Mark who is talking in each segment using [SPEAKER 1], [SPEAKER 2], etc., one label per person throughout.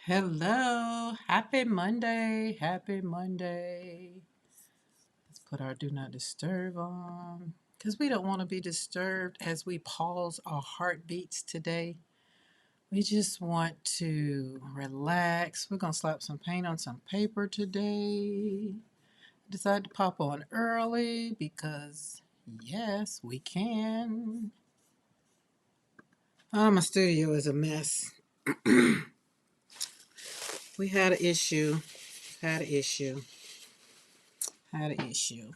[SPEAKER 1] Hello, happy Monday, happy Monday. Let's put our do not disturb on because we don't want to be disturbed as we pause our heartbeats today. We just want to relax. We're going to slap some paint on some paper today. Decided to pop on early because, yes, we can. Oh, my studio is a mess. We had an issue, had an issue, had an issue.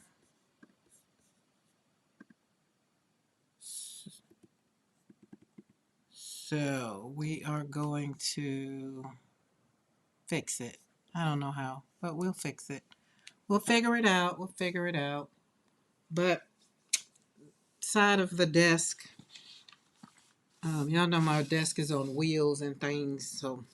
[SPEAKER 1] So we are going to fix it. I don't know how, but we'll fix it. We'll figure it out. We'll figure it out. But side of the desk, y'all know my desk is on wheels and things, so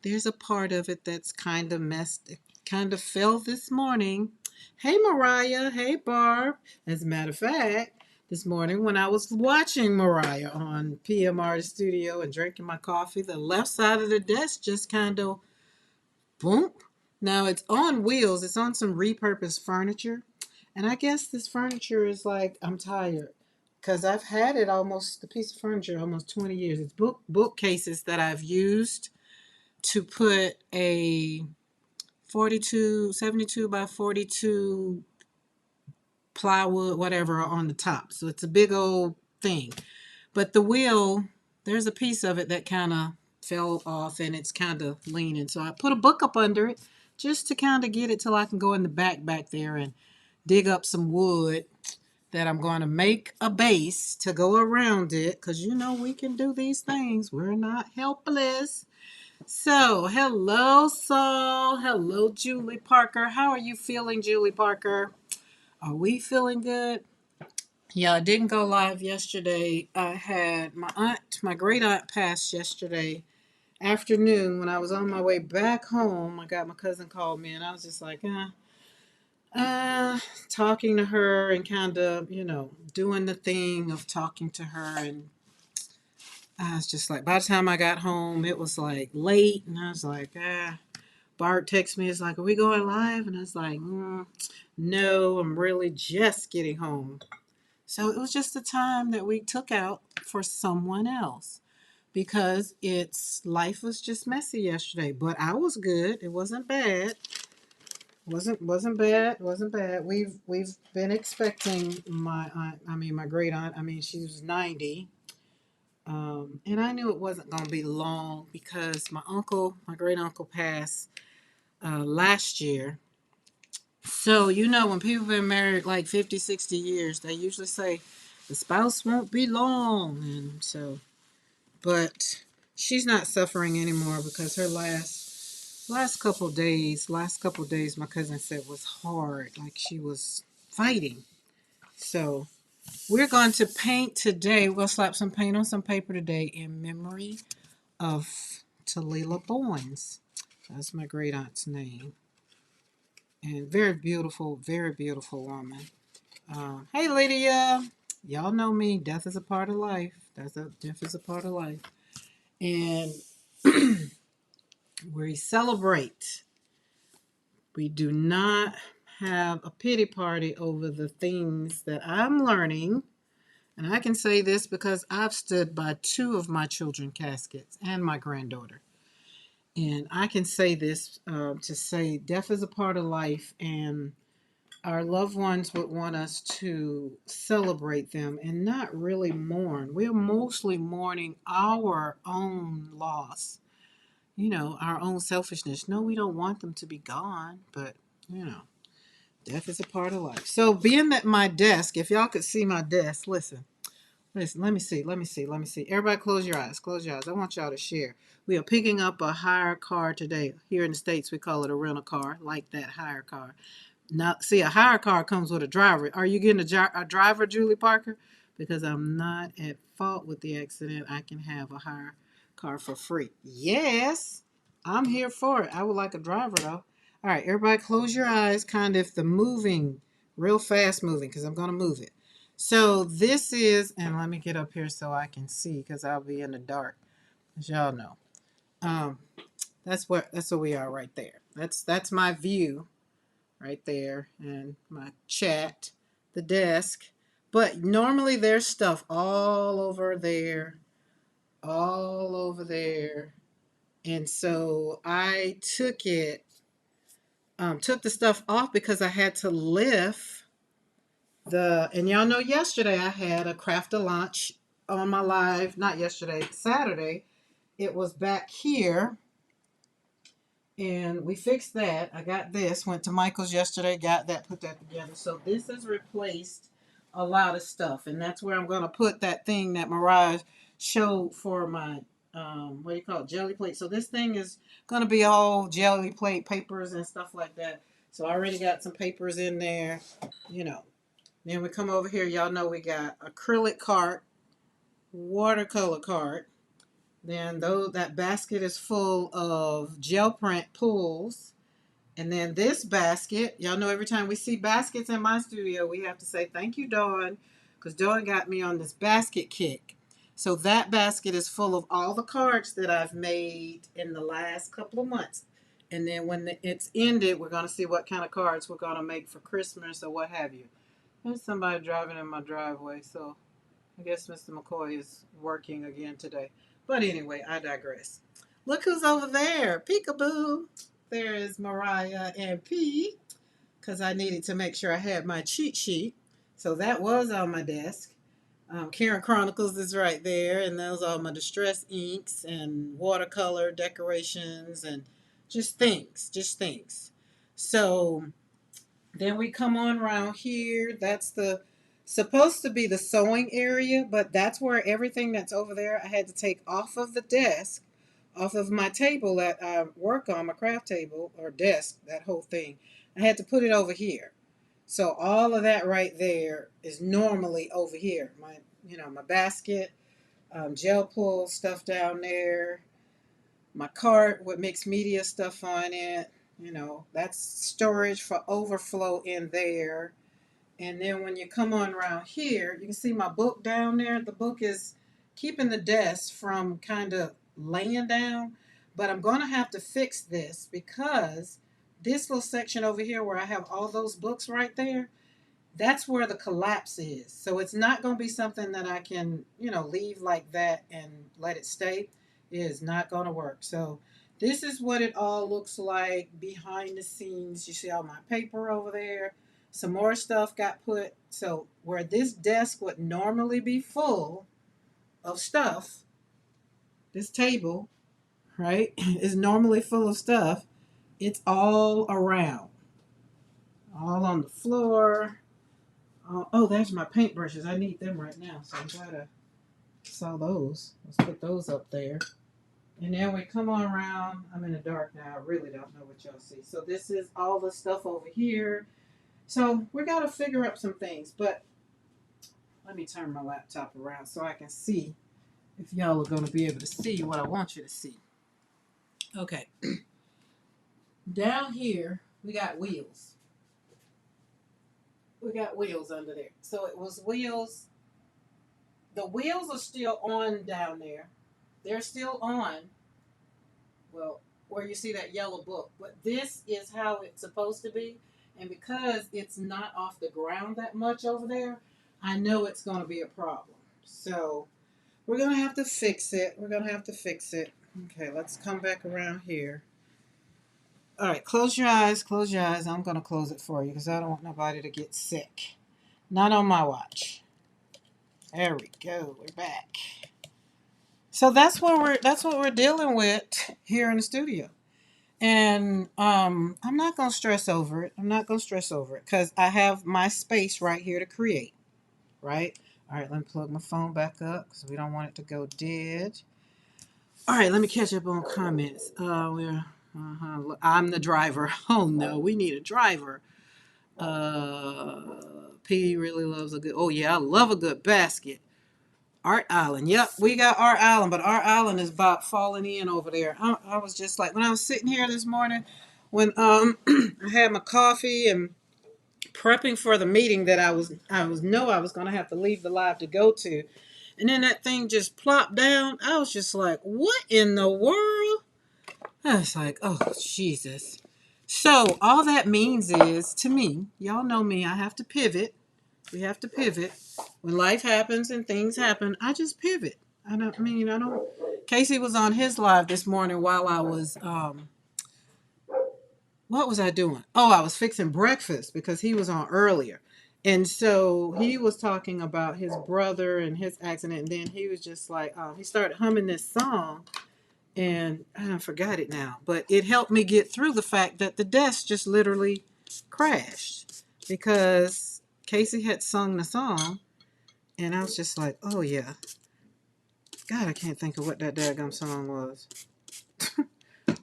[SPEAKER 1] there's a part of it that's kind of messed. It kind of fell this morning. Hey Mariah. Hey Barb. As a matter of fact, this morning when I was watching Mariah on PMR Studio and drinking my coffee, the left side of the desk just kind of boom. Now it's on wheels. It's on some repurposed furniture. And I guess this furniture is like, I'm tired. Because I've had it almost, the piece of furniture, almost 20 years. It's bookcases that I've used to put a 72 by 42 plywood, whatever, on the top. So it's a big old thing. But the wheel, there's a piece of it that kind of fell off and it's kind of leaning. So I put a book up under it just to kind of get it till I can go in the back there and dig up some wood that I'm going to make a base to go around it because you know we can do these things. We're not helpless. So, hello, Saul. Hello, Julie Parker. How are you feeling, Julie Parker? Are we feeling good? Yeah, I didn't go live yesterday. I had my great aunt passed yesterday afternoon when I was on my way back home. I got my cousin called me and I was just like, talking to her and kind of, doing the thing of talking to her. And I was just like, by the time I got home, it was like late and I was like, Bart texted me, it's like, are we going live? And I was like, no, I'm really just getting home. So it was just a time that we took out for someone else because it's life was just messy yesterday. But I was good. It wasn't bad. Wasn't bad. Wasn't bad. We've been expecting my aunt. I mean my great aunt. I mean she was 90. And I knew it wasn't going to be long because my great uncle passed last year. So, when people have been married like 50, 60 years, they usually say the spouse won't be long. And so, but she's not suffering anymore because her last couple days, my cousin said was hard, like she was fighting. So, we're going to paint today. We'll slap some paint on some paper today in memory of Talila Bowens. That's my great aunt's name. And very beautiful woman. Hey Lydia, y'all know me. Death is a part of life. Death is a part of life, and we celebrate. We do not have a pity party over the things that I'm learning, and I can say this because I've stood by two of my children's caskets and my granddaughter, and I can say this to say death is a part of life, and our loved ones would want us to celebrate them and not really mourn. We're mostly mourning our own loss, our own selfishness. No, we don't want them to be gone, but, death is a part of life. So, being that my desk, if y'all could see my desk, listen, let me see. Everybody close your eyes, I want y'all to share. We are picking up a hire car today. Here in the States, we call it a rental car, like that hire car. Now, see, a hire car comes with a driver. Are you getting a driver, Julie Parker? Because I'm not at fault with the accident. I can have a hire car for free. Yes, I'm here for it. I would like a driver, though. All right, everybody close your eyes, kind of if the moving, real fast moving, because I'm going to move it. So this is, and let me get up here so I can see because I'll be in the dark, as y'all know. Um, That's where we are right there. That's my view right there, and my chat, the desk. But normally there's stuff all over there. And so I took the stuff off because I had to lift and y'all know yesterday I had a craft a lunch on my live, not yesterday, Saturday. It was back here and we fixed that. I got this, went to Michael's yesterday, got that, put that together. So this has replaced a lot of stuff, and that's where I'm going to put that thing that Mariah showed for my what do you call it, jelly plate. So this thing is going to be all jelly plate papers and stuff like that. So I already got some papers in there, you know. Then we come over here, y'all know we got acrylic cart, watercolor cart. Then that basket is full of gel print pulls. And then this basket, y'all know every time we see baskets in my studio, we have to say thank you, Dawn, because Dawn got me on this basket kick. So that basket is full of all the cards that I've made in the last couple of months. And then when it's ended, we're going to see what kind of cards we're going to make for Christmas or what have you. There's somebody driving in my driveway, so I guess Mr. McCoy is working again today. But anyway, I digress. Look who's over there. Peekaboo. There is Mariah and P, because I needed to make sure I had my cheat sheet. So that was on my desk. Karen Chronicles is right there, and those are my distress inks and watercolor decorations and just things, just things. So then we come on around here. That's the supposed to be the sewing area, but that's where everything that's over there I had to take off of the desk, off of my table that I work on, my craft table or desk, that whole thing. I had to put it over here. So all of that right there is normally over here. My basket, gel pull stuff down there, my cart with mixed media stuff on it. That's storage for overflow in there. And then when you come on around here, you can see my book down there. The book is keeping the desk from kind of laying down. But I'm going to have to fix this because this little section over here where I have all those books right there, that's where the collapse is. So it's not going to be something that I can, leave like that and let it stay. It is not going to work. So this is what it all looks like behind the scenes. You see all my paper over there. Some more stuff got put. So where this desk would normally be full of stuff, this table, right, is normally full of stuff. It's all around, all on the floor. Oh, there's my paintbrushes. I need them right now. So I'm glad I saw those. Let's put those up there. And then we come on around. I'm in the dark now. I really don't know what y'all see. So this is all the stuff over here. So we got to figure up some things. But let me turn my laptop around so I can see if y'all are going to be able to see what I want you to see. Okay. Down here, we got wheels. We got wheels under there. So it was wheels. The wheels are still on down there. They're still on. Well, where you see that yellow book. But this is how it's supposed to be. And because it's not off the ground that much over there, I know it's going to be a problem. So we're going to have to fix it. Okay, let's come back around here. All right, close your eyes. I'm going to close it for you because I don't want nobody to get sick. Not on my watch. There we go. We're back. So that's what we're dealing with here in the studio. And I'm not going to stress over it. Because I have my space right here to create. Right? All right, let me plug my phone back up because we don't want it to go dead. All right, let me catch up on comments. I'm the driver. Oh no, we need a driver. P really loves a good. Oh yeah, I love a good basket. Art Island. Yep, we got Art Island, but Art Island is about falling in over there. I was just like when I was sitting here this morning, when I had my coffee and prepping for the meeting that I was going to have to leave the live to go to, and then that thing just plopped down. I was just like, what in the world? It's like, oh, Jesus. So all that means is, to me, y'all know me, I have to pivot. We have to pivot. When life happens and things happen, I just pivot. I don't. Casey was on his live this morning while I was, what was I doing? Oh, I was fixing breakfast because he was on earlier. And so he was talking about his brother and his accident. And then he was just like, he started humming this song. And I forgot it now. But it helped me get through the fact that the desk just literally crashed because Casey had sung the song. And I was just like, oh, yeah. God, I can't think of what that daggum song was.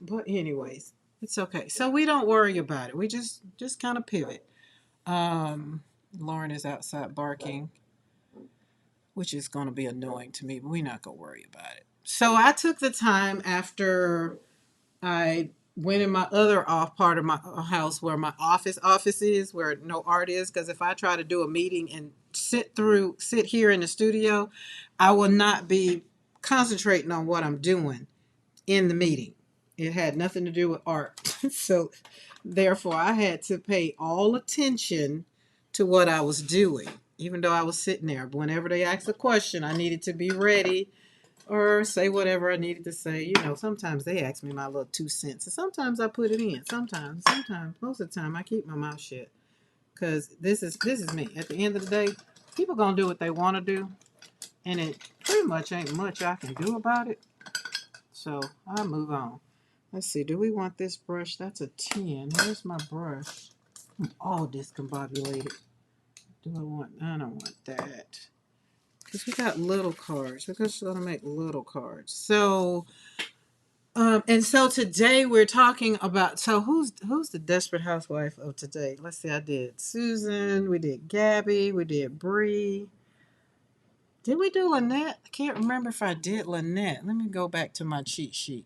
[SPEAKER 1] But anyways, it's okay. So we don't worry about it. We just kind of pivot. Lauren is outside barking, which is going to be annoying to me, but we're not going to worry about it. So I took the time after I went in my other off part of my house where my office is, where no art is, because if I try to do a meeting and sit here in the studio, I will not be concentrating on what I'm doing in the meeting. It had nothing to do with art. So therefore I had to pay all attention to what I was doing, even though I was sitting there. But whenever they asked a question, I needed to be ready or say whatever I needed to say. Sometimes they ask me my little 2 cents, and sometimes I put it in. Sometimes, most of the time, I keep my mouth shut because this is me. At the end of the day, people gonna do what they want to do, and it pretty much ain't much I can do about it. So I'll move on. Let's see. Do we want this brush? That's a 10. Where's my brush? I'm all discombobulated. Do I want? I don't want that. Because we got little cards. We're just going to make little cards. So today we're talking about, so who's the desperate housewife of today? Let's see, I did Susan, we did Gabby, we did Bree. Did we do Lynette? I can't remember if I did Lynette. Let me go back to my cheat sheet.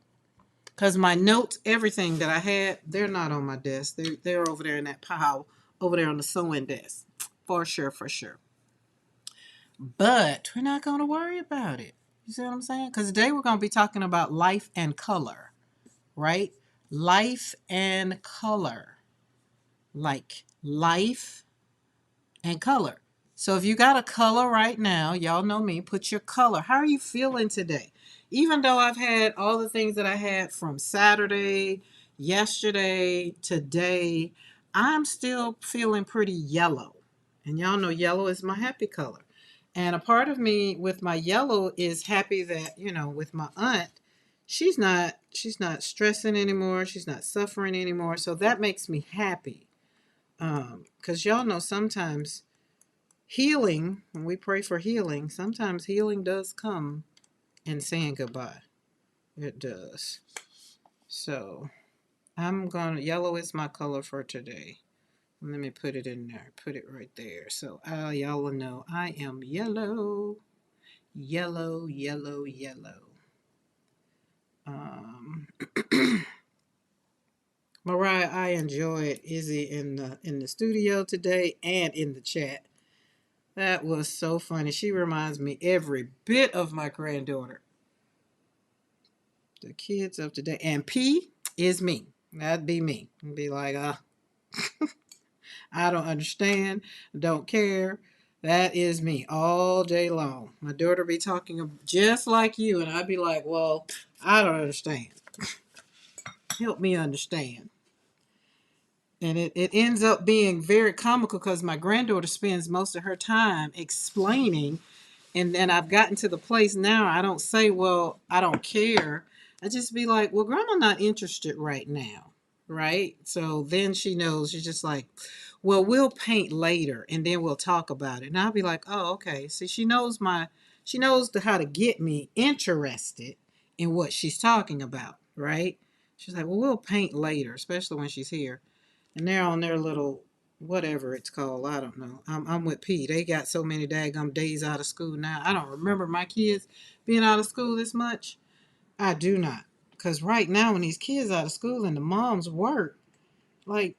[SPEAKER 1] Because my notes, everything that I had, they're not on my desk. They're over there in that pile, over there on the sewing desk. For sure, for sure. But we're not going to worry about it. You see what I'm saying? Because today we're going to be talking about life and color, right? Life and color. Like life and color. So if you got a color right now, y'all know me, put your color. How are you feeling today? Even though I've had all the things that I had from Saturday, yesterday, today, I'm still feeling pretty yellow. And y'all know yellow is my happy color. And a part of me with my yellow is happy that, with my aunt, she's not stressing anymore, she's not suffering anymore. So that makes me happy. Because y'all know sometimes healing, when we pray for healing, sometimes healing does come in saying goodbye. It does. So yellow is my color for today. Let me put it in there. Put it right there. So y'all will know I am yellow. Yellow, yellow, yellow. Um, Mariah, I enjoyed Izzy in the studio today and in the chat. That was so funny. She reminds me every bit of my granddaughter. The kids of today. And P is me. That'd be me. I'd be like, I don't understand. Don't care. That is me all day long. My daughter be talking just like you, and I'd be like, well, I don't understand. Help me understand. And it ends up being very comical because my granddaughter spends most of her time explaining. And then I've gotten to the place now, I don't say, well, I don't care. I just be like, well, grandma not interested right now. Right? So then she knows, she's just like, well, we'll paint later and then we'll talk about it. And I'll be like, oh, okay. See, she knows how to get me interested in what she's talking about. Right? She's like, well, we'll paint later, especially when she's here. And they're on their little whatever it's called. I don't know. I'm with P. They got so many daggum days out of school now. I don't remember my kids being out of school this much. I do not. Because right now when these kids out of school and the moms work, like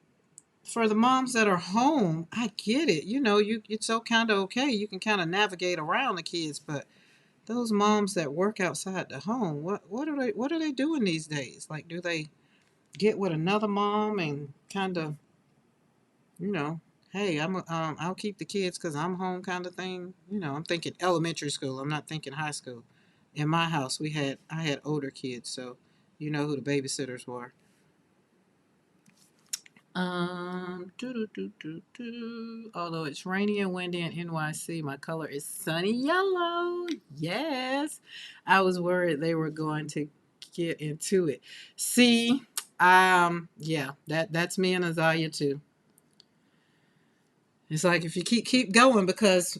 [SPEAKER 1] for the moms that are home, I get it. It's so kind of okay. You can kind of navigate around the kids. But those moms that work outside the home, what are they doing these days? Like, do they get with another mom and kind of, you know, hey, I'll keep the kids because I'm home kind of thing. I'm thinking elementary school. I'm not thinking high school. In my house, I had older kids, so you know who the babysitters were. Although it's rainy and windy in NYC, my color is sunny yellow. Yes. I was worried they were going to get into it. See, yeah, that's me and Azalea too. It's like if you keep going because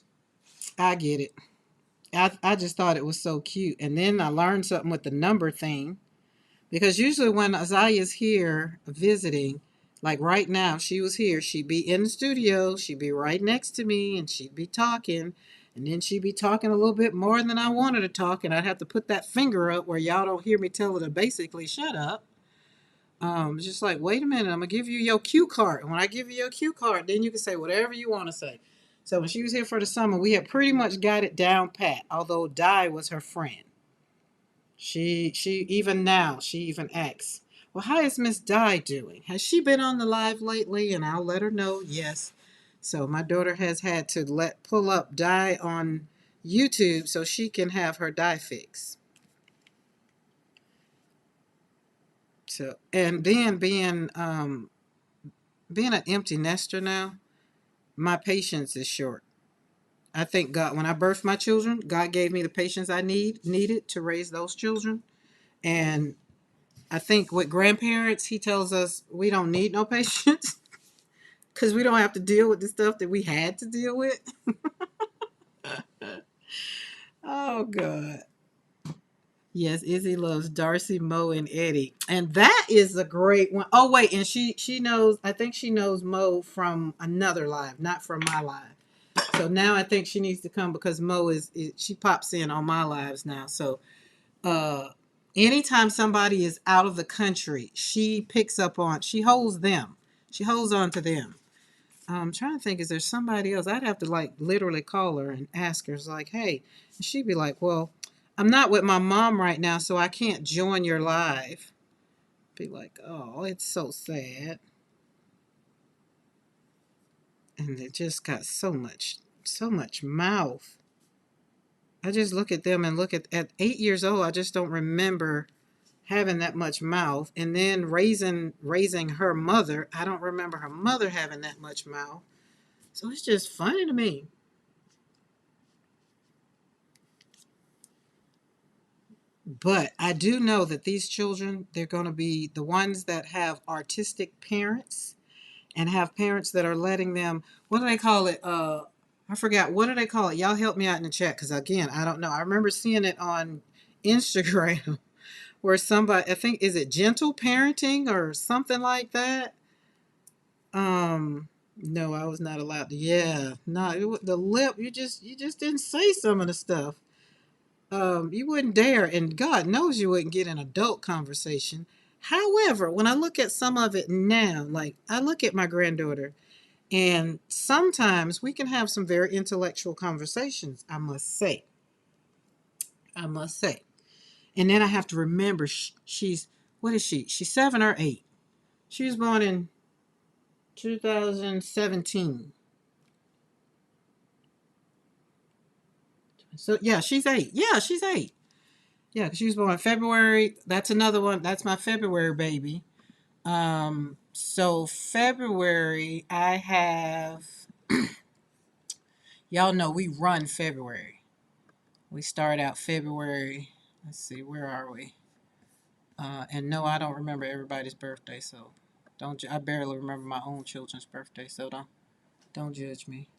[SPEAKER 1] I get it. I just thought it was so cute. And then I learned something with the number thing. Because usually when Azaya's here visiting, like right now, if she was here, she'd be in the studio, she'd be right next to me, and she'd be talking. And then she'd be talking a little bit more than I wanted to talk, and I'd have to put that finger up where y'all don't hear me tell her to basically shut up. Just like, wait a minute, I'm gonna give you your cue card. And when I give you your cue card, then you can say whatever you want to say. So when she was here for the summer, we had pretty much got it down pat, although Di was her friend. She even now she even asks, well, how is Miss Di doing? Has she been on the live lately? And I'll let her know. Yes. So my daughter has had to pull up Di on YouTube so she can have her dye fix. So and then being an empty nester now, my patience is short. I thank God when I birthed my children, God gave me the patience I needed to raise those children. And I think with grandparents, he tells us we don't need no patience because we don't have to deal with the stuff that we had to deal with. Oh God. Yes, Izzy loves Darcy, Mo, and Eddie, and that is a great one. Oh wait, and she knows. I think she knows Mo from another live, not from my live. So now I think she needs to come because Mo is she pops in on my lives now. So uh, anytime somebody is out of the country, she holds them. She holds on to them. I'm trying to think, is there somebody else? I'd have to like literally call her and ask her, it's like, hey, and she'd be like, well, I'm not with my mom right now, so I can't join your live. Be like, oh, it's so sad. And they just got so much mouth. I just look at them and look at 8 years old, I just don't remember having that much mouth. And then raising her mother, I don't remember her mother having that much mouth. So it's just funny to me. But I do know that these children, they're going to be the ones that have artistic parents and have parents that are letting them, what do they call it? I forgot. What do they call it? Y'all help me out in the chat because, again, I don't know. I remember seeing it on Instagram where somebody, I think, is it gentle parenting or something like that? No, I was not allowed to. Yeah, no, the lip, you just didn't say some of the stuff. You wouldn't dare, and God knows you wouldn't get an adult conversation. However, when I look at some of it now, like I look at my granddaughter, and sometimes we can have some very intellectual conversations, I must say. I must say. And then I have to remember she's, what is she? She's 7 or 8. She was born in 2017. So, yeah, she's 8. Yeah, she's 8. Yeah, 'cause she was born in February. That's another one. That's my February baby. So February, I have, y'all know we run February. We start out February. Let's see, where are we? And no, I don't remember everybody's birthday, so I barely remember my own children's birthday, so don't judge me.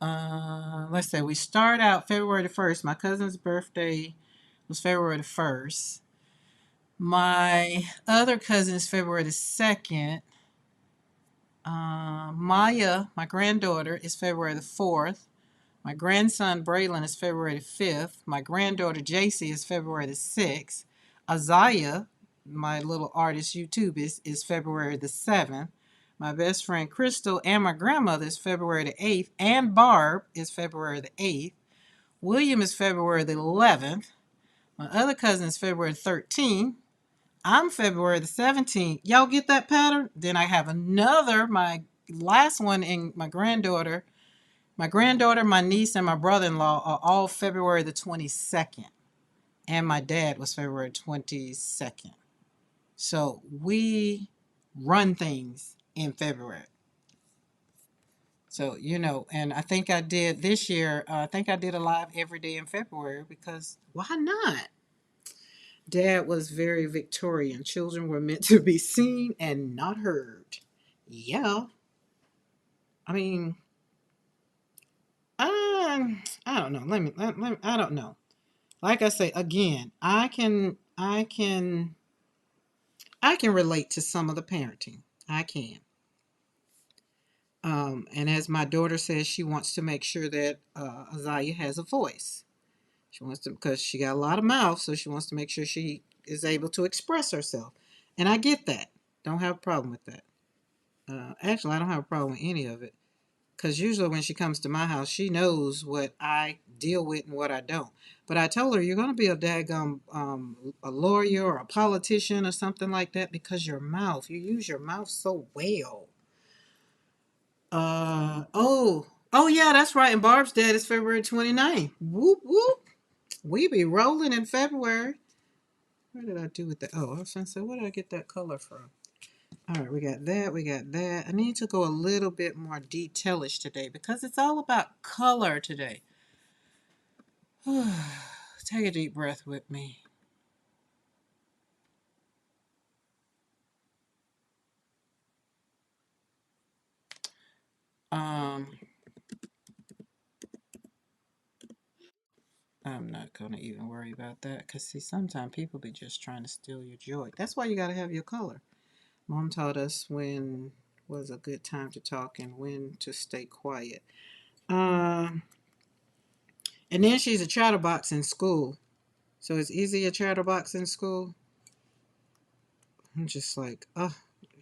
[SPEAKER 1] Let's say we start out February the 1st. My cousin's birthday was February the 1st. My other cousin is February the 2nd. Maya, my granddaughter, is February the 4th. My grandson Braylon is February the 5th. My granddaughter JC is February the 6th. Azaya, my little artist YouTube, is February the 7th. My best friend Crystal and my grandmother is February the 8th. And Barb is February the 8th. William is February the 11th. My other cousin is February 13th. I'm February the 17th. Y'all get that pattern? Then I have another, my last one in my granddaughter. My granddaughter, my niece, and my brother-in-law are all February the 22nd. And my dad was February 22nd. So we run things in February. So, and I think I did this year, I think I did a live every day in February because why not? Dad was very Victorian. Children were meant to be seen and not heard. Yeah. I mean, I don't know. I don't know. Like I say again, I can relate to some of the parenting. I can. And as my daughter says, she wants to make sure that Azalea has a voice. She wants to, because she got a lot of mouth, so she wants to make sure she is able to express herself. And I get that. Don't have a problem with that. Actually, I don't have a problem with any of it. Because usually when she comes to my house, she knows what I deal with and what I don't. But I told her, you're going to be a daggum a lawyer or a politician or something like that because your mouth, you use your mouth so well. Oh yeah, that's right. And Barb's dad is February 29th. Whoop whoop. We be rolling in February. Where did I do with that? Oh, I was going to say, where did I get that color from? All right, we got that. We got that. I need to go a little bit more detailish today because it's all about color today. Take a deep breath with me. Um, I'm not going to even worry about that because, see, sometimes people be just trying to steal your joy. That's why you got to have your color. Mom taught us when was a good time to talk and when to stay quiet. Um, and then she's a chatterbox in school. So is Izzy a chatterbox in school? I'm just like, oh,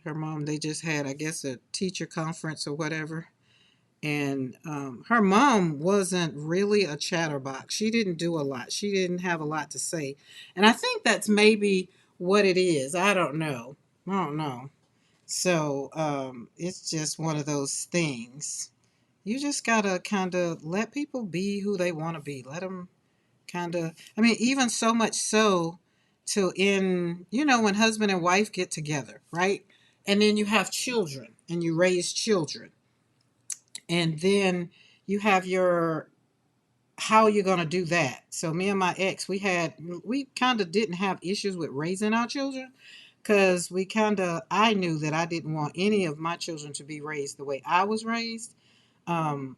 [SPEAKER 1] her mom, they just had, I guess, a teacher conference or whatever. And her mom wasn't really a chatterbox. She didn't do a lot. She didn't have a lot to say. And I think that's maybe what it is. I don't know. I don't know. So it's just one of those things. You just gotta kind of let people be who they want to be. Let them kind of, I mean, even so much so to when husband and wife get together, right? And then you have children and you raise children. And then you have your, how you're going to do that. So me and my ex, we kind of didn't have issues with raising our children because I knew that I didn't want any of my children to be raised the way I was raised. Um,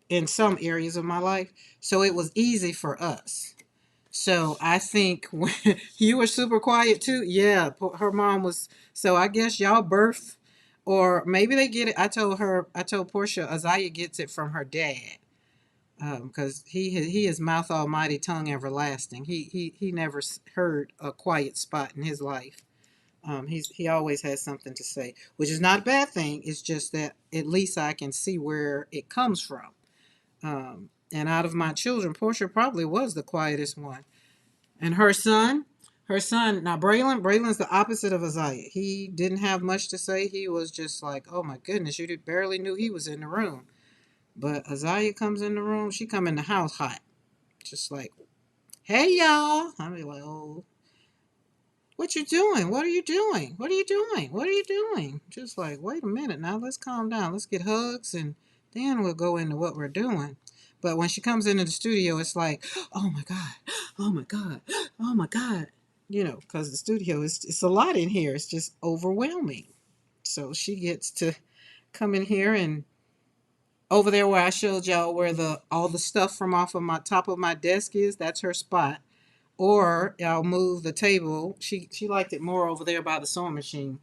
[SPEAKER 1] in some areas of my life. So it was easy for us. So I think when you were super quiet too, yeah, her mom was. So I guess y'all birth, or maybe they get it. I told Portia, Isaiah gets it from her dad, because he is mouth almighty, tongue everlasting. He never heard a quiet spot in his life. He always has something to say, which is not a bad thing. It's just that at least I can see where it comes from. And out of my children, Portia probably was the quietest one. And her son, now Braylon's the opposite of Isaiah. He didn't have much to say. He was just like, oh my goodness, you barely knew he was in the room. But Isaiah comes in the room, she come in the house hot. Just like, hey y'all. I'll be like, oh, what you doing? What are you doing? What are you doing? What are you doing? Just like, wait a minute now, let's calm down. Let's get hugs and then we'll go into what we're doing. But when she comes into the studio, it's like, oh my God, oh my God, oh my God. Because the studio it's a lot in here. It's just overwhelming. So she gets to come in here and over there where I showed y'all where the all the stuff from off of my top of my desk is, that's her spot. Or I'll move the table. She liked it more over there by the sewing machine.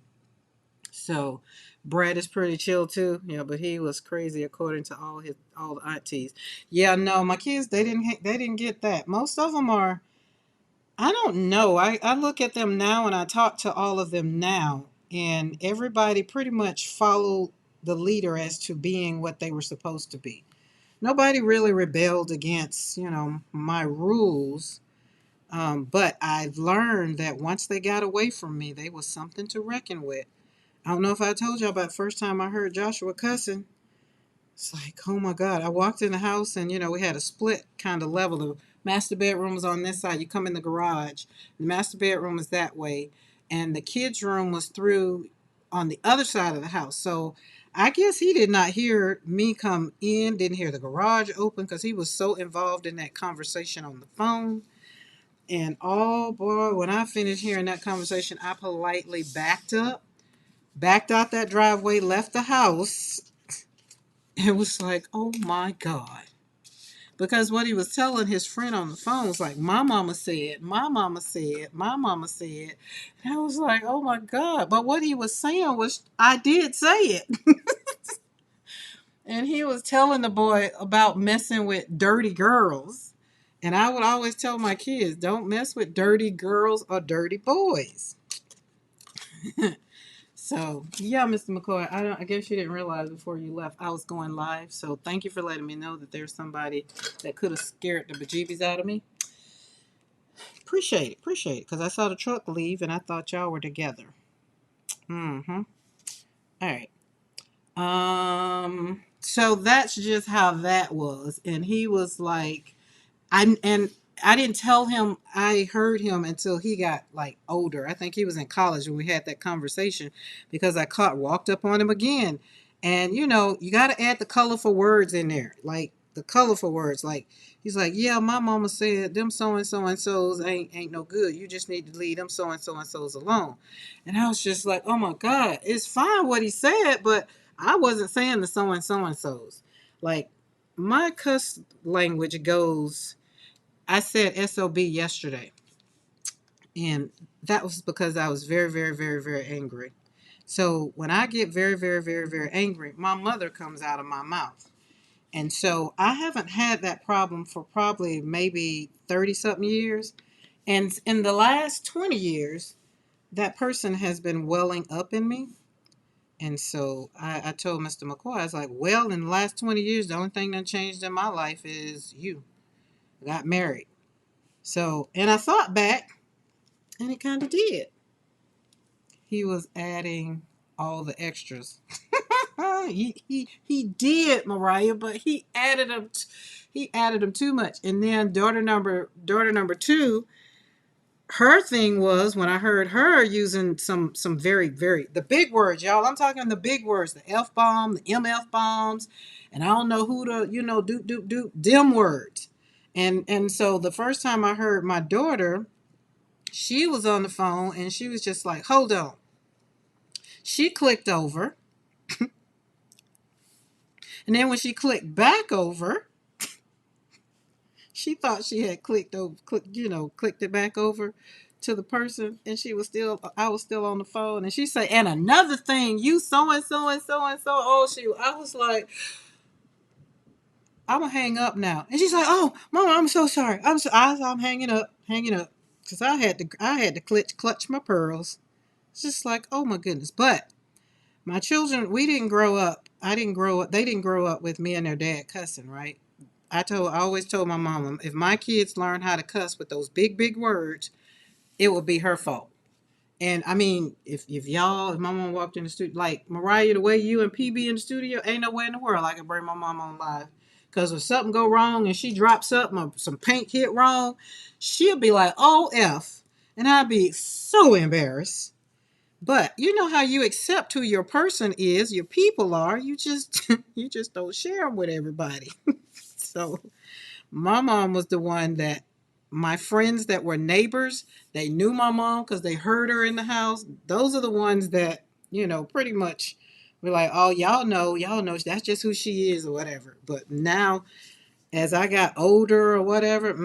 [SPEAKER 1] So Brad is pretty chill too. Yeah, but he was crazy according to all the aunties. Yeah, no, my kids they didn't get that. Most of them are. I don't know. I look at them now and I talk to all of them now, and everybody pretty much followed the leader as to being what they were supposed to be. nobody really rebelled against, my rules. But I've learned that once they got away from me, they was something to reckon with. I don't know if I told y'all about the first time I heard Joshua cussing. It's like, oh my God. I walked in the house and, we had a split kind of level. The master bedroom was on this side. You come in the garage. The master bedroom is that way. And the kids' room was through on the other side of the house. So I guess he did not hear me come in, didn't hear the garage open because he was so involved in that conversation on the phone. And oh boy, when I finished hearing that conversation, I politely backed up, backed out that driveway, left the house. It was like, oh my God. Because what he was telling his friend on the phone was like, my mama said, my mama said, my mama said. And I was like, oh my God. But what he was saying was, I did say it. And he was telling the boy about messing with dirty girls. And I would always tell my kids, don't mess with dirty girls or dirty boys. So yeah, Mr. McCoy, I guess you didn't realize before you left I was going live. So thank you for letting me know that there's somebody that could have scared the bejeebies out of me. Appreciate it. Because I saw the truck leave and I thought y'all were together. Mm-hmm. All right. So that's just how that was. And he was like, I didn't tell him I heard him until he got like older. I think he was in college when we had that conversation because I walked up on him again. And you got to add the colorful words in there. Like the colorful words. Like he's like, "Yeah, my mama said them so and so's ain't no good. You just need to leave them so and so's alone." And I was just like, "Oh my God, it's fine what he said, but I wasn't saying the so and so's." Like my cuss language goes, I said SOB yesterday, and that was because I was very, very, very, very angry. So when I get very, very, very, very angry, my mother comes out of my mouth. And so I haven't had that problem for probably maybe 30 something years. And in the last 20 years, that person has been welling up in me. And so I told Mr. McCoy, I was like, well, in the last 20 years, the only thing that changed in my life is you. I got married. So, and I thought back, and it kind of did. He was adding all the extras. He did, Mariah, but he added them too much. And then daughter number two, her thing was when I heard her using some very very the big words, y'all. I'm talking the big words, the F bomb, the MF bombs, and I don't know who to do them words. And so the first time I heard my daughter, she was on the phone and she was just like, hold on. She clicked over. And then when she clicked back over, she thought she had clicked it back over to the person. And I was still on the phone. And she said, and another thing, you so and so and so and so. Oh, I was like, I'm going to hang up now. And she's like, oh, Mama, I'm so sorry. I'm hanging up. Because I had to clutch my pearls. It's just like, oh my goodness. But my children, we didn't grow up. I didn't grow up. They didn't grow up with me and their dad cussing, right? I always told my mama, if my kids learn how to cuss with those big, big words, it would be her fault. And I mean, if my mom walked in the studio, like Mariah, the way you and PB in the studio, ain't no way in the world I can bring my mom on live. Because if something go wrong and she drops something or some paint hit wrong, she'll be like, oh, F. And I'd be so embarrassed. But you know how you accept who your person is, your people are. You just you just don't share them with everybody. So my mom was the one that my friends that were neighbors, they knew my mom because they heard her in the house. Those are the ones that pretty much were like, oh, y'all know that's just who she is or whatever. But now as I got older or whatever,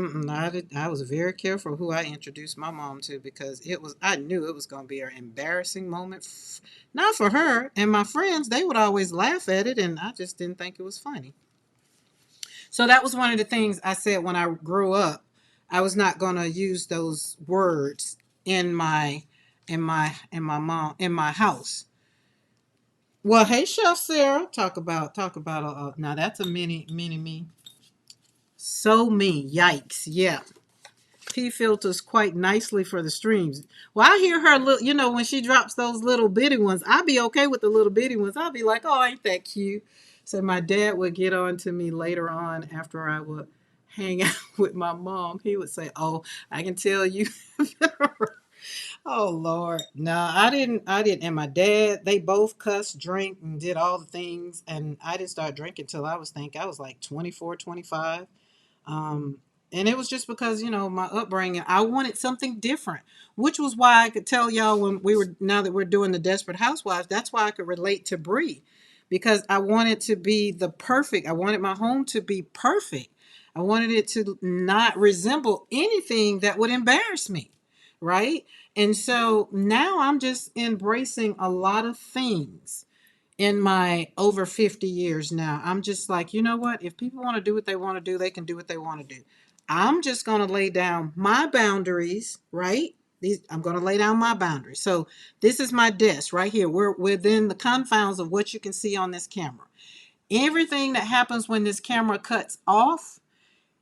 [SPEAKER 1] I was very careful who I introduced my mom to because I knew it was going to be an embarrassing moment. Not for her and my friends, they would always laugh at it, and I just didn't think it was funny. So that was one of the things I said when I grew up. I was not going to use those words in my house. Well, hey, Chef Sarah, talk about. Now that's a mini me. So me, yikes, yeah. P filters quite nicely for the streams. Well, I hear her little, when she drops those little bitty ones, I'll be okay with the little bitty ones. I'll be like, oh, ain't that cute? So my dad would get on to me later on after I would hang out with my mom. He would say, oh, I can tell you. Oh Lord. No, I didn't. And my dad, they both cussed, drank, and did all the things. And I didn't start drinking till I was like 24, 25. Um, and it was just because, my upbringing, I wanted something different, which was why I could tell y'all when now that we're doing the Desperate Housewives, that's why I could relate to Bree, because I wanted to be I wanted my home to be perfect. I wanted it to not resemble anything that would embarrass me. Right. And so now I'm just embracing a lot of things in my over 50 years now. I'm just like, you know what? If people want to do what they want to do, they can do what they want to do. I'm just going to lay down my boundaries, right? I'm going to lay down my boundaries. So this is my desk right here. We're within the confines of what you can see on this camera. Everything that happens when this camera cuts off,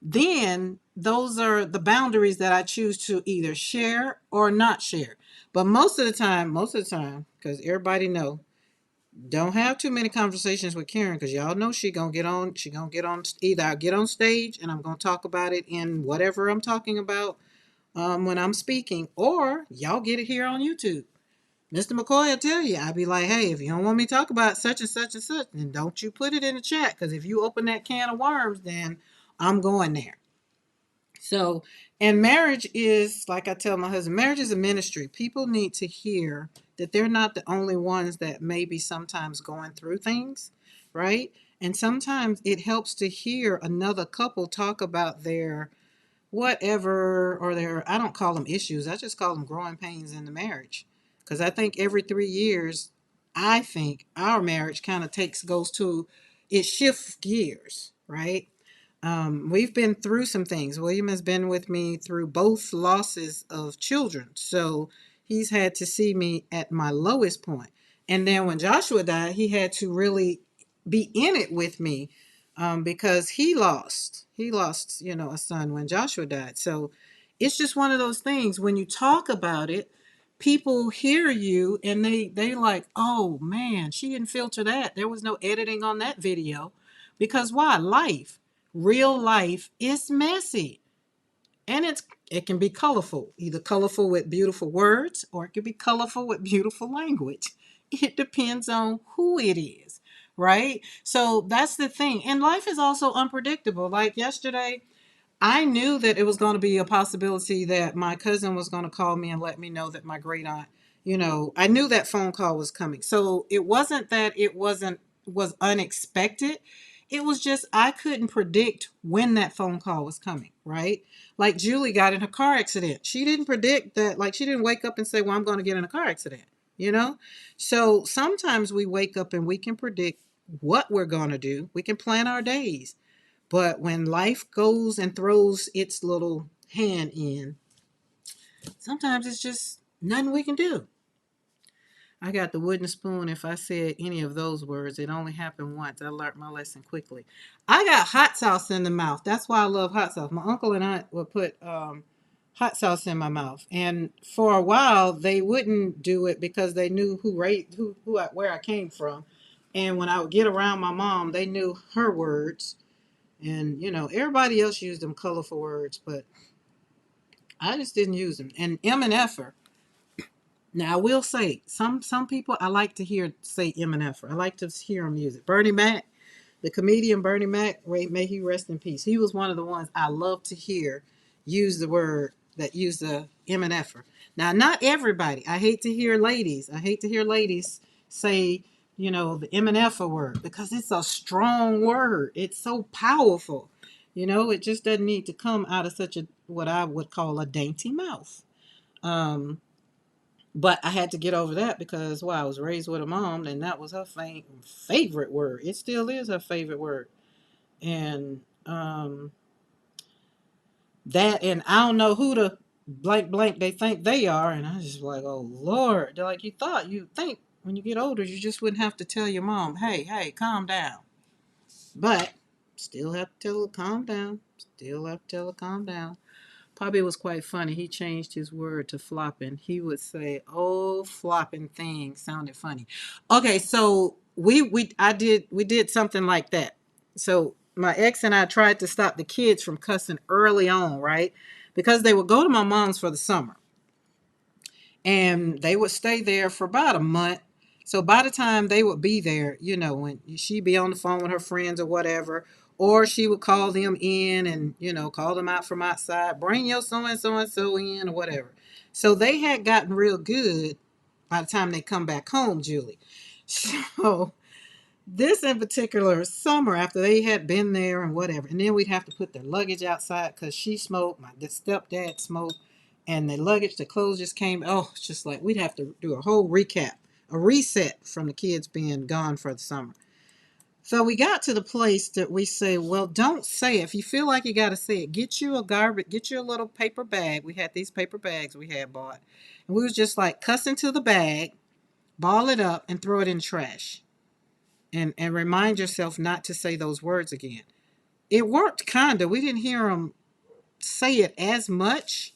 [SPEAKER 1] then those are the boundaries that I choose to either share or not share. But most of the time, because everybody know, don't have too many conversations with Karen, because y'all know she gonna get on, either I get on stage and I'm gonna talk about it in whatever I'm talking about when I'm speaking, or y'all get it here on YouTube. Mr. McCoy will tell you, I'll be like, hey, if you don't want me to talk about such and such and such, then don't you put it in the chat, because if you open that can of worms, then I'm going there. So, and marriage is, like I tell my husband, marriage is a ministry. People need to hear that they're not the only ones that may be sometimes going through things, right? And sometimes it helps to hear another couple talk about their whatever, or their, I don't call them issues, I just call them growing pains in the marriage. Because I think every 3 years, I think our marriage kind of goes to, it shifts gears, right? We've been through some things. William has been with me through both losses of children. So he's had to see me at my lowest point. And then when Joshua died, he had to really be in it with me, because he lost, a son when Joshua died. So it's just one of those things. When you talk about it, people hear you and they like, oh man, she didn't filter that. There was no editing on that video. Because why? Real life is messy, and it can be colorful, either colorful with beautiful words, or it can be colorful with beautiful language. It depends on who it is, right? So that's the thing. And life is also unpredictable. Like yesterday, I knew that it was going to be a possibility that my cousin was going to call me and let me know that my great aunt, I knew that phone call was coming. So it wasn't that it was unexpected. It was just I couldn't predict when that phone call was coming, right? Like Julie got in a car accident. She didn't predict that, like she didn't wake up and say, "Well, I'm going to get in a car accident." You know? So sometimes we wake up and we can predict what we're going to do. We can plan our days. But when life goes and throws its little hand in, sometimes it's just nothing we can do. I got the wooden spoon. If I said any of those words, it only happened once. I learned my lesson quickly. I got hot sauce in the mouth. That's why I love hot sauce. My uncle and aunt would put hot sauce in my mouth, and for a while they wouldn't do it because they knew where I came from. And when I would get around my mom, they knew her words. And everybody else used them colorful words, but I just didn't use them. And M and F'er. Now I will say some people I like to hear say M and F'er. I like to hear them use it. Bernie Mac, the comedian Bernie Mac, may he rest in peace. He was one of the ones I love to hear use the word that use the M and F'er. Now not everybody. I hate to hear ladies. Say, the M and F'er word, because it's a strong word. It's so powerful. It just doesn't need to come out of such a, what I would call, a dainty mouth. Um, but I had to get over that because, well, I was raised with a mom, and that was her favorite word. It still is her favorite word. And that, and I don't know who the blank blank they think they are. And I was just like, oh Lord. They're like, you think when you get older, you just wouldn't have to tell your mom, hey, calm down. But still have to tell her, calm down. Still have to tell her, calm down. Bobby was quite funny. He changed his word to flopping. He would say, "Oh, flopping thing," sounded funny. Okay, so we did something like that. So my ex and I tried to stop the kids from cussing early on, right? Because they would go to my mom's for the summer, and they would stay there for about a month. So by the time they would be there, when she'd be on the phone with her friends or whatever, or she would call them in and, call them out from outside, bring your so and so in or whatever. So they had gotten real good by the time they come back home, Julie. So this in particular summer, after they had been there and whatever, and then we'd have to put their luggage outside because she smoked, the stepdad smoked, and the luggage, the clothes just came. Oh, it's just like we'd have to do a whole recap, a reset from the kids being gone for the summer. So we got to the place that we say, well, don't say it. If you feel like you got to say it, get you get you a little paper bag. We had these paper bags we had bought, and we was just like cuss into the bag, ball it up, and throw it in the trash. And remind yourself not to say those words again. It worked, kinda. We didn't hear them say it as much,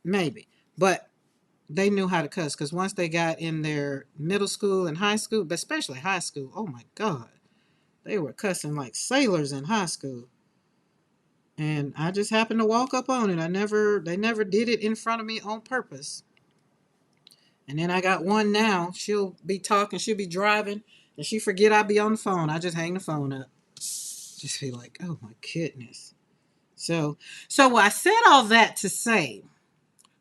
[SPEAKER 1] maybe, but they knew how to cuss because once they got in their middle school and high school, but especially high school, oh my God, they were cussing like sailors in high school. And I just happened to walk up on it. They never did it in front of me on purpose. And then I got one now. She'll be talking, she'll be driving, and she forget I be on the phone. I just hang the phone up. Just be like, oh my goodness. So I said all that to say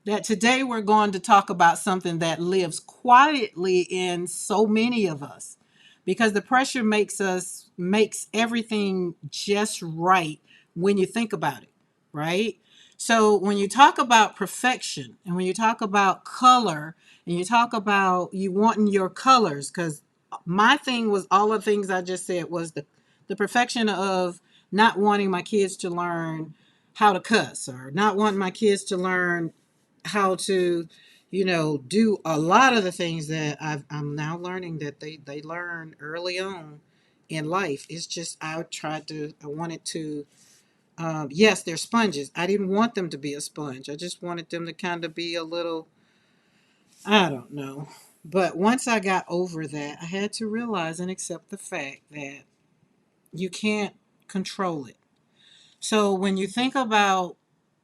[SPEAKER 1] that today we're going to talk about something that lives quietly in so many of us because the pressure makes everything just right when you think about it, right? So when you talk about perfection and when you talk about color and you talk about you wanting your colors, because my thing was all the things I just said was the perfection of not wanting my kids to learn how to cuss or not wanting my kids to learn how to, do a lot of the things that I'm now learning that they learn early on in life. It's just I wanted to, yes, they're sponges. I didn't want them to be a sponge. I just wanted them to kind of be a little, I don't know. But once I got over that, I had to realize and accept the fact that you can't control it. So when you think about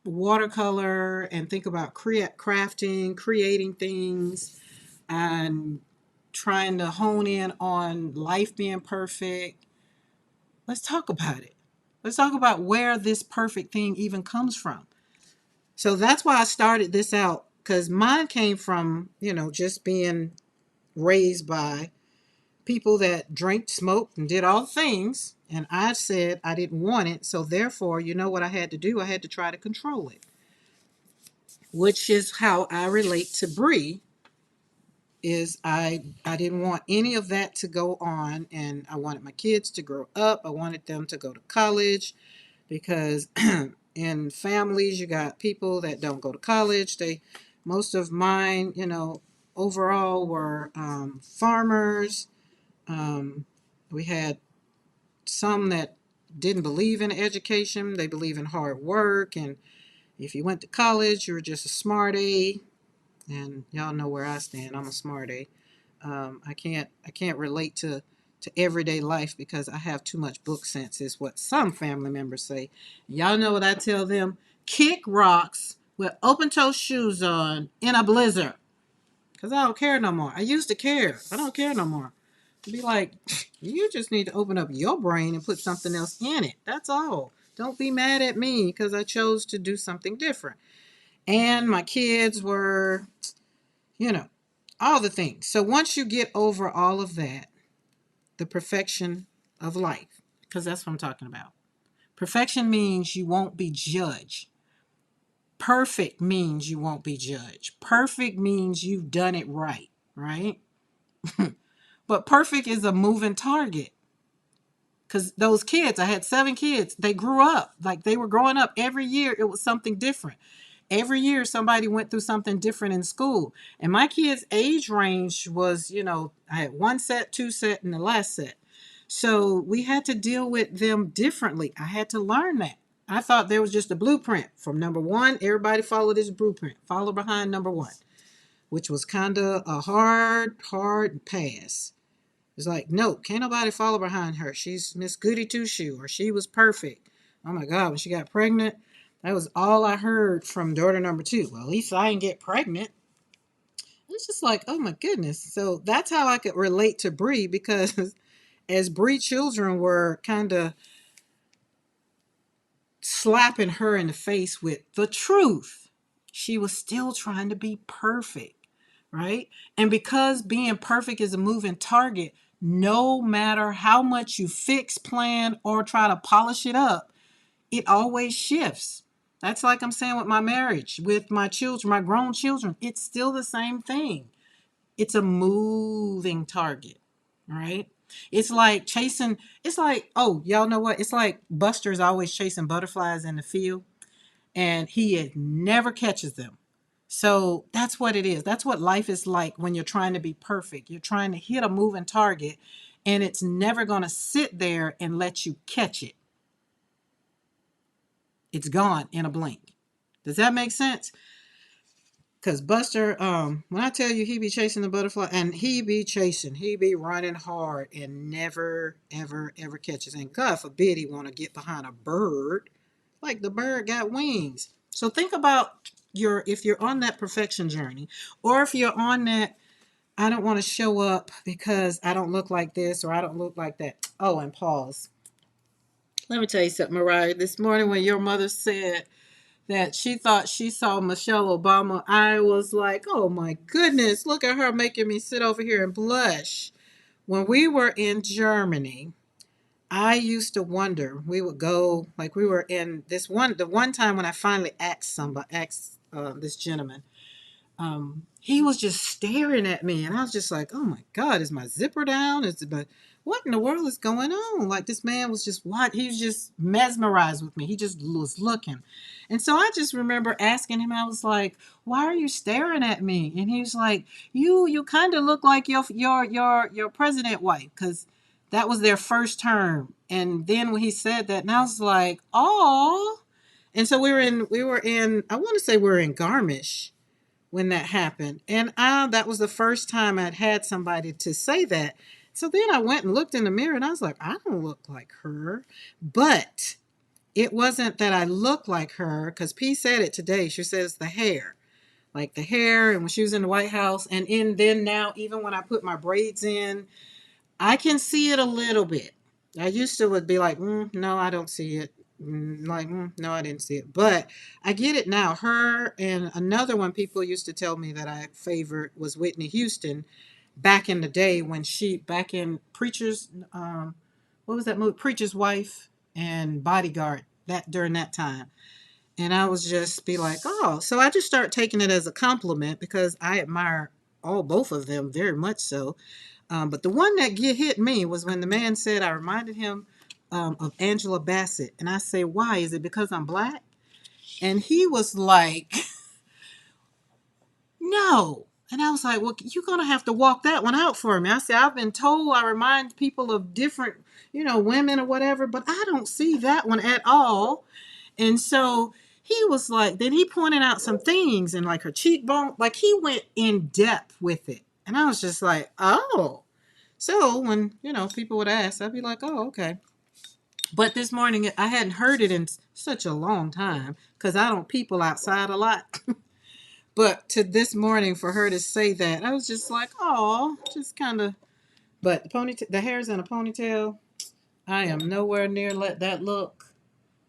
[SPEAKER 1] watercolor and think about crafting, creating things, and trying to hone in on life being perfect, let's talk about it. Let's talk about where this perfect thing even comes from. So that's why I started this out because mine came from, just being raised by people that drank, smoked, and did all the things. And I said I didn't want it. So therefore, you know what I had to do? I had to try to control it, which is how I relate to Bree. Is I didn't want any of that to go on, and I wanted my kids to grow up. I wanted them to go to college because in families you got people that don't go to college. Most of mine, overall were farmers. We had some that didn't believe in education. They believe in hard work, and if you went to college, you were just a smart A. And y'all know where I stand. I'm a smart A. I can't relate to everyday life because I have too much book sense, is what some family members say. Y'all know what I tell them: kick rocks with open toe shoes on in a blizzard. Cause I don't care no more. I used to care. I don't care no more. Be like, you just need to open up your brain and put something else in it. That's all. Don't be mad at me because I chose to do something different. And my kids were, you know, all the things. So once you get over all of that, the perfection of life, because that's what I'm talking about. Perfection means you won't be judged. Perfect means you won't be judged. Perfect means you've done it right, right? But perfect is a moving target. Because those kids, I had 7 kids, they grew up. Like they were growing up every year. It was something different. Every year somebody went through something different in school. And my kids' age range was, I had one set, two set, and the last set. So we had to deal with them differently. I had to learn that. I thought there was just a blueprint from number one. Everybody followed this blueprint, follow behind number one, which was kind of a hard pass. It's like, no, can't nobody follow behind her. She's Miss Goody Two Shoe, or she was perfect. Oh my God, when she got pregnant, that was all I heard from daughter number two. Well, at least I didn't get pregnant. It's just like, oh my goodness. So that's how I could relate to Bree, because as Bree children were kind of slapping her in the face with the truth, she was still trying to be perfect, right? And because being perfect is a moving target, no matter how much you fix, plan, or try to polish it up, it always shifts. That's like I'm saying with my marriage, with my children, my grown children. It's still the same thing. It's a moving target, right? It's like chasing, it's like, oh, y'all know what? It's like Buster's always chasing butterflies in the field, and he never catches them. So that's what it is. That's what life is like when you're trying to be perfect. You're trying to hit a moving target, and it's never going to sit there and let you catch it. It's gone in a blink. Does that make sense? Because Buster, when I tell you he be chasing the butterfly, and he be running hard and never, ever, ever catches. And God forbid he want to get behind a bird, like the bird got wings. So think about if you're on that perfection journey, or if you're on that, I don't want to show up because I don't look like this or I don't look like that. Oh, and pause. Let me tell you something, Mariah. This morning when your mother said that she thought she saw Michelle Obama, I was like, oh my goodness, look at her making me sit over here and blush. When we were in Germany, I used to wonder, we would go, like we were in the one time when I finally asked this gentleman, he was just staring at me, and I was just like, oh my God, is my zipper down? But what in the world is going on? Like, this man was just he was just mesmerized with me. He just was looking. And so I just remember asking him, I was like, why are you staring at me? And he was like, you kind of look like your president wife, because that was their first term. And then when he said that, and I was like, oh. And so we were in I want to say we were in Garmisch when that happened. And that was the first time I'd had somebody to say that. So then I went and looked in the mirror, and I was like, I don't look like her. But it wasn't that I looked like her, because P said it today. She says the hair. Like the hair, and when she was in the White House, and then now, even when I put my braids in, I can see it a little bit. I used to would be like, no, I don't see it. No, I didn't see it. But I get it now. Her and another one people used to tell me that I favored was Whitney Houston back in the day, when back in Preacher's, what was that movie? Preacher's Wife and Bodyguard, that during that time. And I was just be like, oh, so I just start taking it as a compliment, because I admire both of them very much so. But the one that hit me was when the man said I reminded him of Angela Bassett. And I say, why? Is it because I'm black? And he was like, no. And I was like, well, you're going to have to walk that one out for me. I said, I've been told I remind people of different, women or whatever, but I don't see that one at all. And so he was like, then he pointed out some things, and like her cheekbone, like he went in depth with it. And I was just like, oh. So when, people would ask, I'd be like, oh, okay. But this morning, I hadn't heard it in such a long time, because I don't people outside a lot. But to this morning, for her to say that, I was just like, oh, just kind of. But the hair's in a ponytail. I am nowhere near let that look.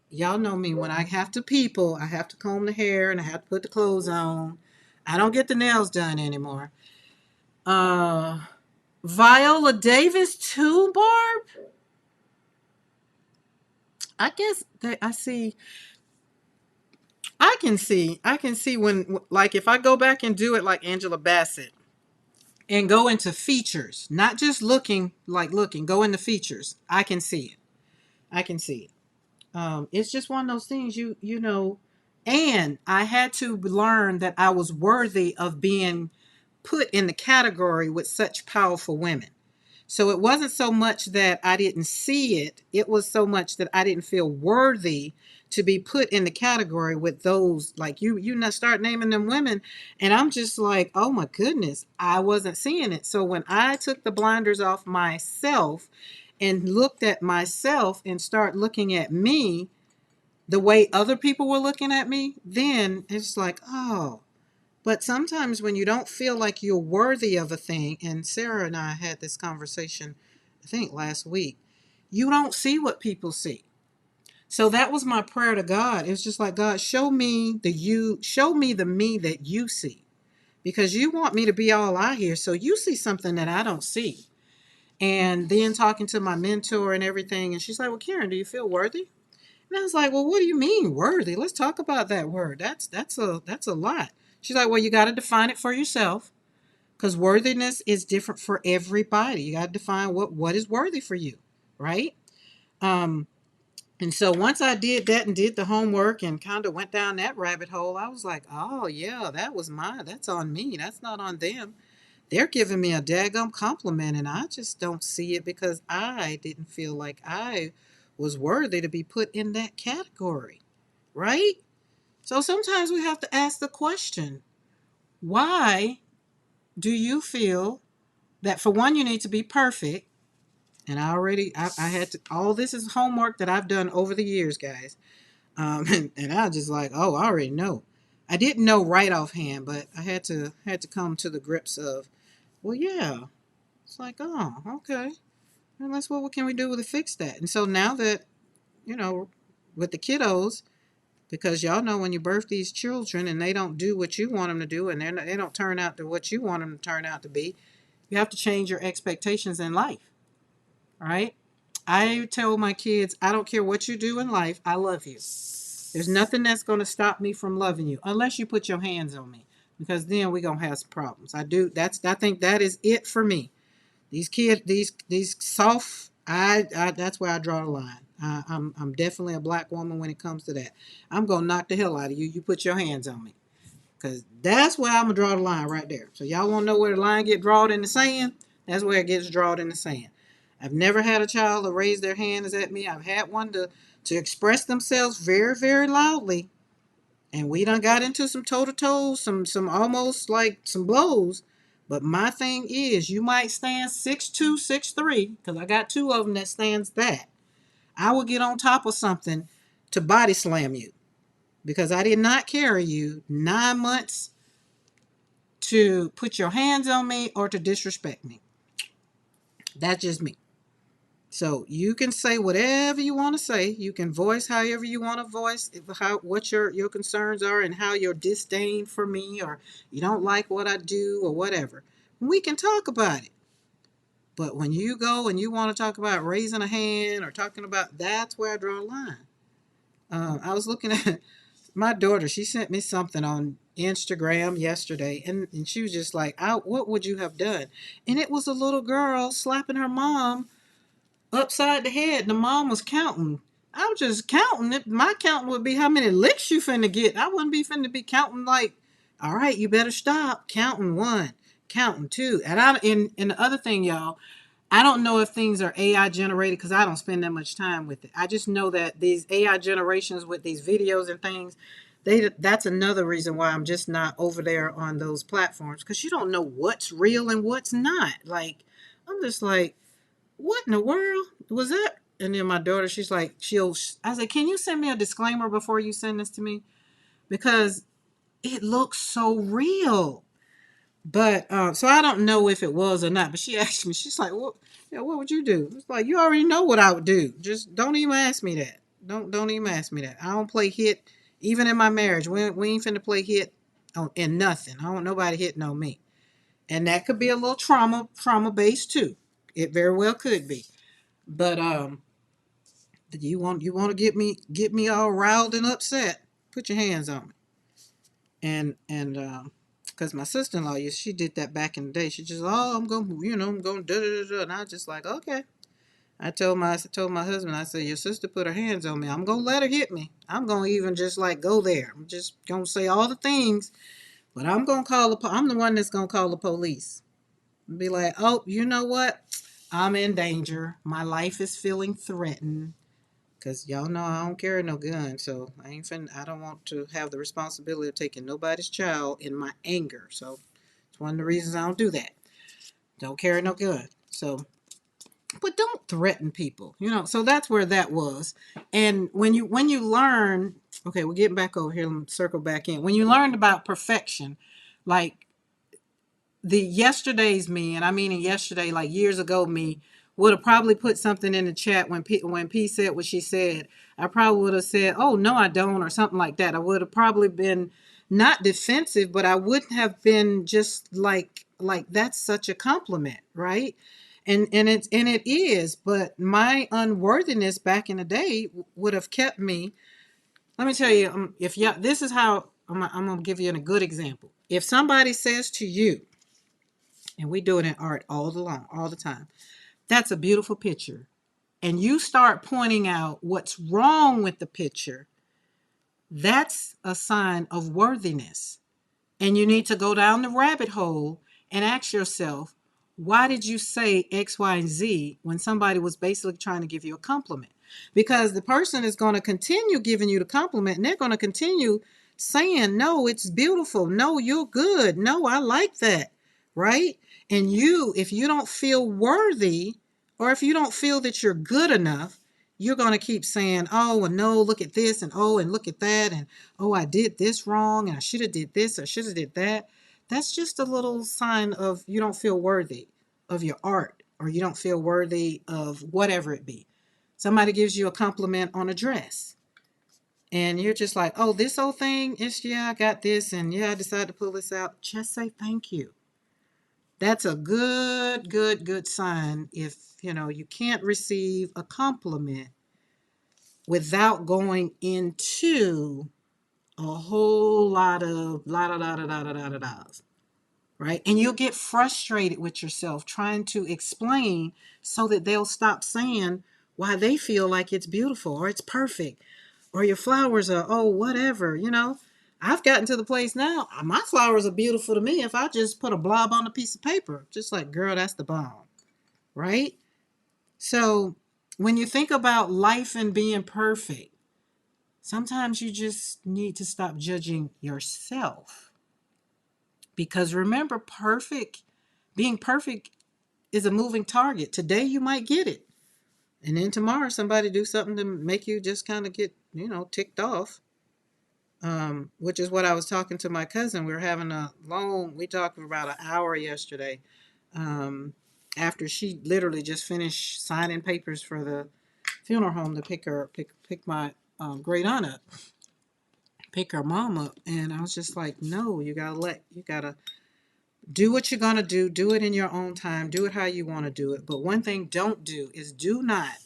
[SPEAKER 1] Y'all know me. When I have to people, I have to comb the hair and I have to put the clothes on. I don't get the nails done anymore. Viola Davis too, Barb? I guess I see. I can see when, like, if I go back and do it like Angela Bassett and go into features, not just looking, go into features. I can see it. I can see it. It's just one of those things, you know, And I had to learn that I was worthy of being put in the category with such powerful women. So it wasn't so much that I didn't see it, it was so much that I didn't feel worthy to be put in the category with those, like you not start naming them women, and I'm just like, oh my goodness, I wasn't seeing it. So when I took the blinders off myself and looked at myself and start looking at me the way other people were looking at me, then it's like, oh. But sometimes when you don't feel like you're worthy of a thing, and Sarah and I had this conversation, I think last week, you don't see what people see. So that was my prayer to God. It was just like, God, show me the me that you see. Because you want me to be all out here. So you see something that I don't see. And then talking to my mentor and everything, and she's like, well, Karen, do you feel worthy? And I was like, well, what do you mean worthy? Let's talk about that word. That's a lot. She's like, well, you got to define it for yourself because worthiness is different for everybody. You got to define what is worthy for you, right? Um, and so once I did that and did the homework and kind of went down that rabbit hole, I was like, oh yeah, that's on me. That's not on them. They're giving me a daggum compliment, and I just don't see it because I didn't feel like I was worthy to be put in that category, right? So sometimes we have to ask the question, why do you feel that for one, you need to be perfect? And I had to, all this is homework that I've done over the years, guys. And I was just like, oh, I already know. I didn't know right offhand, but I had to come to the grips of, well, yeah. It's like, oh, okay. And that's what can we do to fix that? And so now that, you know, with the kiddos, because y'all know when you birth these children and they don't do what you want them to do and they don't turn out to what you want them to turn out to be, you have to change your expectations in life, right? I tell my kids, I don't care what you do in life, I love you. There's nothing that's going to stop me from loving you unless you put your hands on me, because then we're going to have some problems. I think that is it for me. These kids, these soft, that's where I draw the line. I'm definitely a black woman when it comes to that. I'm gonna knock the hell out of you. You put your hands on me, cause that's where I'm gonna draw the line right there. So y'all want to know where the line get drawn in the sand? That's where it gets drawn in the sand. I've never had a child to raise their hands at me. I've had one to express themselves very very loudly, and we done got into some toe to toe, some almost like some blows. But my thing is, you might stand 6'2", 6'3", because I got two of them that stands that. I will get on top of something to body slam you because I did not carry you 9 months to put your hands on me or to disrespect me. That's just me. So you can say whatever you want to say. You can voice however you want to voice what your concerns are and how your disdain for me or you don't like what I do or whatever. We can talk about it. But when you go and you want to talk about raising a hand or talking about, that's where I draw a line. I was looking at my daughter. She sent me something on Instagram yesterday, and she was just like, "What would you have done?" And it was a little girl slapping her mom upside the head. The mom was counting. I'm just counting it. My counting would be how many licks you finna get. I wouldn't be finna be counting like, all right, you better stop. Counting one, counting two. And the other thing, y'all, I don't know if things are AI generated because I don't spend that much time with it. I just know that these AI generations with these videos and things, that's another reason why I'm just not over there on those platforms because you don't know what's real and what's not. Like, I'm just like, what in the world was that? And then my daughter, she's like, I said, can you send me a disclaimer before you send this to me? Because it looks so real. But so I don't know if it was or not. But she asked me, she's like, "What? Yeah, what would you do?" It's like you already know what I would do. Just don't even ask me that. Don't even ask me that. I don't play hit, even in my marriage. We ain't finna play hit on in nothing. I don't want nobody hitting on me, and that could be a little trauma based too. It very well could be. But you want to get me all riled and upset? Put your hands on me. And because my sister-in-law, she did that back in the day. She just, oh, I'm going da da da da, and I was just like, okay. I told my husband, I said, your sister put her hands on me. I'm gonna let her hit me. I'm gonna even just like go there. I'm just gonna say all the things, but I'm gonna I'm the one that's gonna call the police. And be like, oh, you know what? I'm in danger. My life is feeling threatened. Cause y'all know I don't carry no gun, so I don't want to have the responsibility of taking nobody's child in my anger. So it's one of the reasons I don't do that. Don't carry no gun. So, but don't threaten people, So that's where that was. And when you learn, okay, we're getting back over here. Let me circle back in. When you learned about perfection, like the yesterday's me, and I mean in yesterday, like years ago me, would have probably put something in the chat when P said what she said. I probably would have said, "Oh no, I don't," or something like that. I would have probably been not defensive, but I wouldn't have been just like that's such a compliment, right? And it is, but my unworthiness back in the day would have kept me. Let me tell you, if you this is how I'm gonna give you a good example. If somebody says to you, and we do it in art all the time. That's a beautiful picture. And you start pointing out what's wrong with the picture, that's a sign of worthiness. And you need to go down the rabbit hole and ask yourself, why did you say X, Y, and Z when somebody was basically trying to give you a compliment? Because the person is going to continue giving you the compliment and they're going to continue saying, no, it's beautiful. No, you're good. No, I like that. Right? And if you don't feel worthy, or if you don't feel that you're good enough, you're going to keep saying, oh, and no, look at this, and oh, and look at that, and oh, I did this wrong, and I should have did this, or should have did that. That's just a little sign of you don't feel worthy of your art, or you don't feel worthy of whatever it be. Somebody gives you a compliment on a dress, and you're just like, oh, this whole thing is, yeah, I got this, and yeah, I decided to pull this out. Just say thank you. That's a good sign. If you can't receive a compliment without going into a whole lot of la da da da da da da da, right? And you'll get frustrated with yourself trying to explain so that they'll stop saying why they feel like it's beautiful or it's perfect or your flowers are, oh, whatever. I've gotten to the place now, my flowers are beautiful to me if I just put a blob on a piece of paper. Just like, girl, that's the bomb, right? So when you think about life and being perfect, sometimes you just need to stop judging yourself. Because remember, being perfect is a moving target. Today you might get it. And then tomorrow somebody do something to make you just kind of get, ticked off. Which is what I was talking to my cousin. We talked for about an hour yesterday. Um, After she literally just finished signing papers for the funeral home to pick my great aunt up, pick her mom up. And I was just like, no, you gotta do what you're gonna do it in your own time, do it how you want to do it. But one thing don't do is do not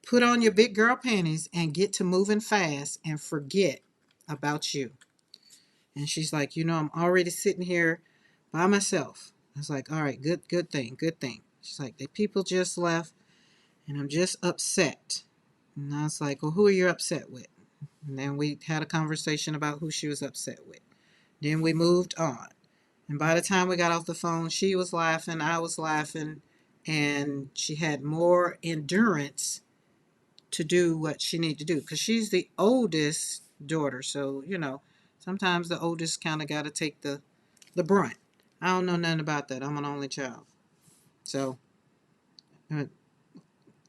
[SPEAKER 1] put on your big girl panties and get to moving fast and forget about you. And she's like, I'm already sitting here by myself. I was like, all right, good thing, good thing. She's like, the people just left and I'm just upset. And I was like, well, who are you upset with? And then we had a conversation about who she was upset with. Then we moved on. And by the time we got off the phone, she was laughing, I was laughing, and she had more endurance to do what she needed to do. Because she's the oldest daughter. So, sometimes the oldest kind of got to take the brunt. I don't know nothing about that. I'm an only child. So, when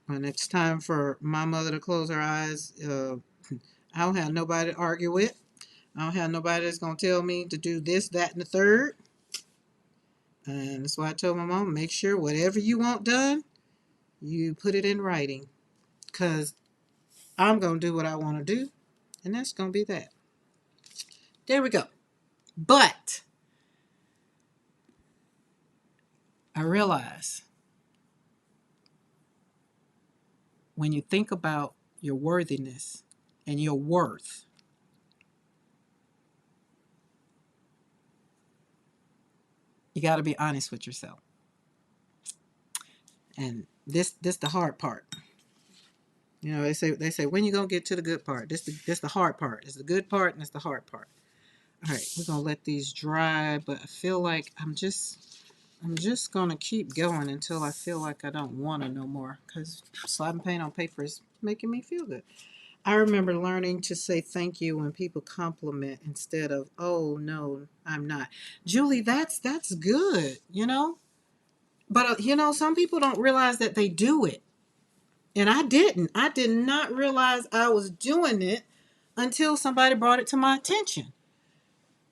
[SPEAKER 1] it's time for my mother to close her eyes, I don't have nobody to argue with. I don't have nobody that's going to tell me to do this, that, and the third. And that's why I told my mom, make sure whatever you want done, you put it in writing. Because I'm going to do what I want to do. And that's going to be that. There we go. But I realize when you think about your worthiness and your worth, you got to be honest with yourself. And This the hard part. They say when you gonna get to the good part. This the hard part. It's the good part and it's the hard part. All right, we're gonna let these dry, but I feel like I'm just gonna keep going until I feel like I don't want to no more. Cause slapping paint on paper is making me feel good. I remember learning to say thank you when people compliment instead of oh no I'm not. Julie, that's good. But some people don't realize that they do it. And I didn't. I did not realize I was doing it until somebody brought it to my attention.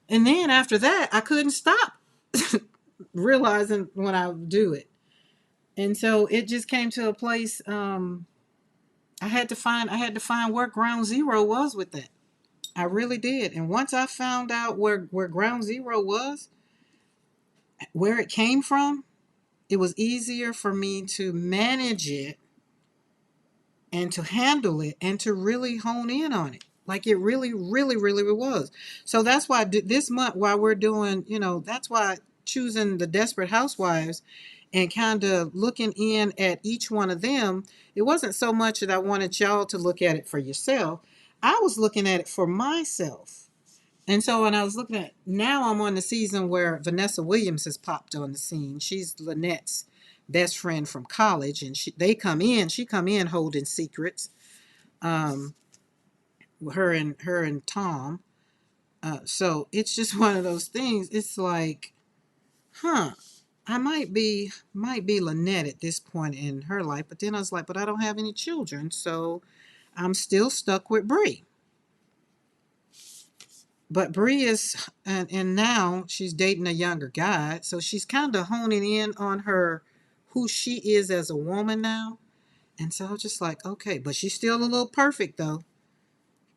[SPEAKER 1] And then after that, I couldn't stop realizing when I do it. And so it just came to a place I had to find where ground zero was with that. I really did. And once I found out where ground zero was, where it came from, it was easier for me to manage it and to handle it and to really hone in on it. Like it really, really, really was. So that's why this month, while we're doing, that's why choosing the Desperate Housewives and kind of looking in at each one of them, it wasn't so much that I wanted y'all to look at it for yourself. I was looking at it for myself. And so when I was looking at now, I'm on the season where Vanessa Williams has popped on the scene. She's Lynette's best friend from college, and she come in holding secrets. Um, her and Tom. So it's just one of those things. It's like, huh, I might be Lynette at this point in her life, but then I was like, but I don't have any children, so I'm still stuck with Bree. But Bree is, and now she's dating a younger guy, so she's kind of honing in on who she is as a woman now. And so I was just like, okay, but she's still a little perfect though.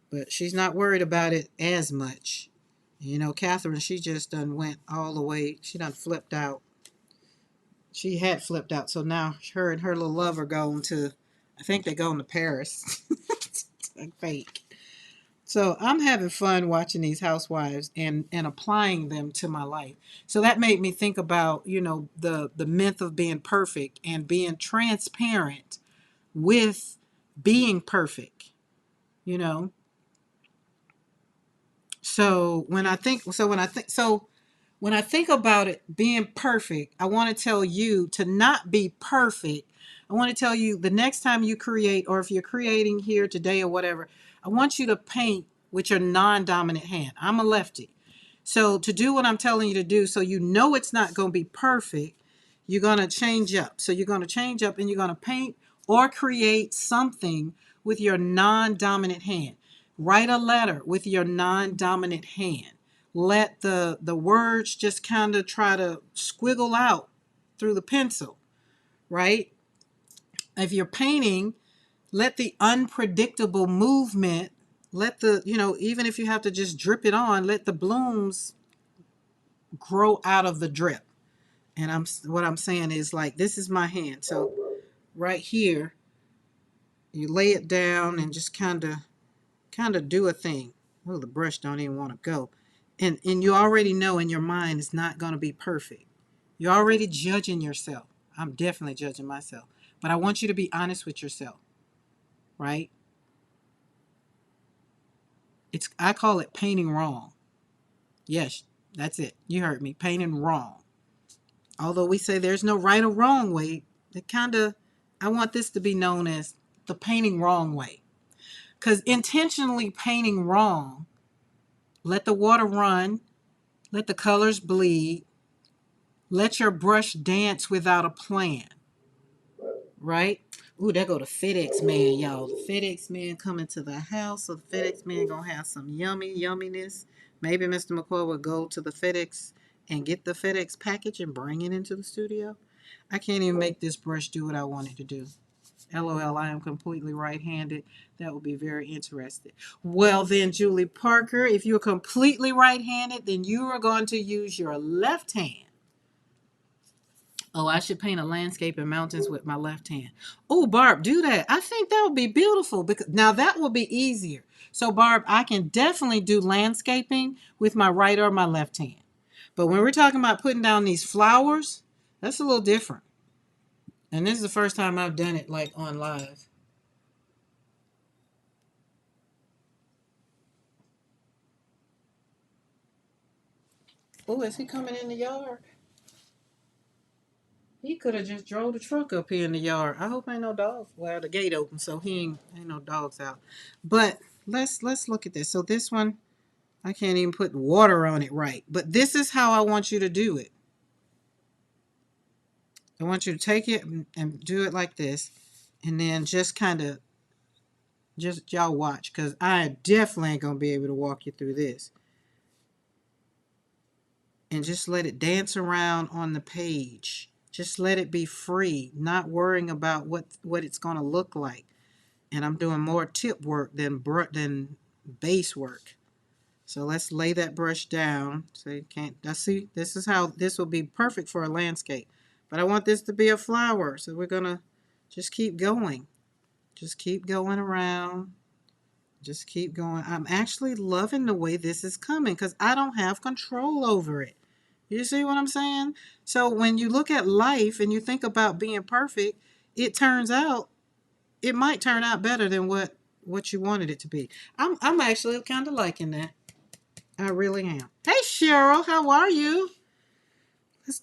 [SPEAKER 1] But she's not worried about it as much. Catherine, she just done went all the way. She done flipped out. She had flipped out, so now her and her little lover going to, I think they're going to Paris. Like fake. So I'm having fun watching these housewives and applying them to my life. So that made me think about, the myth of being perfect and being transparent with being perfect, you know. So when I think about it being perfect, I want to tell you to not be perfect. I want to tell you the next time you create, or if you're creating here today or whatever, I want you to paint with your non-dominant hand. I'm a lefty. So to do what I'm telling you to do, so it's not going to be perfect, you're going to change up. So you're going to change up and you're going to paint or create something with your non-dominant hand. Write a letter with your non-dominant hand. Let the words just kind of try to squiggle out through the pencil, right? If you're painting, let the unpredictable movement, even if you have to just drip it on, let the blooms grow out of the drip. And what I'm saying is, like, this is my hand. So right here, you lay it down and just kind of do a thing. Oh, the brush don't even want to go. And you already know in your mind it's not going to be perfect. You're already judging yourself. I'm definitely judging myself. But I want you to be honest with yourself, right? I call it painting wrong. Yes, that's it. You heard me. Painting wrong. Although we say there's no right or wrong way, I want this to be known as the painting wrong way. Because intentionally painting wrong, let the water run, let the colors bleed, let your brush dance without a plan, right? Ooh, there go the FedEx man, y'all. The FedEx man coming to the house, so the FedEx man gonna have some yumminess. Maybe Mr. McCoy will go to the FedEx and get the FedEx package and bring it into the studio. I can't even make this brush do what I want it to do. LOL, I am completely right-handed. That would be very interesting. Well then, Julie Parker, if you're completely right-handed, then you are going to use your left hand. Oh, I should paint a landscape and mountains with my left hand. Oh, Barb, do that. I think that would be beautiful, because now that will be easier. So, Barb, I can definitely do landscaping with my right or my left hand. But when we're talking about putting down these flowers, that's a little different. And this is the first time I've done it like on live. Oh, is he coming in the yard? He could have just drove the truck up here in the yard. I hope ain't no dogs. Well, the gate open, so he ain't no dogs out. But let's look at this. So this one, I can't even put water on it right. But this is how I want you to do it. I want you to take it and do it like this, and then just kind of just y'all watch, because I definitely ain't gonna be able to walk you through this. And just let it dance around on the page. Just let it be free, not worrying about what it's gonna look like. And I'm doing more tip work than base work. So let's lay that brush down. So you can't, I see, this is how this will be perfect for a landscape. But I want this to be a flower. So we're gonna just keep going. Just keep going around. Just keep going. I'm actually loving the way this is coming because I don't have control over it. You see what I'm saying? So when you look at life and you think about being perfect, it turns out it might turn out better than what you wanted it to be. I'm actually kind of liking that. I really am. Hey Cheryl, how are you?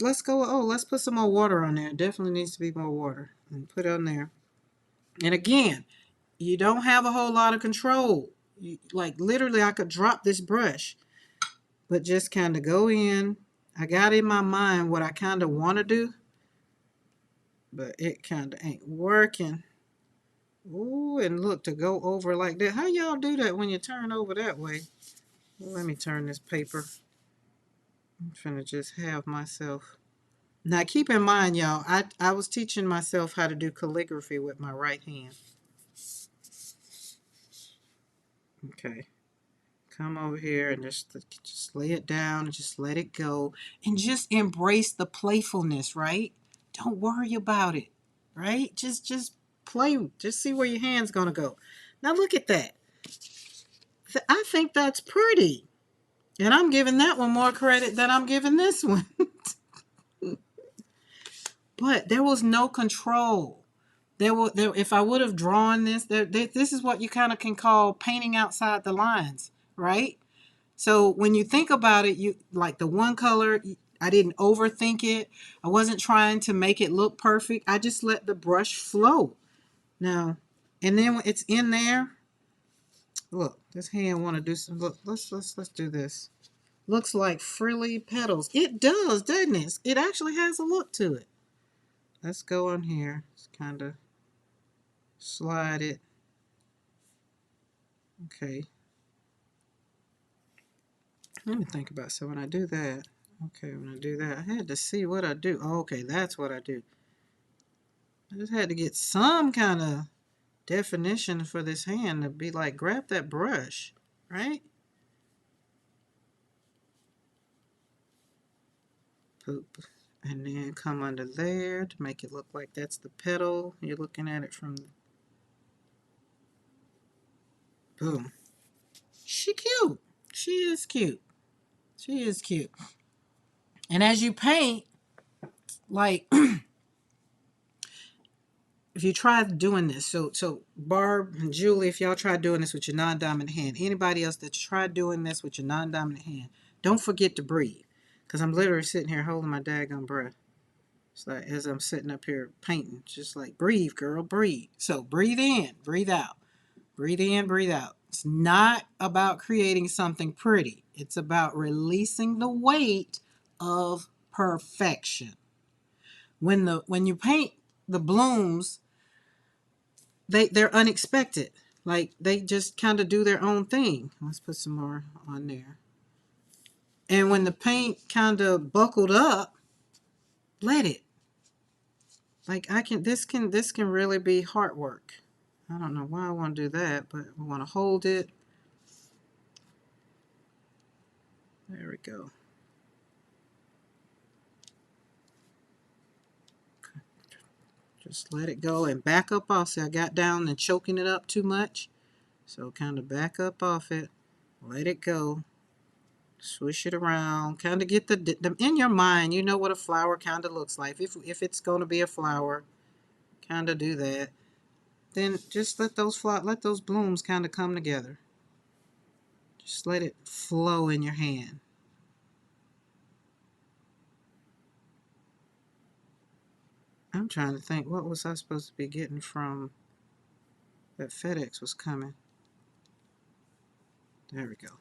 [SPEAKER 1] Let's go. Oh, let's put some more water on there. Definitely needs to be more water. And put it on there. And again, you don't have a whole lot of control. Like literally, I could drop this brush, but just kind of go in. I got in my mind what I kind of want to do, but it kind of ain't working. Ooh, and look, to go over like that. How y'all do that when you turn over that way? Well, let me turn this paper. I'm finna just have myself. Now keep in mind, y'all, I was teaching myself how to do calligraphy with my right hand. Okay. Come over here and just lay it down and just let it go. And just embrace the playfulness, right? Don't worry about it. Right? Just play. Just see where your hand's gonna go. Now look at that. I think that's pretty. And I'm giving that one more credit than I'm giving this one. But there was no control. If I would have drawn this, this is what you kind of can call painting outside the lines, right? So when you think about it, you like the one color, I didn't overthink it. I wasn't trying to make it look perfect. I just let the brush flow. Now, and then when it's in there, look, this hand want to do some, look, let's do this. Looks like frilly petals. It does, doesn't it? It actually has a look to it. Let's go on here. Just kind of slide it. Okay. Let me think about, so when I do that, okay, when I do that, I had to see what I do. Oh, okay, that's what I do. I just had to get some kind of definition for this hand to be like, grab that brush, right? Poop. And then come under there to make it look like that's the petal. You're looking at it from, boom. She cute. She is cute. She is cute. And as you paint, like, if you try doing this, so Barb and Julie, if y'all try doing this with your non-dominant hand, anybody else that try doing this with your non-dominant hand, don't forget to breathe. Because I'm literally sitting here holding my daggone breath. It's like as I'm sitting up here painting, just like, breathe, girl, breathe. So breathe in, breathe out. Breathe in, breathe out. It's not about creating something pretty. It's about releasing the weight of perfection. When you paint the blooms, they're unexpected. Like they just kind of do their own thing. Let's put some more on there. And when the paint kind of buckled up, let it. Like this can really be heart work. I don't know why I want to do that, but I want to hold it. There we go. Just let it go and back up off. See, I got down and choking it up too much. So kind of back up off it. Let it go. Swish it around. Kind of get the in your mind, you know what a flower kind of looks like. If it's going to be a flower. kind of do that. Then just let those blooms kind of come together. Just let it flow in your hand. I'm trying to think, what was I supposed to be getting from that FedEx was coming? There we go.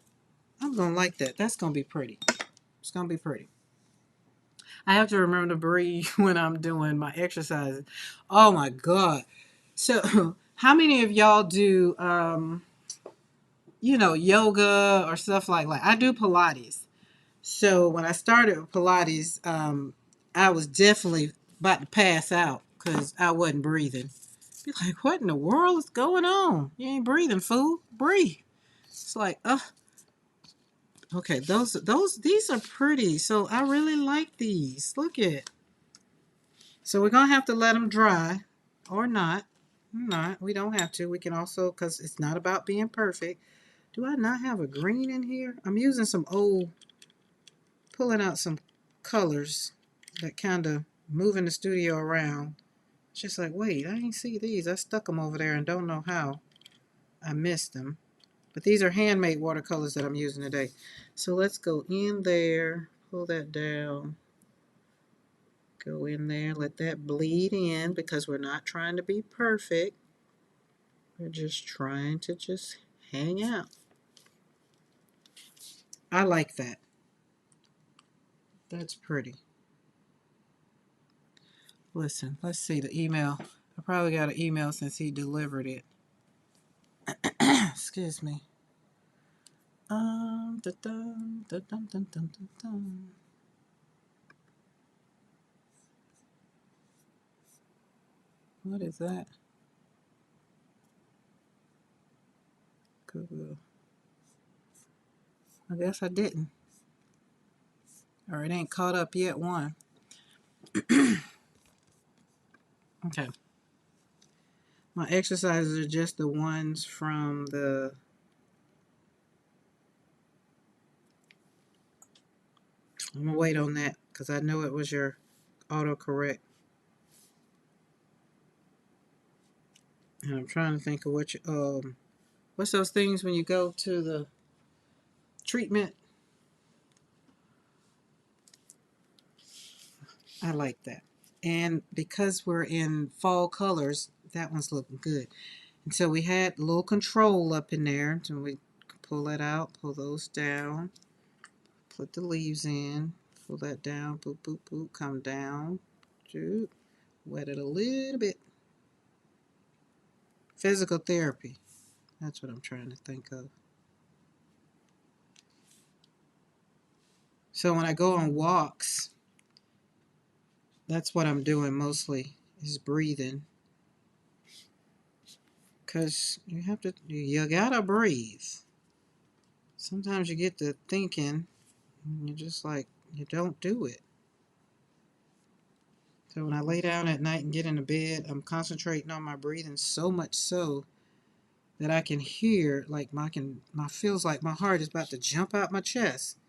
[SPEAKER 1] I'm going to like that. That's going to be pretty. It's going to be pretty. I have to remember to breathe when I'm doing my exercises. Oh my God. So, how many of y'all do, yoga or stuff like that? I do Pilates. So, when I started with Pilates, I was definitely about to pass out because I wasn't breathing. Be like, what in the world is going on? You ain't breathing, fool. Breathe. It's like, okay, these are pretty. So I really like these. Look at. So we're gonna have to let them dry, or not. Not. We don't have to. We can also, because it's not about being perfect. Do I not have a green in here? I'm using some old, pulling out some colors that kind of moving the studio around. It's just like, wait, I ain't see these. I stuck them over there and don't know how I missed them. But these are handmade watercolors that I'm using today. So let's go in there, pull that down, go in there, let that bleed in because we're not trying to be perfect. We're just trying to just hang out. I like that. That's pretty. Listen, let's see the email. I probably got an email since he delivered it. Excuse me. Dun, dun, dun, dun, dun, dun. What is that? Google. I guess I didn't. Or it ain't caught up yet, one. Okay. My exercises are just the ones from the... I'm going to wait on that because I know it was your autocorrect. And I'm trying to think of what's those things when you go to the treatment? I like that. And because we're in fall colors, that one's looking good. And so we had a little control up in there. So we pull that out, pull those down, put the leaves in, pull that down, boop, boop, boop, come down, shoot, wet it a little bit. Physical therapy. That's what I'm trying to think of. So when I go on walks, that's what I'm doing mostly, is breathing. Because you gotta breathe. Sometimes you get to thinking, and you're just like, you don't do it. So when I lay down at night and get into bed, I'm concentrating on my breathing so much so that I can hear, like feels like my heart is about to jump out my chest.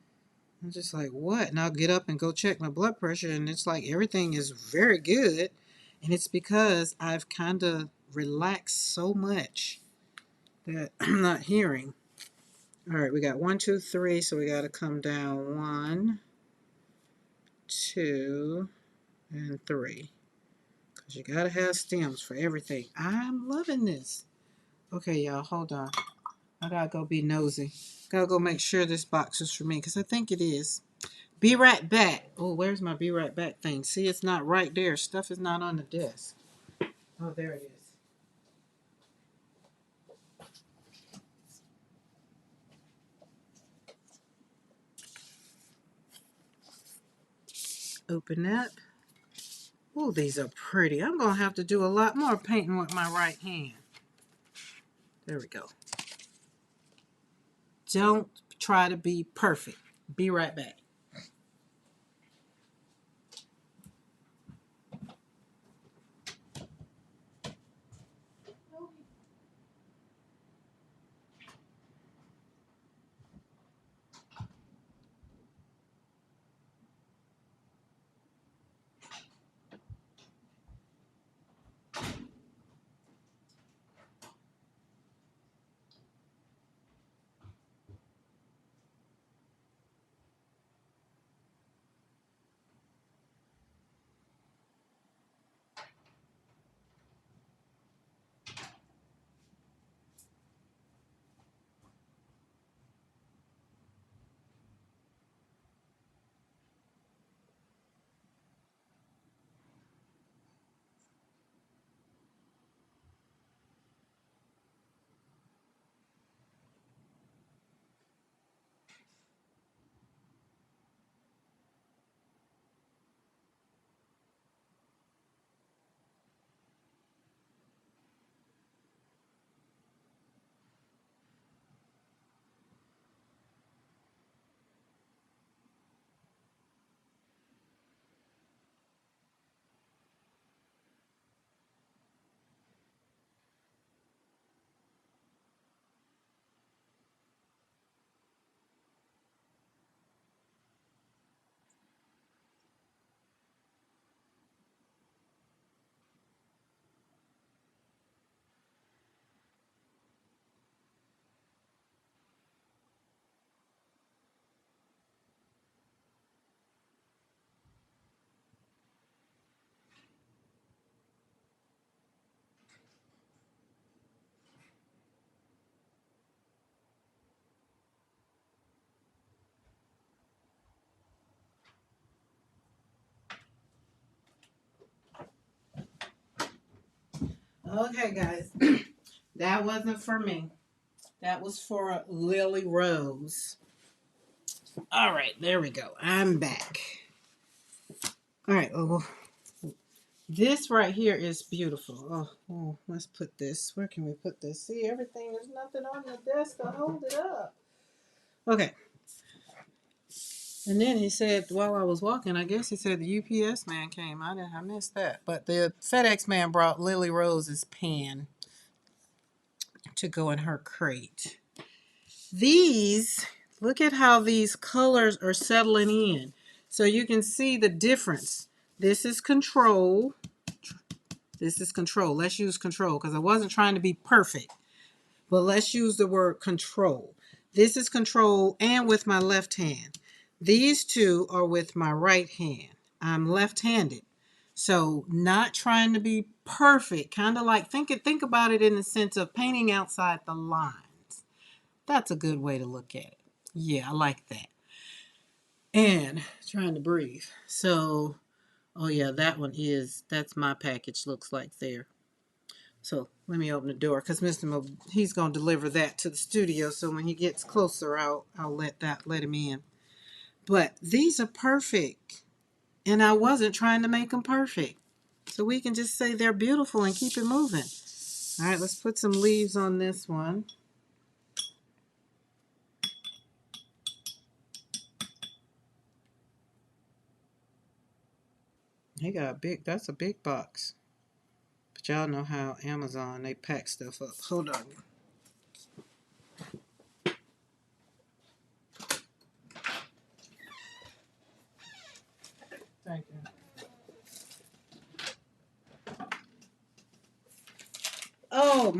[SPEAKER 1] I'm just like, what? And I'll get up and go check my blood pressure, and it's like everything is very good. And it's because I've kind of relaxed so much that I'm not hearing. All right, we got 1, 2, 3, so we got to come down 1, 2, and 3. Because you got to have stems for everything. I'm loving this. Okay, y'all, hold on. I got to go be nosy. Got to go make sure this box is for me, because I think it is. Be right back. Oh, where's my be right back thing? See, it's not right there. Stuff is not on the desk. Oh, there it is. Open that. Oh, these are pretty. I'm going to have to do a lot more painting with my right hand. There we go. Don't try to be perfect. Be right back. Okay, guys. That wasn't for me. That was for Lily Rose. All right, there we go. I'm back. All right. Oh, this right here is beautiful. Let's put this. Where can we put this? See, everything. There's nothing on the desk to hold it up. Okay. And then he said, while I was walking, I guess he said the UPS man came. I missed that. But the FedEx man brought Lily Rose's pan to go in her crate. These, look at how these colors are settling in. So you can see the difference. This is control. This is control. Let's use control because I wasn't trying to be perfect. But let's use the word control. This is control and with my left hand. These two are with my right hand. I'm left-handed. So not trying to be perfect. Kind of like think about it in the sense of painting outside the lines. That's a good way to look at it. Yeah, I like that. And trying to breathe. So, oh yeah, that's my package looks like there. So let me open the door because Mr. Mo, he's going to deliver that to the studio. So when he gets closer, I'll let him in. But these are perfect. And I wasn't trying to make them perfect. So we can just say they're beautiful and keep it moving. All right, let's put some leaves on this one. That's a big box. But y'all know how Amazon, they pack stuff up. Hold on. Thank you. Oh,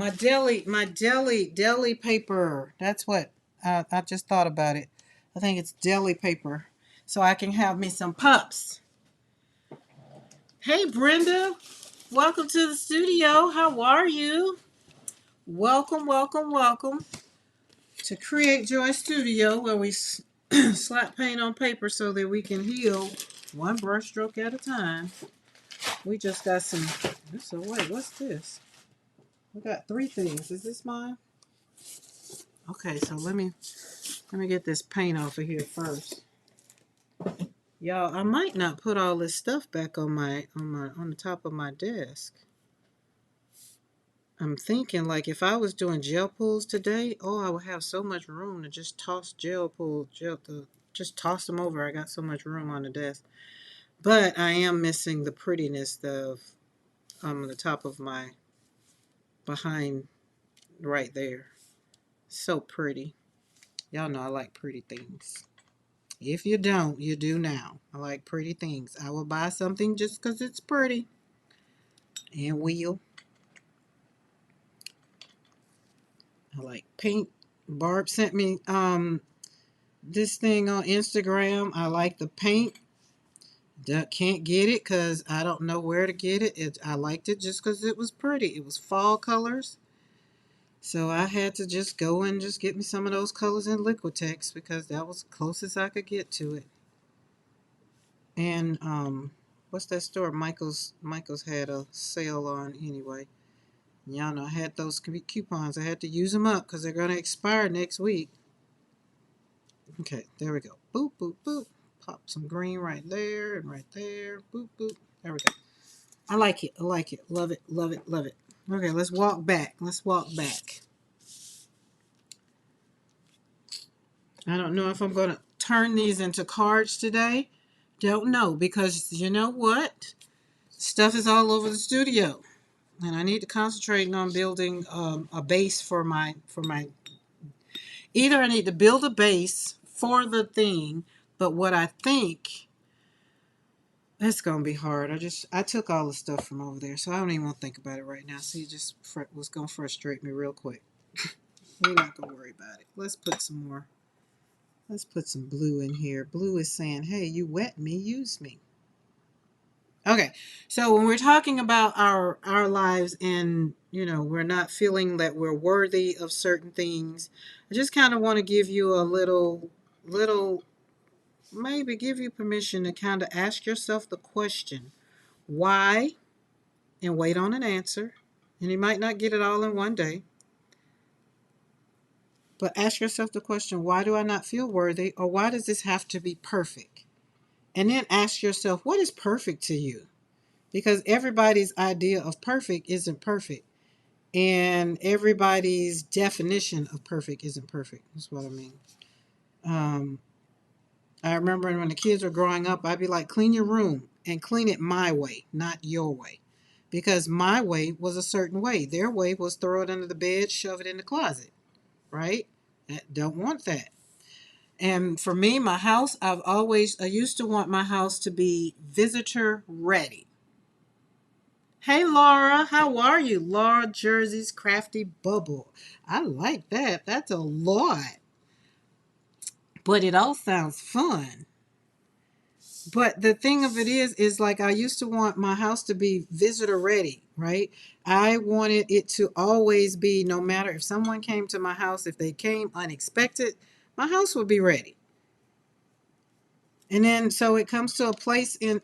[SPEAKER 1] deli paper. That's what I just thought about it. I think it's deli paper. So I can have me some pups. Hey, Brenda. Welcome to the studio. How are you? Welcome, welcome, welcome to Create Joy Studio where we slap paint on paper so that we can heal one brushstroke at a time. We just got some. So wait, what's this? We got 3 things. Is this mine? Okay, so let me get this paint off of here first. Y'all, I might not put all this stuff back on the top of my desk. I'm thinking like if I was doing gel pulls today, I would have so much room to just toss just toss them over. I got so much room on the desk. But I am missing the prettiness of the top of my behind right there. So pretty. Y'all know I like pretty things. If you don't, you do now. I like pretty things. I will buy something just because it's pretty. And will. I like pink. Barb sent me this thing on Instagram. I like the paint. Can't get it because I don't know where to get it. I liked it just because it was pretty. It was fall colors. So I had to just go and just get me some of those colors in Liquitex because that was the closest I could get to it. And what's that store? Michael's had a sale on anyway. Y'all know I had those coupons. I had to use them up because they're going to expire next week. Okay, there we go. Boop, boop, boop. Pop some green right there and right there. Boop, boop. There we go. I like it. I like it. Love it. Love it. Love it. Okay, let's walk back. Let's walk back. I don't know if I'm going to turn these into cards today. Don't know because you know what? Stuff is all over the studio. And I need to concentrate on building a base for my either I need to build a base for the thing, but what I think it's gonna be hard. I took all the stuff from over there, so I don't even want to think about it right now. See, it just was gonna frustrate me real quick. We're not gonna worry about it. Let's put some more. Let's put some blue in here. Blue is saying, "Hey, you wet me, use me." Okay, so when we're talking about our lives and we're not feeling that we're worthy of certain things, I just kind of want to give you a little maybe give you permission to kind of ask yourself the question, why, and wait on an answer. And you might not get it all in one day. But ask yourself the question, why do I not feel worthy? Or why does this have to be perfect? And then ask yourself, what is perfect to you? Because everybody's idea of perfect isn't perfect. And everybody's definition of perfect isn't perfect. That's what I mean. Um, I remember when the kids were growing up, I'd be like, clean your room and clean it my way, not your way. Because my way was a certain way. Their way was throw it under the bed, shove it in the closet, right? I don't want that. And for me, my house, I used to want my house to be visitor ready. Hey Laura, how are you? Laura Jersey's Crafty Bubble. I like that. That's a lot. But it all sounds fun. But the thing of it is like I used to want my house to be visitor ready, right? I wanted it to always be, no matter if someone came to my house, if they came unexpected, my house would be ready. And then so it comes to a place in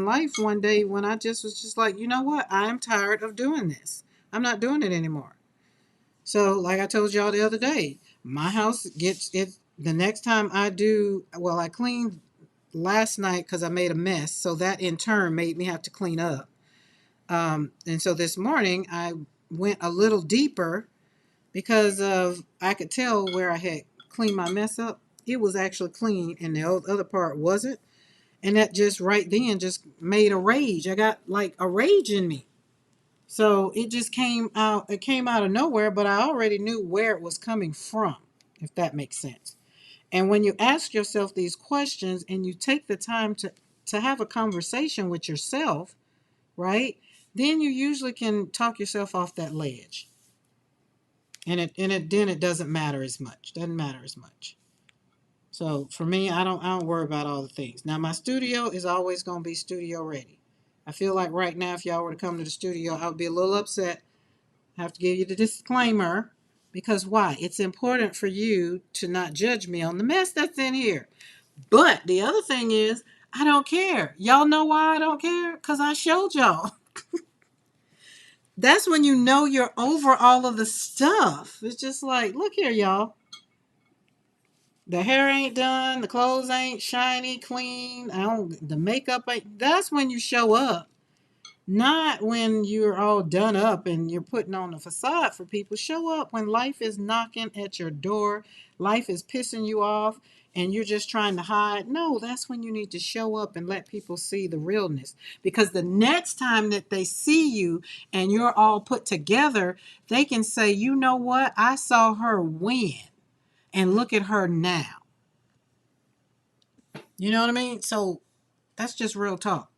[SPEAKER 1] life one day when I just was just like, you know what? I'm tired of doing this. I'm not doing it anymore. So like I told y'all the other day, my house gets it the next time I do, well, I cleaned last night because I made a mess. So that in turn made me have to clean up. And so this morning I went a little deeper because of I could tell where I had cleaned my mess up. It was actually clean and the other part wasn't. And that just right then just made a rage. I got like a rage in me. So it just came out, it came out of nowhere, but I already knew where it was coming from, if that makes sense. And when you ask yourself these questions and you take the time to have a conversation with yourself, right? Then you usually can talk yourself off that ledge. And then it doesn't matter as much. Doesn't matter as much. So for me, I don't worry about all the things. Now my studio is always going to be studio ready. I feel like right now, if y'all were to come to the studio, I would be a little upset. I have to give you the disclaimer because why? It's important for you to not judge me on the mess that's in here. But the other thing is, I don't care. Y'all know why I don't care? Because I showed y'all. That's when you know you're over all of the stuff. It's just like, look here, y'all. The hair ain't done, the clothes ain't shiny, clean. The makeup ain't. That's when you show up. Not when you're all done up and you're putting on a facade for people. Show up when life is knocking at your door, life is pissing you off, and you're just trying to hide. No, that's when you need to show up and let people see the realness. Because the next time that they see you and you're all put together, they can say, you know what? I saw her win, and look at her now. You know what I mean? So that's just real talk.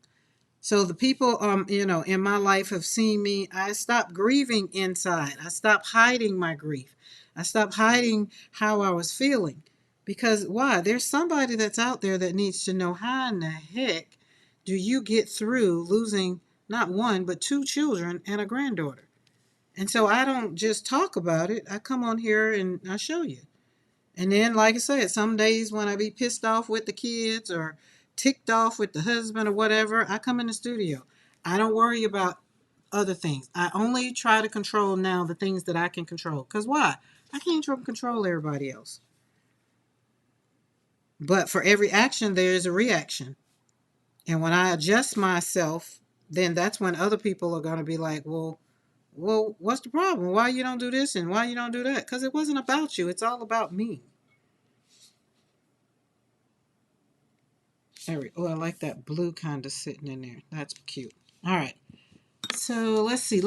[SPEAKER 1] So the people in my life have seen me. I stopped grieving inside. I stopped hiding my grief. I stopped hiding how I was feeling. Because why? There's somebody that's out there that needs to know how in the heck do you get through losing not one but two children and a granddaughter. And so I don't just talk about it. I come on here and I show you. And then, like I said, some days when I be pissed off with the kids or ticked off with the husband or whatever, I come in the studio. I don't worry about other things. I only try to control now the things that I can control. Because why? I can't control everybody else. But for every action, there is a reaction. And when I adjust myself, then that's when other people are going to be like, well, what's the problem? Why you don't do this and why you don't do that? Because it wasn't about you. It's all about me. Oh, I like that blue kind of sitting in there. That's cute. All right. So let's see.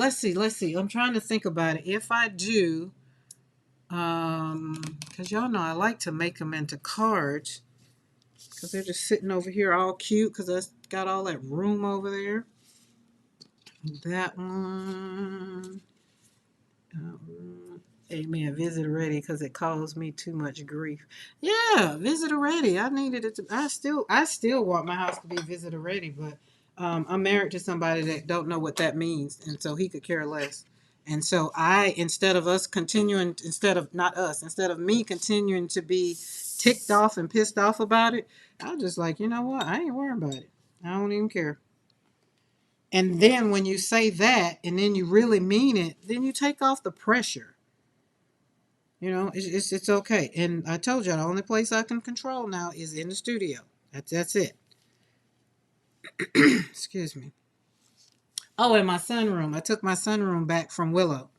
[SPEAKER 1] I'm trying to think about it. If I do, because y'all know I like to make them into cards, because they're just sitting over here all cute, because I got all that room over there. That one. Amen. Visitor ready because it caused me too much grief. Yeah, visitor ready. I needed it to. I still want my house to be visitor ready, but I'm married to somebody that don't know what that means, and so he could care less. And so instead of us continuing, instead of me continuing to be ticked off and pissed off about it, I was just like, you know what? I ain't worrying about it. I don't even care. And then when you say that and then you really mean it, then you take off the pressure. You know, it's okay. And I told you the only place I can control now is in the studio. That's it. Excuse me. Oh, and my sunroom. I took my sunroom back from Willow.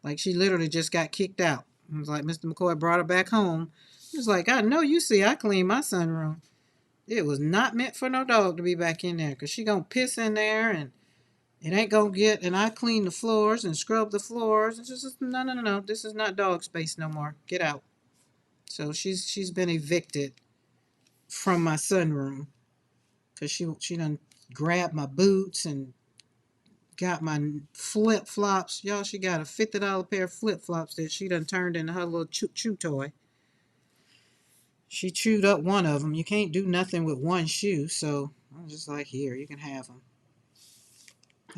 [SPEAKER 1] Like she literally just got kicked out. It was like Mr. McCoy brought her back home. He was like, I know you see I cleaned my sunroom. It was not meant for no dog to be back in there because she gonna piss in there and it ain't gonna get, and I clean the floors and scrub the floors. It's just no, no, no, no. This is not dog space no more. Get out. So she's been evicted from my sunroom because she done grabbed my boots and got my flip flops. Y'all, she got a $50 pair of flip flops that she done turned into her little chew toy. She chewed up one of them. You can't do nothing with one shoe, so I'm just like, here, you can have them.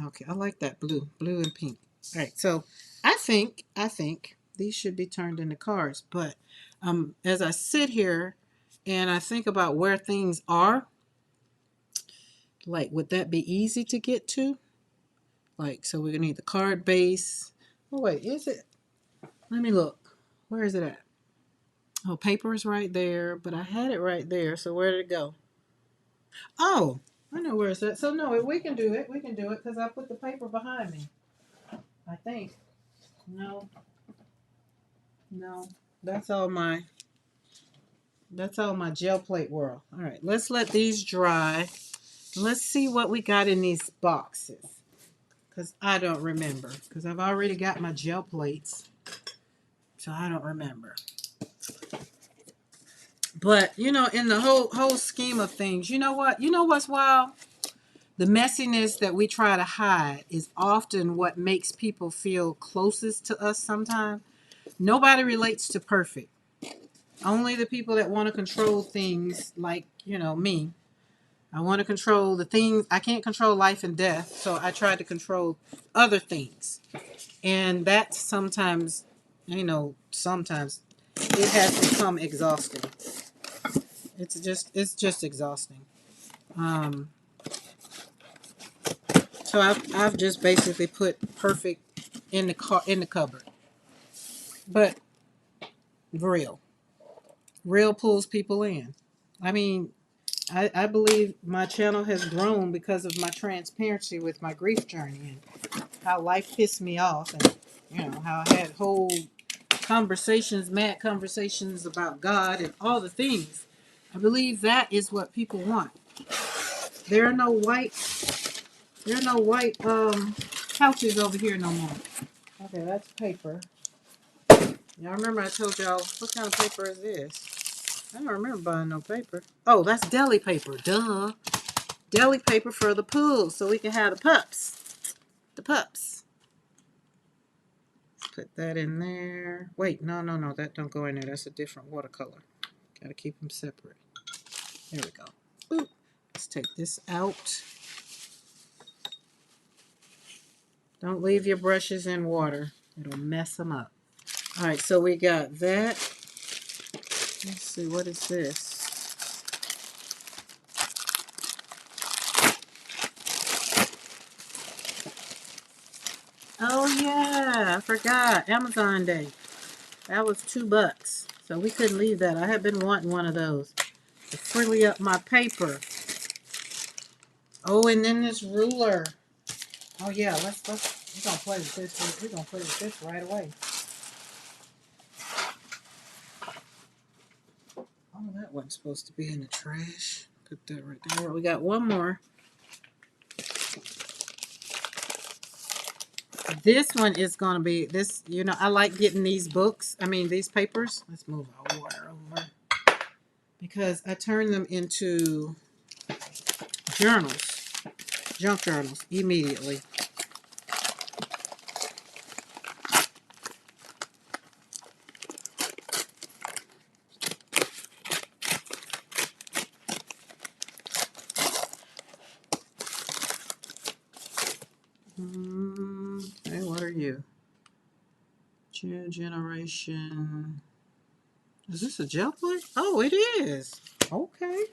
[SPEAKER 1] Okay, I like that blue and pink. All right, so I think these should be turned into cards. But as I sit here and I think about where things are, like, would that be easy to get to? Like, so we're gonna need the card base. Oh wait, is it? Let me look. Where is it at? Oh, paper is right there, but I had it right there. So where did it go? Oh, I know where it's at. So no, we can do it. We can do it because I put the paper behind me. I think. No, no. That's all my gel plate world. All right, let's let these dry. Let's see what we got in these boxes. Because I don't remember. Because I've already got my gel plates. So I don't remember. But, you know, in the whole scheme of things, you know what? You know what's wild? The messiness that we try to hide is often what makes people feel closest to us sometimes. Nobody relates to perfect. Only the people that want to control things like, you know, me. I want to control the things. I can't control life and death, so I try to control other things. And that sometimes, you know, sometimes it has become exhausting. It's just exhausting. Um, so I've just basically put perfect in the cupboard. But real pulls people in. I mean, I believe my channel has grown because of my transparency with my grief journey and how life pissed me off, and you know how I had whole conversations, mad conversations about God and all the things. I believe that is what people want. There are no white couches over here no more. Okay, that's paper. Y'all remember I told y'all what kind of paper is this? I don't remember buying no paper. Oh, that's deli paper. Duh. Deli paper for the pool so we can have the pups. The pups. Put that in there. Wait, no, that don't go in there. That's a different watercolor. Gotta keep them separate. There we go. Ooh. Let's take this out. Don't leave your brushes in water. It'll mess them up. All right, so we got that. Let's see, what is this? Oh yeah, I forgot. Amazon Day. That was $2. So we couldn't leave that. I had been wanting one of those to freely up my paper. Oh, and then this ruler. Oh yeah, let's we're gonna play with this. We're gonna play with this right away. Oh, that wasn't supposed to be in the trash. Put that right there. We got one more. This one is gonna be this. You know, I like getting these books. I mean, these papers. Let's move our water over because I turn them into journals, junk journals immediately. Hey, what are you? Generation. Is this a gel plate? Oh, it is. Okay.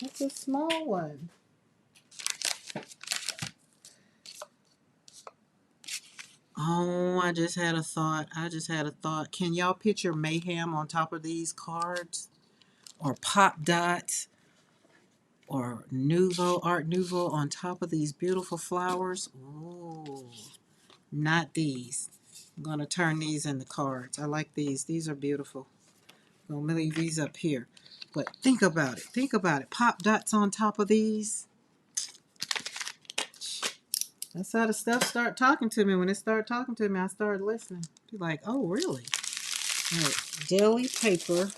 [SPEAKER 1] It's a small one. Oh, I just had a thought. I just had a thought. Can y'all picture mayhem on top of these cards? Or pop dots? Or nouveau, art nouveau on top of these beautiful flowers? Oh, not these. I'm going to turn these into cards. I like these. These are beautiful. I'm going to leave these up here. But think about it. Think about it. Pop dots on top of these. That's how the stuff start talking to me. When it started talking to me, I started listening. Be like, oh, really? All right. Deli paper.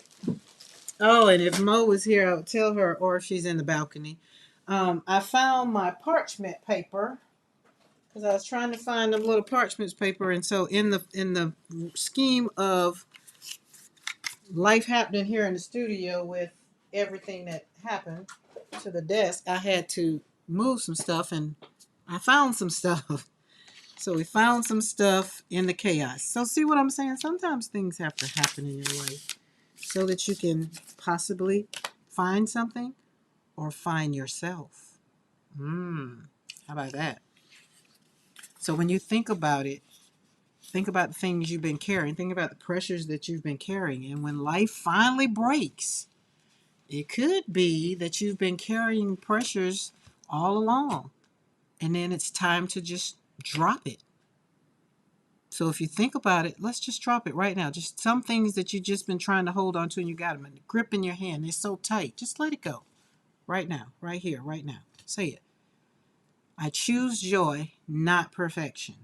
[SPEAKER 1] Oh, and if Mo was here, I would tell her, or if she's in the balcony. I found my parchment paper because I was trying to find them little parchment paper, and so in the scheme of life happening here in the studio with everything that happened to the desk, I had to move some stuff, and I found some stuff. So we found some stuff in the chaos. So see what I'm saying? Sometimes things have to happen in your life so that you can possibly find something or find yourself. How about that? So when you think about it, think about the things you've been carrying. Think about the pressures that you've been carrying. And when life finally breaks, it could be that you've been carrying pressures all along. And then it's time to just drop it. So if you think about it, let's just drop it right now. Just some things that you've just been trying to hold on to and you got them in the grip in your hand. They're so tight. Just let it go. Right now. Right here. Right now. Say it. I choose joy, not perfection.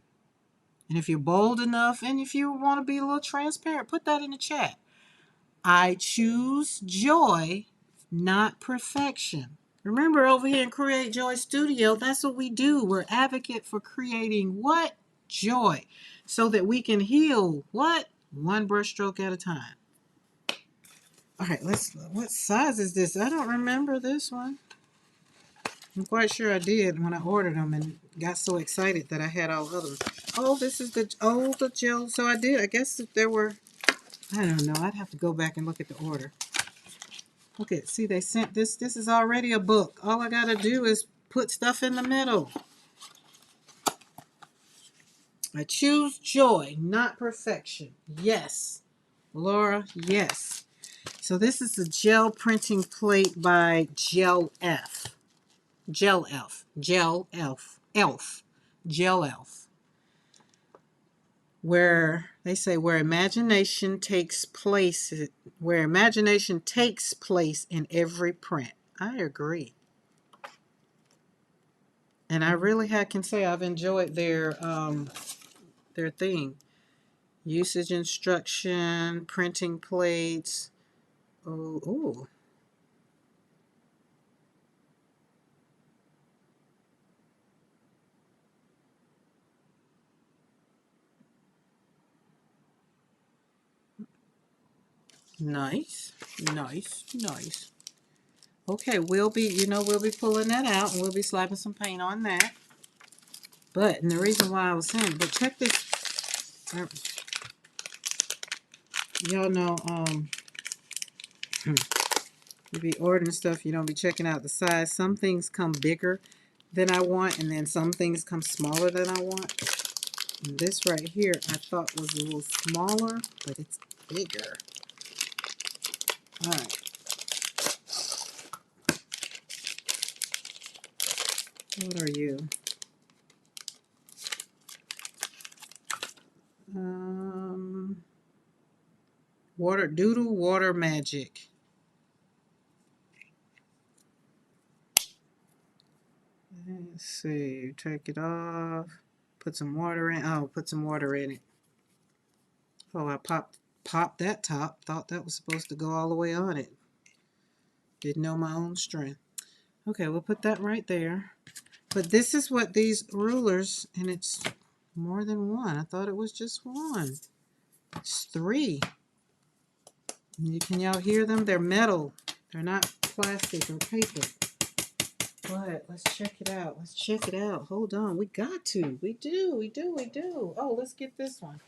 [SPEAKER 1] And if you're bold enough and if you want to be a little transparent, put that in the chat. I choose joy, not perfection. Remember over here in Create Joy Studio, that's what we do. We're advocate for creating what? Joy. So that we can heal what? One brushstroke at a time. All right, what size is this? I don't remember this one. I'm quite sure I did when I ordered them and got so excited that I had all others. Oh, this is the gel. So I did. I guess if there were, I don't know. I'd have to go back and look at the order. Look at, see, they sent this. This is already a book. All I got to do is put stuff in the middle. I choose joy, not perfection. Yes. Laura, yes. So this is a gel printing plate by Gel F. Gel Elf. Gel Elf. Elf. Gel Elf. Where they say where imagination takes place in every print. I agree. And I really can say I've enjoyed their thing. Usage instruction, printing plates. Oh, ooh. Nice, nice, nice. Okay, we'll be pulling that out and we'll be slapping some paint on that. But, and the reason why I was saying, but check this. Y'all know, you be ordering stuff, you don't be checking out the size. Some things come bigger than I want, and then some things come smaller than I want. And this right here, I thought was a little smaller, but it's bigger. All right. What are you? Water magic. Let's see. Take it off. Put some water in. Oh, put some water in it. Oh, I popped that top. Thought that was supposed to go all the way on it. Didn't know my own strength. Okay, we'll put that right there. But this is what these rulers, and it's more than one. I thought it was just one. It's three. Can y'all hear them? They're metal. They're not plastic or paper. But let's check it out. Let's check it out. Hold on. We got to. We do. Oh, let's get this one.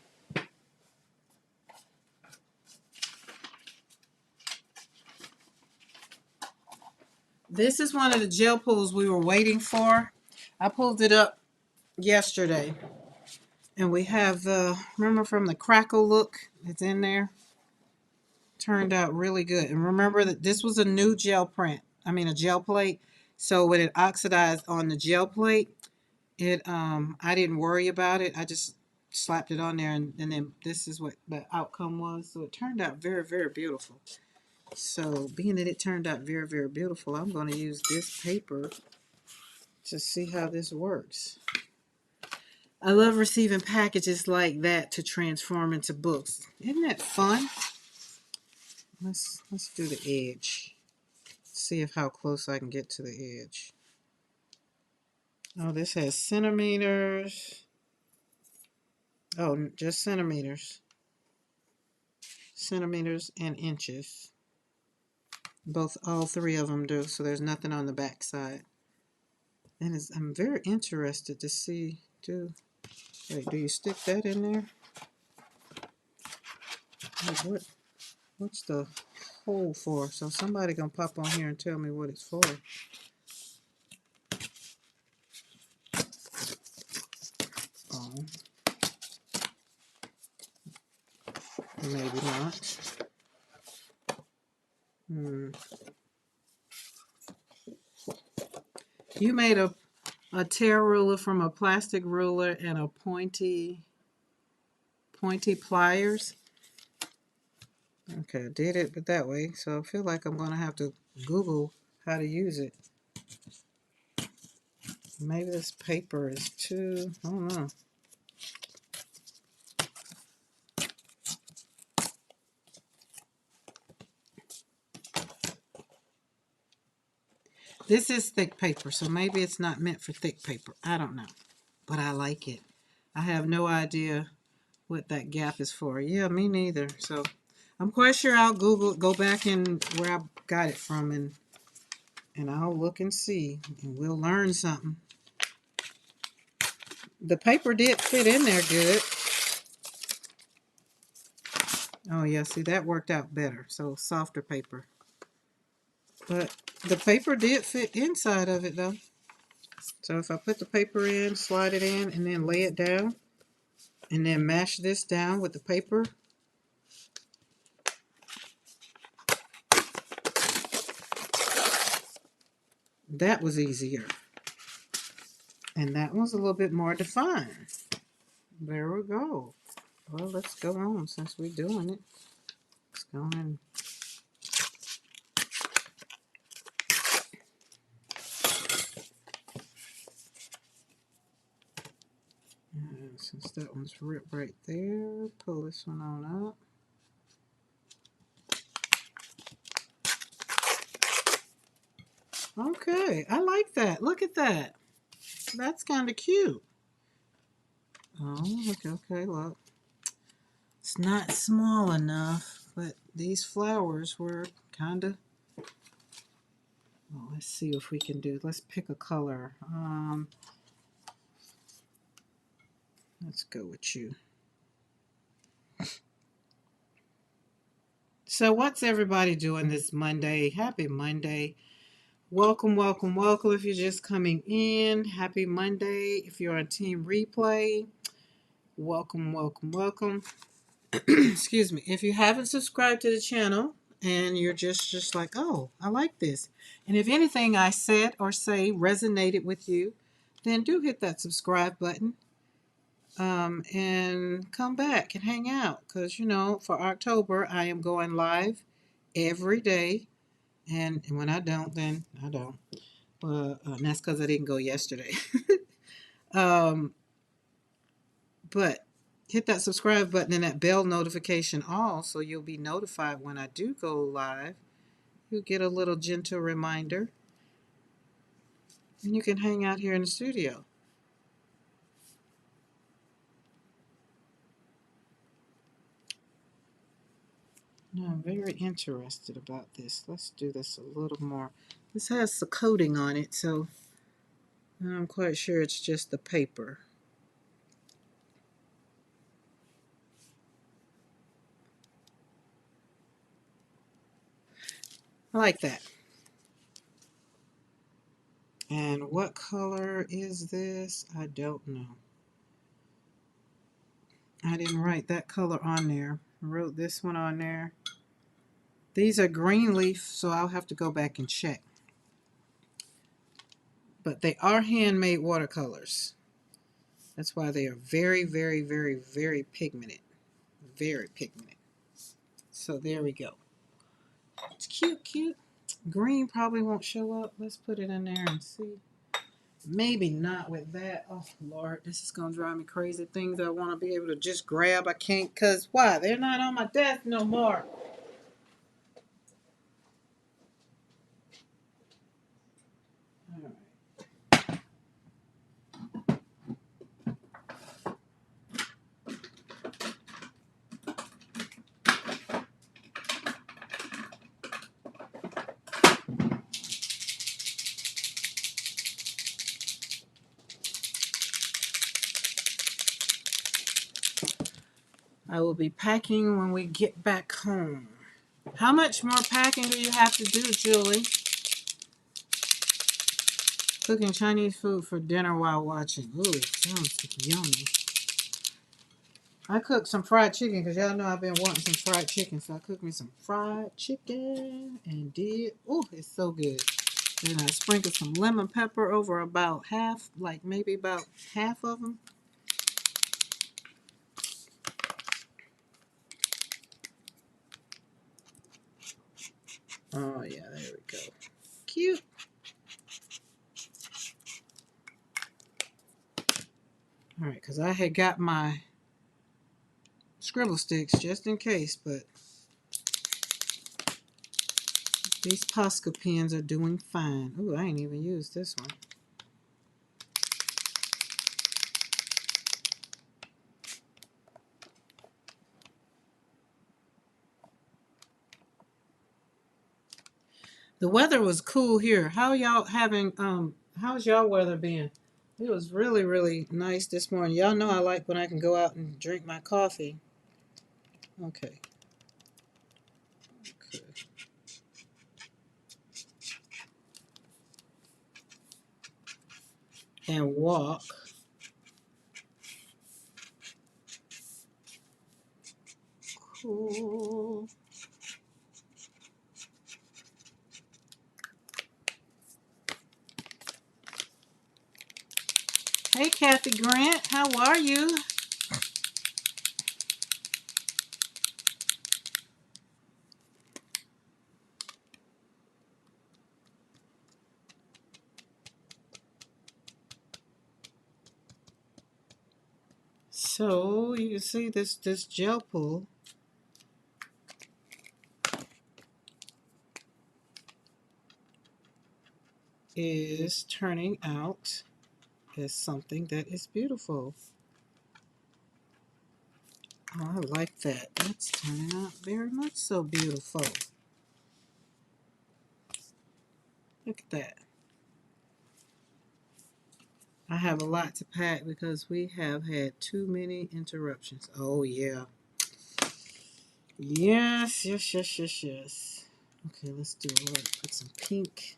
[SPEAKER 1] This is one of the gel pulls we were waiting for. I pulled it up yesterday. And we have the, remember from the crackle look, it's in there. Turned out really good. And remember that this was a new gel print. I mean a gel plate. So when it oxidized on the gel plate, it I didn't worry about it. I just slapped it on there, and then this is what the outcome was. So it turned out very, very beautiful. So being that it turned out very, very beautiful, I'm going to use this paper to see how this works. I love receiving packages like that to transform into books. Isn't that fun? Let's do the edge. See if how close I can get to the edge. Oh, this has centimeters. Oh, just centimeters. Centimeters and inches. All three of them do, so there's nothing on the back side. And I'm very interested to see, wait, do you stick that in there? Wait, what's the hole for? So somebody gonna pop on here and tell me what it's for. Oh, maybe not. You made a tear ruler from a plastic ruler and a pointy pliers. Okay, I did it that way, so I feel like I'm gonna have to Google how to use it. Maybe this paper is too, I don't know. This is thick paper, so maybe it's not meant for thick paper. I don't know, but I like it. I have no idea what that gap is for. Yeah, me neither. So I'm quite sure I'll Google, go back and where I got it from, and I'll look and see, and we'll learn something. The paper did fit in there good. Oh yeah, see that worked out better. So softer paper. But the paper did fit inside of it though. So if I put the paper in, slide it in, and then lay it down, and then mash this down with the paper, that was easier. And that one's a little bit more defined. There we go. Well, let's go on since we're doing it. Let's go on. And since that one's ripped right there, pull this one on up. Okay, I like that. Look at that. That's kind of cute. Oh, okay, look. It's not small enough, but these flowers were kind of... Well, let's see if we can do... Let's pick a color. Let's go with you. So what's everybody doing this Monday? Happy Monday. Welcome, welcome, welcome. If you're just coming in, happy Monday. If you're on Team Replay, welcome, welcome, welcome. Excuse me. If you haven't subscribed to the channel and you're just like, oh, I like this. And if anything I said or say resonated with you, then do hit that subscribe button and come back and hang out. Because, you know, for October, I am going live every day. And when I don't, then I don't. And that's because I didn't go yesterday. But hit that subscribe button and that bell notification all so you'll be notified when I do go live. You'll get a little gentle reminder. And you can hang out here in the studio. Now, I'm very interested about this. Let's do this a little more. This has the coating on it, so I'm quite sure it's just the paper. I like that. And what color is this? I don't know. I didn't write that color on there. I wrote this one on there. These are green leaf, so I'll have to go back and check. But they are handmade watercolors. That's why they are very, very, very, very pigmented. Very pigmented. So there we go. It's cute, cute. Green probably won't show up. Let's put it in there and see. Maybe not with that. Oh, Lord, this is going to drive me crazy. Things I want to be able to just grab. I can't, because why? They're not on my desk no more. All right. I will be packing when we get back home. How much more packing do you have to do, Julie? Cooking Chinese food for dinner while watching. Ooh, it sounds yummy. I cooked some fried chicken because y'all know I've been wanting some fried chicken. So I cooked me some fried chicken and did. Ooh, it's so good. Then I sprinkled some lemon pepper over about half, like maybe about half of them. Oh, yeah, there we go. Cute. All right, because I had got my scribble sticks just in case, but these Posca pens are doing fine. Ooh, I ain't even used this one. The weather was cool here. How y'all having, how's y'all weather been? It was really, really nice this morning. Y'all know I like when I can go out and drink my coffee. Okay. Okay. And walk. Cool. Hey, Kathy Grant, how are you? So you can see this gel pool is turning out as something that is beautiful. Oh, I like that. That's turning out very much so beautiful. Look at that. I have a lot to pack because we have had too many interruptions. Oh, yeah. Yes, yes, yes, yes, yes. Okay, let's do it. Let's put some pink.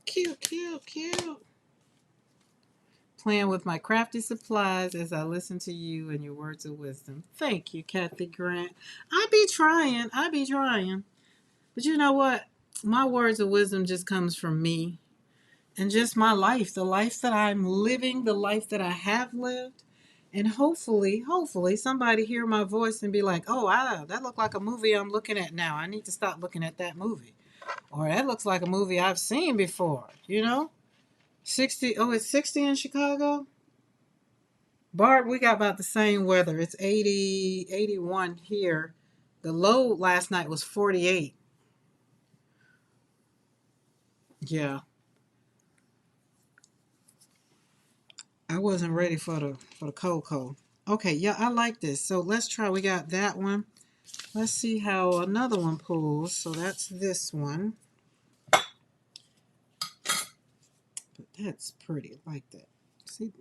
[SPEAKER 1] Cute, cute, cute. Playing with my crafty supplies as I listen to you and your words of wisdom. Thank you, Kathy Grant. I be trying. I be trying. But you know what? My words of wisdom just comes from me and just my life, the life that I'm living, the life that I have lived. And hopefully, somebody hear my voice and be like, oh, wow, that looked like a movie I'm looking at now. I need to stop looking at that movie. Or that looks like a movie I've seen before, you know? 60, oh, it's 60 in Chicago? Barb, we got about the same weather. It's 80, 81 here. The low last night was 48. Yeah. I wasn't ready for the cold cold. Okay, yeah, I like this. So let's try. We got that one. Let's see how another one pulls. So that's this one. But that's pretty, like that. See?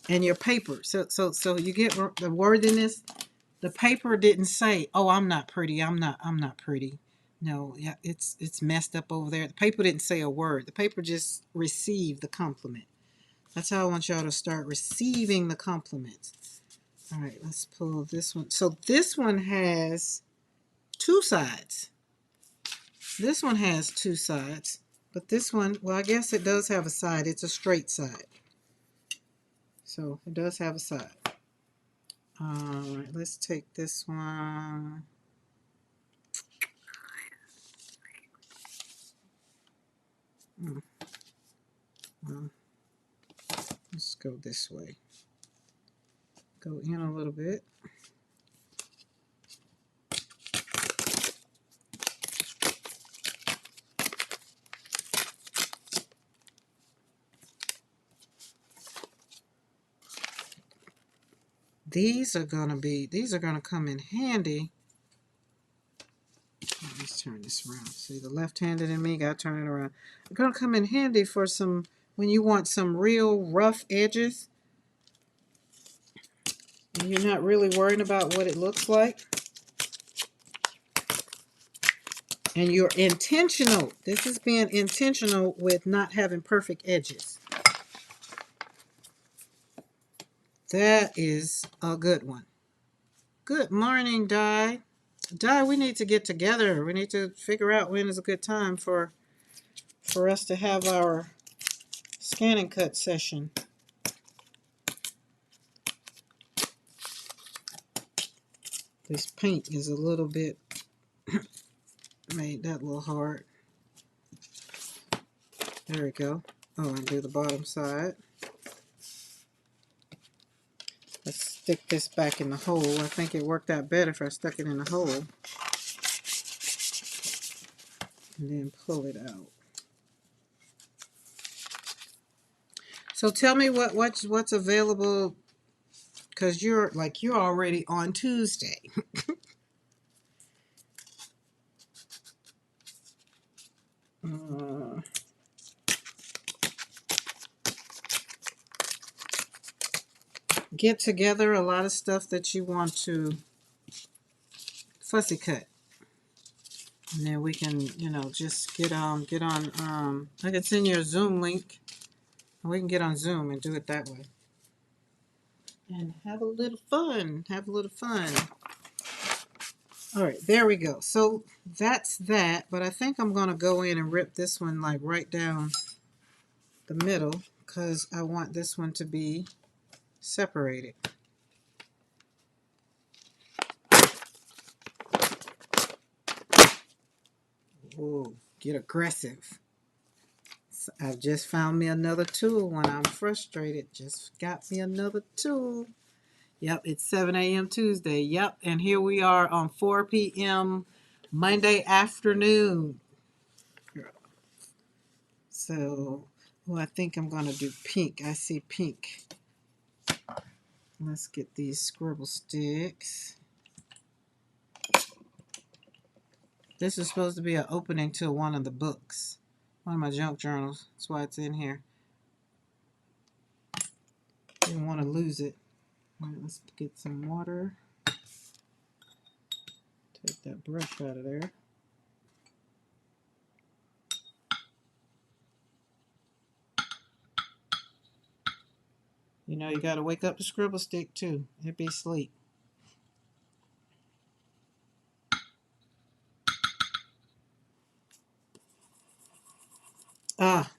[SPEAKER 1] And your paper. So you get the worthiness. The paper didn't say, "Oh, I'm not pretty. I'm not pretty." No, yeah, it's messed up over there. The paper didn't say a word. The paper just received the compliment. That's how I want y'all to start receiving the compliments. All right, let's pull this one. So this one has two sides. This one has two sides, but this one, well, I guess it does have a side. It's a straight side. So it does have a side. All right, let's take this one. Well, let's go this way. Go in a little bit. These are gonna come in handy. Let's turn this around. See, the left-handed in me got to turn it around. They're gonna come in handy for some when you want some real rough edges and you're not really worrying about what it looks like. And you're intentional. This is being intentional with not having perfect edges. That is a good one. Good morning, Di. Di, we need to get together. We need to figure out when is a good time for us to have our scan and cut session. This paint is a little bit, made that a little hard. There we go. Oh, and do the bottom side. Let's stick this back in the hole. I think it worked out better if I stuck it in the hole. And then pull it out. So tell me what's available, because you're already on Tuesday. Get together a lot of stuff that you want to fussy cut. And then we can, just get on, I can send you a Zoom link. And we can get on Zoom and do it that way. And have a little fun. Have a little fun. All right, there we go. So that's that. But I think I'm going to go in and rip this one like right down the middle because I want this one to be separated. Whoa, get aggressive. So I've just found me another tool when I'm frustrated. Just got me another tool. Yep, it's 7 a.m. Tuesday. Yep, and here we are on 4 p.m. Monday afternoon. So, I think I'm going to do pink. I see pink. Let's get these scribble sticks. This is supposed to be an opening to one of the books. One of my junk journals. That's why it's in here. Didn't want to lose it. All right, let's get some water. Take that brush out of there. You got to wake up the scribble stick too. It'd be asleep.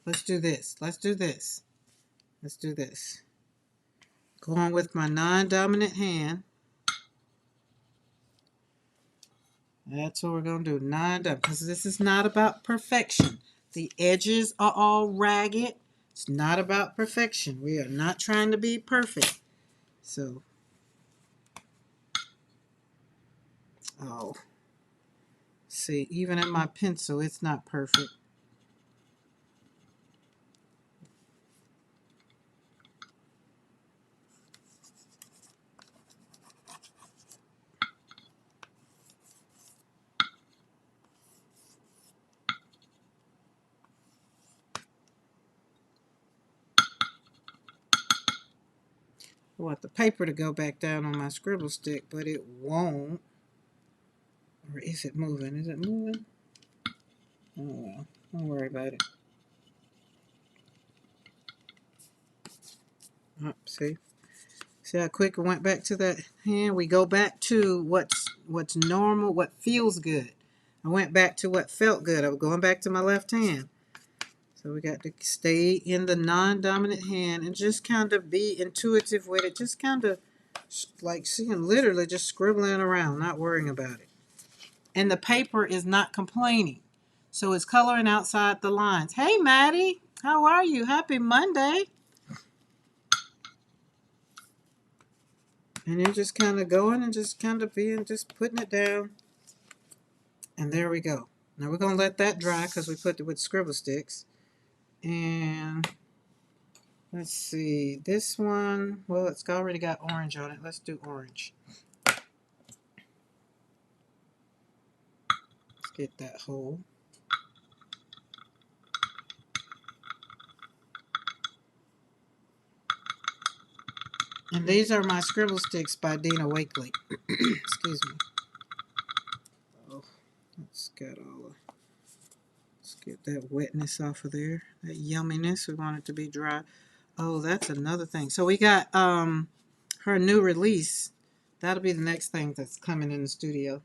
[SPEAKER 1] Let's do this. Let's do this. Let's do this. Going with my non-dominant hand. That's what we're going to do. Non-dominant. Because this is not about perfection. The edges are all ragged. It's not about perfection. We are not trying to be perfect. So, see, even in my pencil, it's not perfect. I want the paper to go back down on my scribble stick, but it won't. Or is it moving? Is it moving? Oh well, don't worry about it. Oh, see? See how quick it went back to that hand? We go back to what's normal, what feels good. I went back to what felt good. I was going back to my left hand. So we got to stay in the non-dominant hand and just kind of be intuitive with it. Just kind of like see him literally just scribbling around, not worrying about it. And the paper is not complaining. So it's coloring outside the lines. Hey, Maddie, how are you? Happy Monday. And you're just kind of going and just kind of being, just putting it down. And there we go. Now we're going to let that dry because we put it with scribble sticks. And let's see, this one, well, it's already got orange on it. Let's do orange. Let's get that hole. And these are my scribble sticks by Dina Wakely. Excuse me. Oh, let's get let's get that wetness off of there. That yumminess. We want it to be dry. Oh, that's another thing. So we got her new release. That'll be the next thing that's coming in the studio.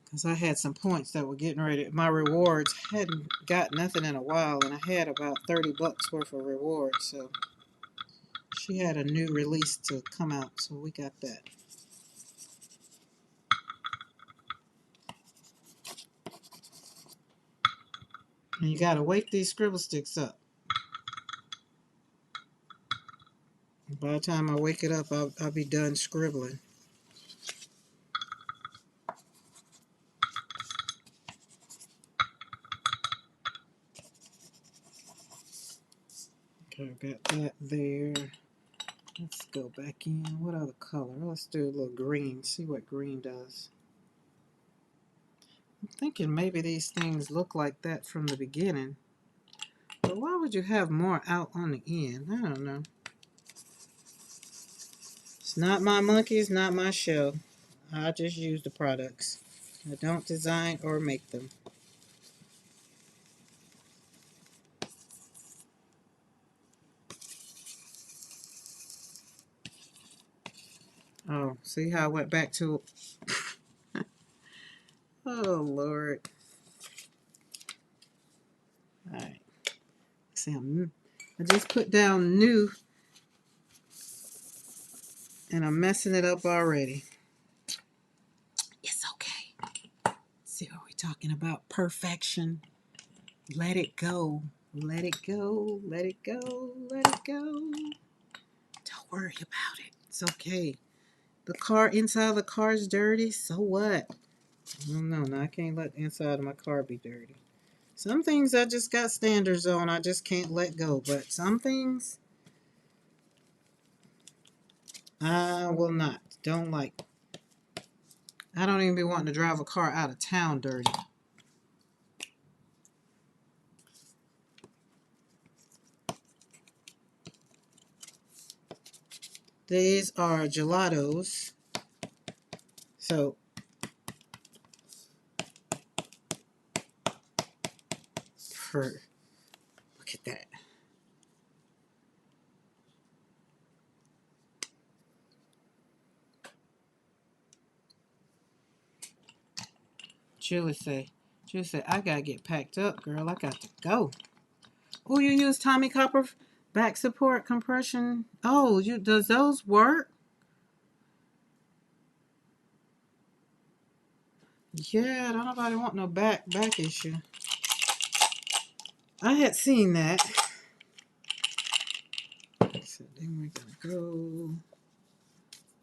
[SPEAKER 1] Because I had some points that were getting ready. My rewards hadn't got nothing in a while, and I had about 30 bucks worth of rewards. So she had a new release to come out, so we got that. And you got to wake these scribble sticks up. By the time I wake it up, I'll be done scribbling. Okay, I got that there. Let's go back in. What other color? Let's do a little green. See what green does. I'm thinking maybe these things look like that from the beginning. But why would you have more out on the end? I don't know. It's not my monkey, it's not my show. I just use the products. I don't design or make them. Oh, see how I went back to... Oh, Lord. Alright. See, I just put down new, and I'm messing it up already. It's okay. See what we're talking about? Perfection. Let it go. Let it go. Let it go. Let it go. Don't worry about it. It's okay. The car, inside of the car is dirty. So what? No, I can't let the inside of my car be dirty. Some things I just got standards on. I just can't let go. But some things I will not. Don't like. I don't even be wanting to drive a car out of town dirty. These are gelatos. So, look at that. Julie say, I gotta get packed up, girl. I got to go. Oh, you use Tommy Copper back support compression? Oh, does those work? Yeah, don't nobody want no back issue. I had seen that. So then we're gonna go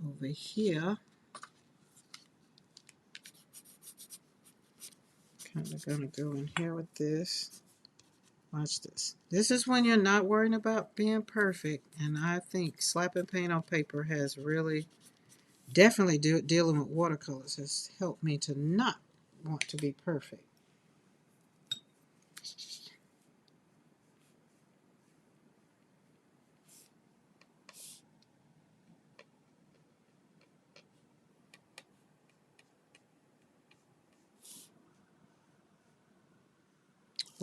[SPEAKER 1] over here. Kind of gonna go in here with this. Watch this. This is when you're not worrying about being perfect, and I think slapping paint on paper has really, definitely dealing with watercolors has helped me to not want to be perfect.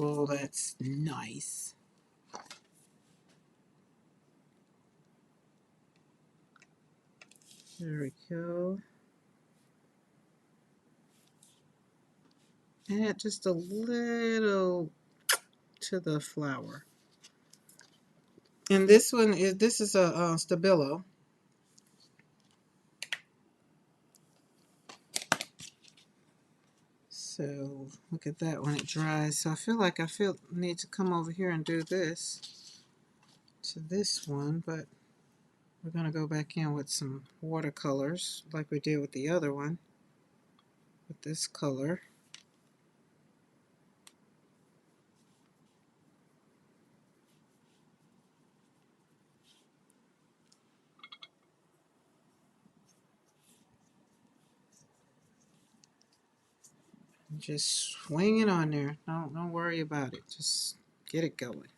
[SPEAKER 1] Oh, that's nice. There we go. Add just a little to the flower. And this one is, this is a Stabilo. So look at that when it dries. So I feel like need to come over here and do this to this one, but we're going to go back in with some watercolors like we did with the other one with this color. Just swing it on there. Don't worry about it. Just get it going.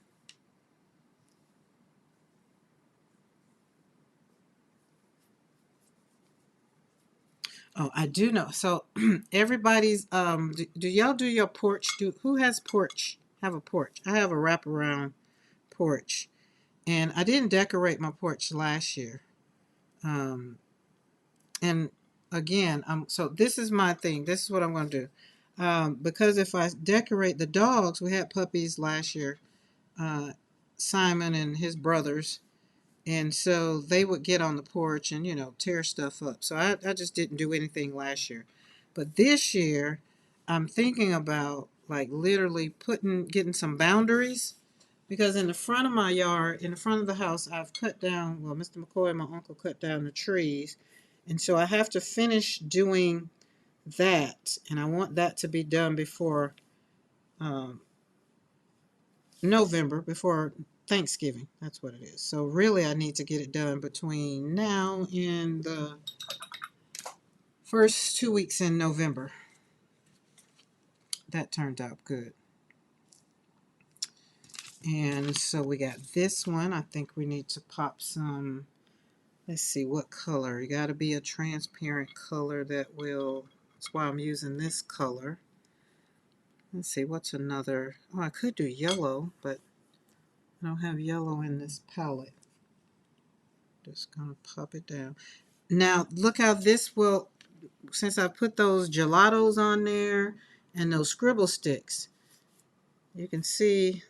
[SPEAKER 1] Oh, I do know. So everybody's do y'all do your porch? Who has porch? Have a porch? I have a wraparound porch, and I didn't decorate my porch last year. And again, so this is my thing. This is what I'm going to do. Because if I decorate the dogs, we had puppies last year, Simon and his brothers, and so they would get on the porch and, tear stuff up. So I just didn't do anything last year. But this year, I'm thinking about like literally getting some boundaries, because in the front of my yard, in the front of the house, I've cut down, well, Mr. McCoy and my uncle cut down the trees. And so I have to finish doing that. And I want that to be done before um, November, before Thanksgiving. That's what it is. So really, I need to get it done between now and the first 2 weeks in November. That turned out good. And so we got this one. I think we need to pop some, let's see, what color? You got to be a transparent color that will, that's why I'm using this color. Let's see, what's another? Oh, I could do yellow, but I don't have yellow in this palette. Just going to pop it down. Now, look how this will, since I put those gelatos on there and those scribble sticks, you can see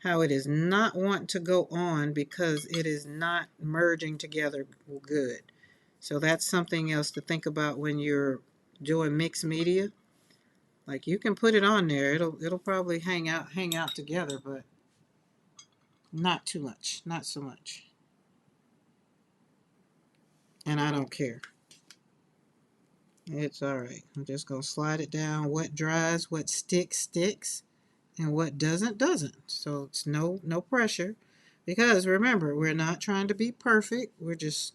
[SPEAKER 1] how it is not wanting to go on because it is not merging together good. So that's something else to think about when you're doing mixed media. Like, you can put it on there, it'll probably hang out together, but not too much, not so much. And I don't care. It's all right. I'm just going to slide it down. What dries, what sticks, and what doesn't. So it's no pressure. Because remember, we're not trying to be perfect. We're just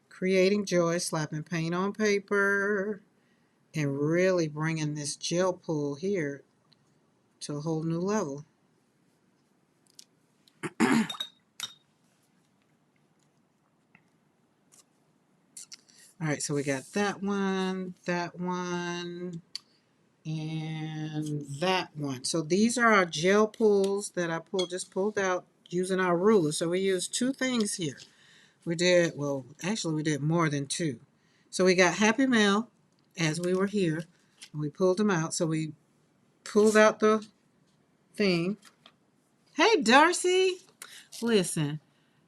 [SPEAKER 1] creating joy, slapping paint on paper, and really bringing this gel pool here to a whole new level. All right, so we got that one, and that one. So these are our gel pools that I pulled out using our ruler. So we used two things here. We did more than two. So we got Happy Mail as we were here, and we pulled them out. So we pulled out the thing. Hey, Darcy. Listen,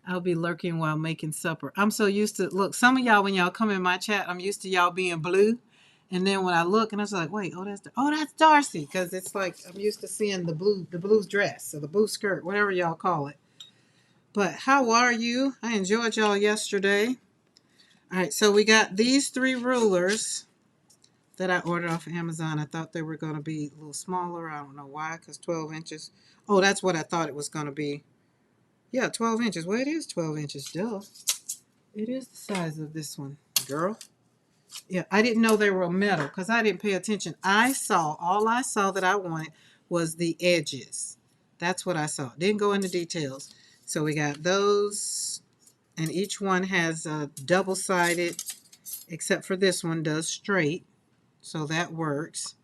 [SPEAKER 1] I'll be lurking while making supper. I'm so used to, look, some of y'all, when y'all come in my chat, I'm used to y'all being blue. And then when I look, and I was like, wait, that's Darcy. Because it's like, I'm used to seeing the blue dress, or the blue skirt, whatever y'all call it. But how are you? I enjoyed y'all yesterday. All right, so we got these 3 rulers that I ordered off of Amazon. I thought they were going to be a little smaller. I don't know why, because 12 inches. Oh, that's what I thought it was going to be. Yeah, 12 inches. Well, it is 12 inches, duh. It is the size of this one, girl. Yeah, I didn't know they were metal because I didn't pay attention. All I saw that I wanted was the edges. That's what I saw. Didn't go into details. So we got those, and each one has a double-sided, except for this one does straight. So that works.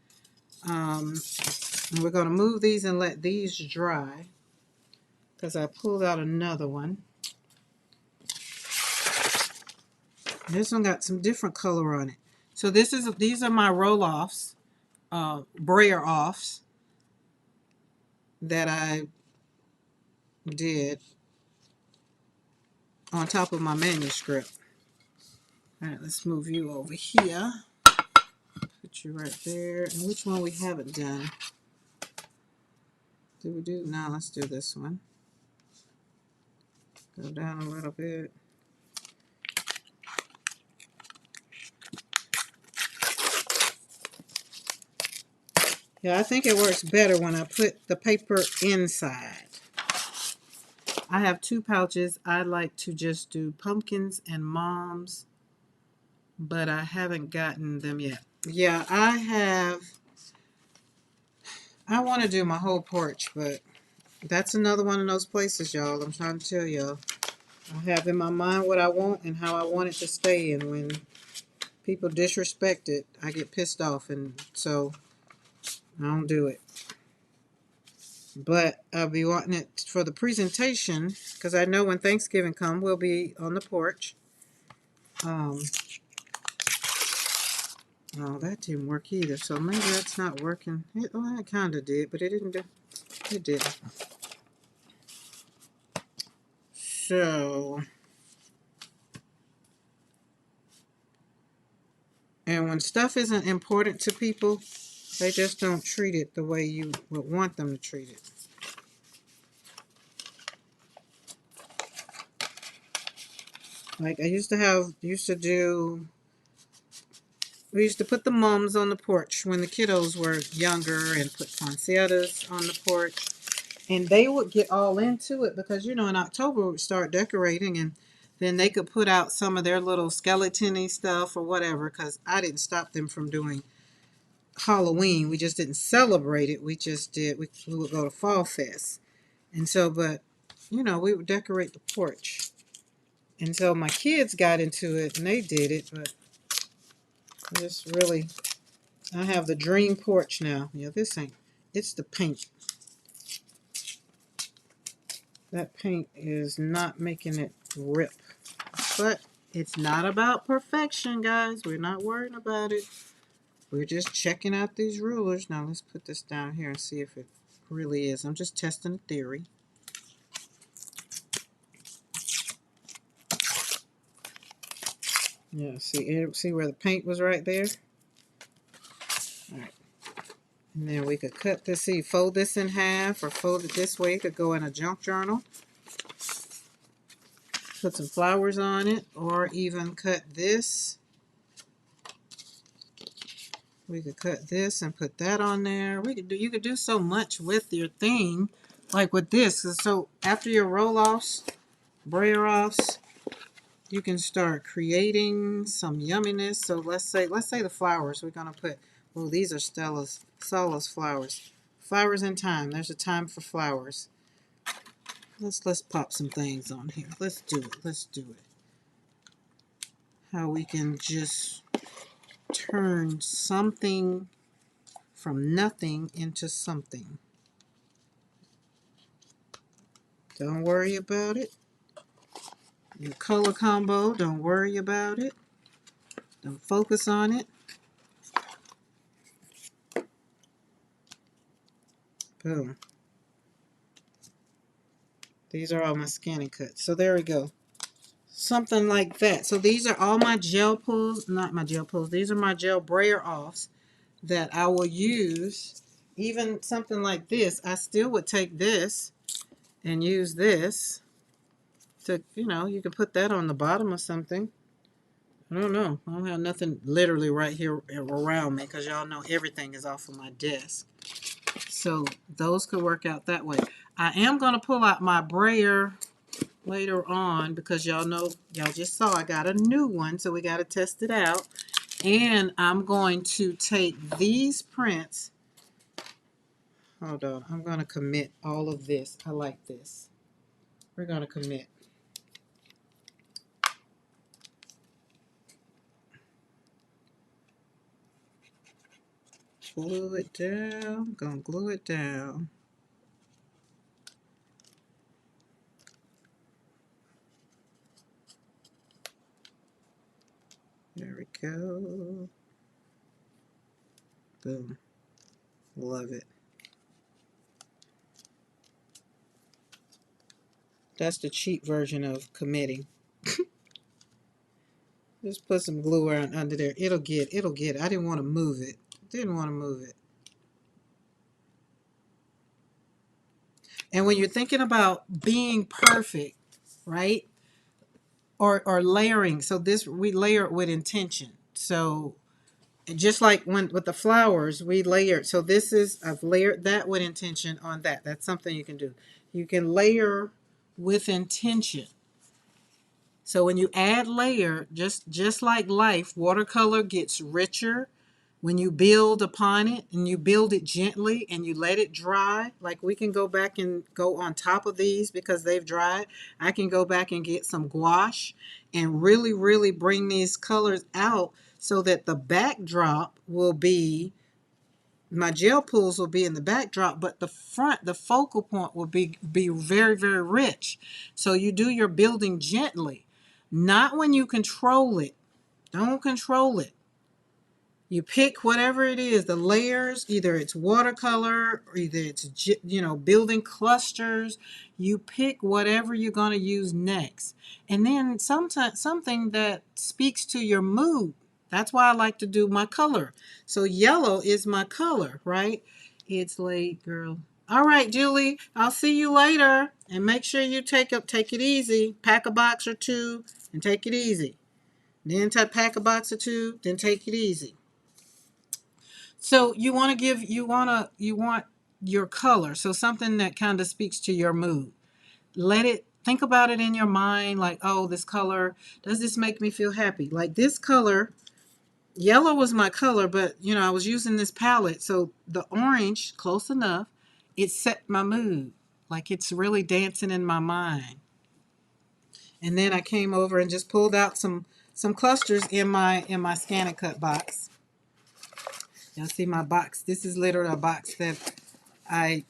[SPEAKER 1] And we're going to move these and let these dry because I pulled out another one. This one got some different color on it. So these are my roll-offs, brayer offs that I did on top of my manuscript. All right, let's move you over here. Put you right there. And which one we haven't done? Do we do? No, let's do this one. Go down a little bit. Yeah, I think it works better when I put the paper inside. I have 2 pouches. I like to just do pumpkins and moms, but I haven't gotten them yet. Yeah, I want to do my whole porch, but that's another one of those places, y'all. I'm trying to tell y'all. I have in my mind what I want and how I want it to stay, and when people disrespect it, I get pissed off, and so I don't do it. But I'll be wanting it for the presentation, because I know when Thanksgiving comes, we'll be on the porch. Oh, that didn't work either, so maybe that's not working. Well, it kind of did, but it didn't do. It didn't. So, and when stuff isn't important to people, they just don't treat it the way you would want them to treat it. Like I used to do, we used to put the mums on the porch when the kiddos were younger and put poinsettias on the porch. And they would get all into it because, in October we would start decorating, and then they could put out some of their little skeleton-y stuff or whatever, because I didn't stop them from doing Halloween. We just didn't celebrate it. We just did, we would go to Fall Fest. And so, but, we would decorate the porch. And so my kids got into it and they did it, but this really, I have the dream porch now. Yeah, this ain't, it's the paint. That paint is not making it rip. But it's not about perfection, guys. We're not worrying about it. We're just checking out these rulers. Now let's put this down here and see if it really is. I'm just testing a theory. Yeah, see where the paint was right there? All right. And then we could cut this, fold this in half or fold it this way. It could go in a junk journal. Put some flowers on it, or even cut this. We could cut this and put that on there. You could do so much with your thing, like with this. So after your roll-offs, brayer offs, you can start creating some yumminess. So let's say the flowers. We're gonna put, oh, these are Sola's flowers. Flowers in time. There's a time for flowers. Let's pop some things on here. Let's do it. Let's do it. How we can just turn something from nothing into something. Don't worry about it. Your color combo, don't worry about it. Don't focus on it. Boom. These are all my scanning cuts. So there we go. Something like that. So these are all my gel pulls, not my gel pulls. These are my gel brayer offs that I will use. Even something like this, I still would take this and use this to, you can put that on the bottom of something. I don't know. I don't have nothing literally right here around me because y'all know everything is off of my desk. So those could work out that way. I am going to pull out my brayer later on because y'all just saw I got a new one, so we got to test it out. And I'm going to take these prints. Hold on. I'm going to commit all of this. I like this. We're going to commit. glue it down. Gonna glue it down. There we go. Boom. Love it. That's the cheap version of committing. Just put some glue around under there. It'll get. I didn't want to move it. Didn't want to move it. And when you're thinking about being perfect, right? Or layering. So this we layer it with intention. So just like when with the flowers, we layer. So this is I've layered that with intention on that. That's something you can do. You can layer with intention. So when you add layer, just like life, watercolor gets richer when you build upon it and you build it gently and you let it dry. Like we can go back and go on top of these because they've dried. I can go back and get some gouache and really, really bring these colors out so that the backdrop will be my gel pools will be in the backdrop, but the focal point will be very, very rich. So you do your building gently, not when you control it. Don't control it. You pick whatever it is, the layers, either it's watercolor or either it's, building clusters. You pick whatever you're going to use next. And then sometimes something that speaks to your mood. That's why I like to do my color. So yellow is my color, right? It's late, girl. All right, Julie, I'll see you later. And make sure you take it easy. Pack a box or two and take it easy. Then pack a box or two, then take it easy. So you want your color. So something that kind of speaks to your mood. Think about it in your mind like, oh, this color, does this make me feel happy? Like this color, yellow was my color, but I was using this palette. So the orange, close enough, it set my mood. Like it's really dancing in my mind. And then I came over and just pulled out some clusters in my Scan and Cut box. Y'all see my box? This is literally a box that I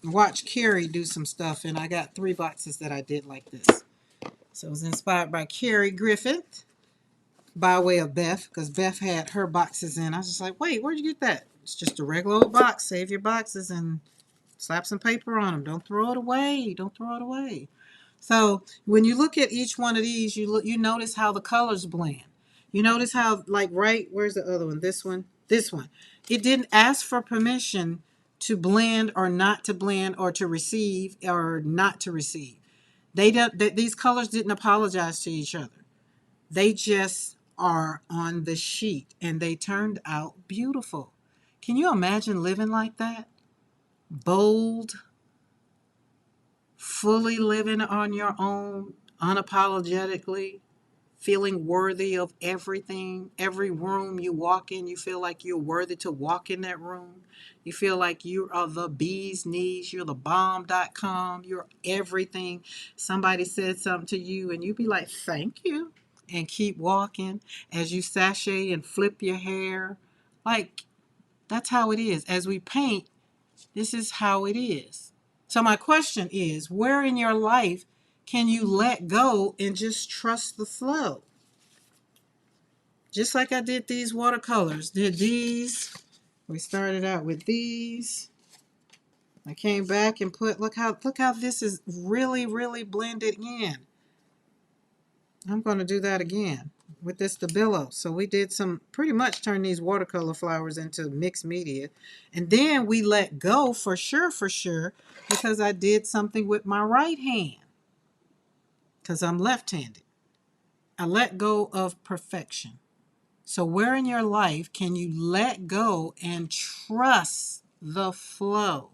[SPEAKER 1] watched Carrie do some stuff, and I got 3 boxes that I did like this. So it was inspired by Carrie Griffith by way of Beth, because Beth had her boxes in. I was just like, wait, where'd you get that? It's just a regular old box. Save your boxes and slap some paper on them. Don't throw it away. Don't throw it away. So when you look at each one of these, you notice how the colors blend. You notice how, like, where's the other one? This one. It didn't ask for permission to blend or not to blend or to receive or not to receive. These colors didn't apologize to each other. They just are on the sheet and they turned out beautiful. Can you imagine living like that? Bold, fully living on your own, unapologetically, feeling worthy of everything. Every room you walk in, you feel like you're worthy to walk in that room. You feel like you are the bee's knees, you're the bomb.com, you're everything. Somebody said something to you and you be like, thank you, and keep walking as you sashay and flip your hair. Like, that's how it is. As we paint, this is how it is. So my question is, where in your life can you let go and just trust the flow? Just like I did these watercolors. Did these. We started out with these. I came back and look how this is really, really blended in. I'm going to do that again with this Stabilo. So we did pretty much turn these watercolor flowers into mixed media. And then we let go for sure, because I did something with my right hand. Because I'm left-handed. I let go of perfection. So where in your life can you let go and trust the flow?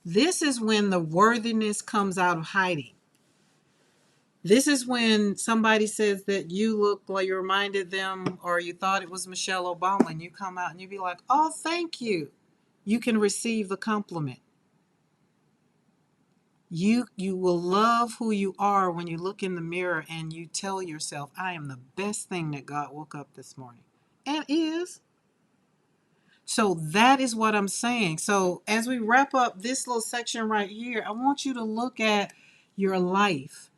[SPEAKER 1] This is when the worthiness comes out of hiding. This is when somebody says that you look like you reminded them or you thought it was Michelle Obama and you come out and you be like, oh, thank you. You can receive the compliment. You will love who you are when you look in the mirror and you tell yourself, I am the best thing that God woke up this morning. And is. So that is what I'm saying. So as we wrap up this little section right here, I want you to look at your life.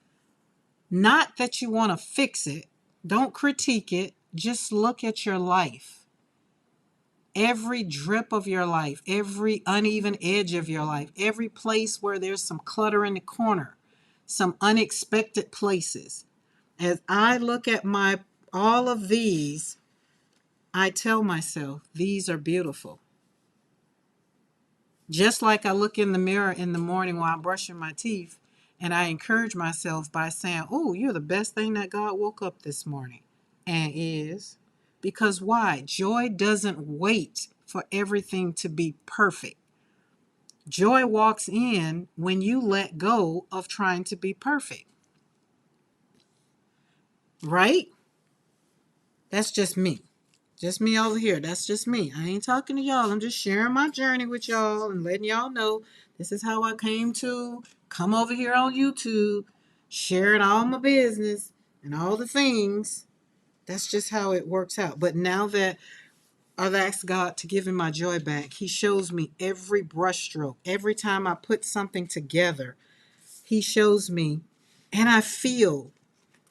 [SPEAKER 1] Not that you want to fix it. Don't critique it. Just look at your life. Every drip of your life, every uneven edge of your life, every place where there's some clutter in the corner, some unexpected places. As I look at my all of these, I tell myself, these are beautiful. Just like I look in the mirror in the morning while I'm brushing my teeth, and I encourage myself by saying, oh, you're the best thing that God woke up this morning. And is. Because why? Joy doesn't wait for everything to be perfect. Joy walks in when you let go of trying to be perfect. Right? That's just me. Just me over here. That's just me. I ain't talking to y'all. I'm just sharing my journey with y'all and letting y'all know this is how I came to come over here on YouTube, sharing all my business and all the things. That's just how it works out. But now that I've asked God to give me my joy back, He shows me every brushstroke. Every time I put something together, He shows me, and I feel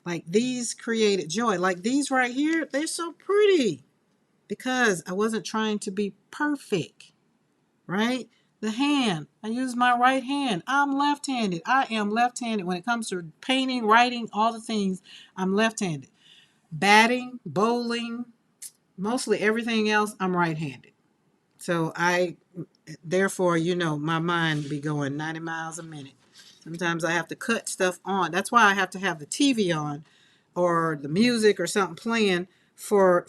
[SPEAKER 1] like these created joy. Like these right here, they're so pretty because I wasn't trying to be perfect, right? The hand, I use my right hand. I'm left-handed. I am left-handed when it comes to painting, writing, all the things. I'm left-handed. Batting, bowling, mostly everything else, I'm right-handed. So therefore, my mind be going 90 miles a minute. Sometimes I have to cut stuff on. That's why I have to have the TV on or the music or something playing for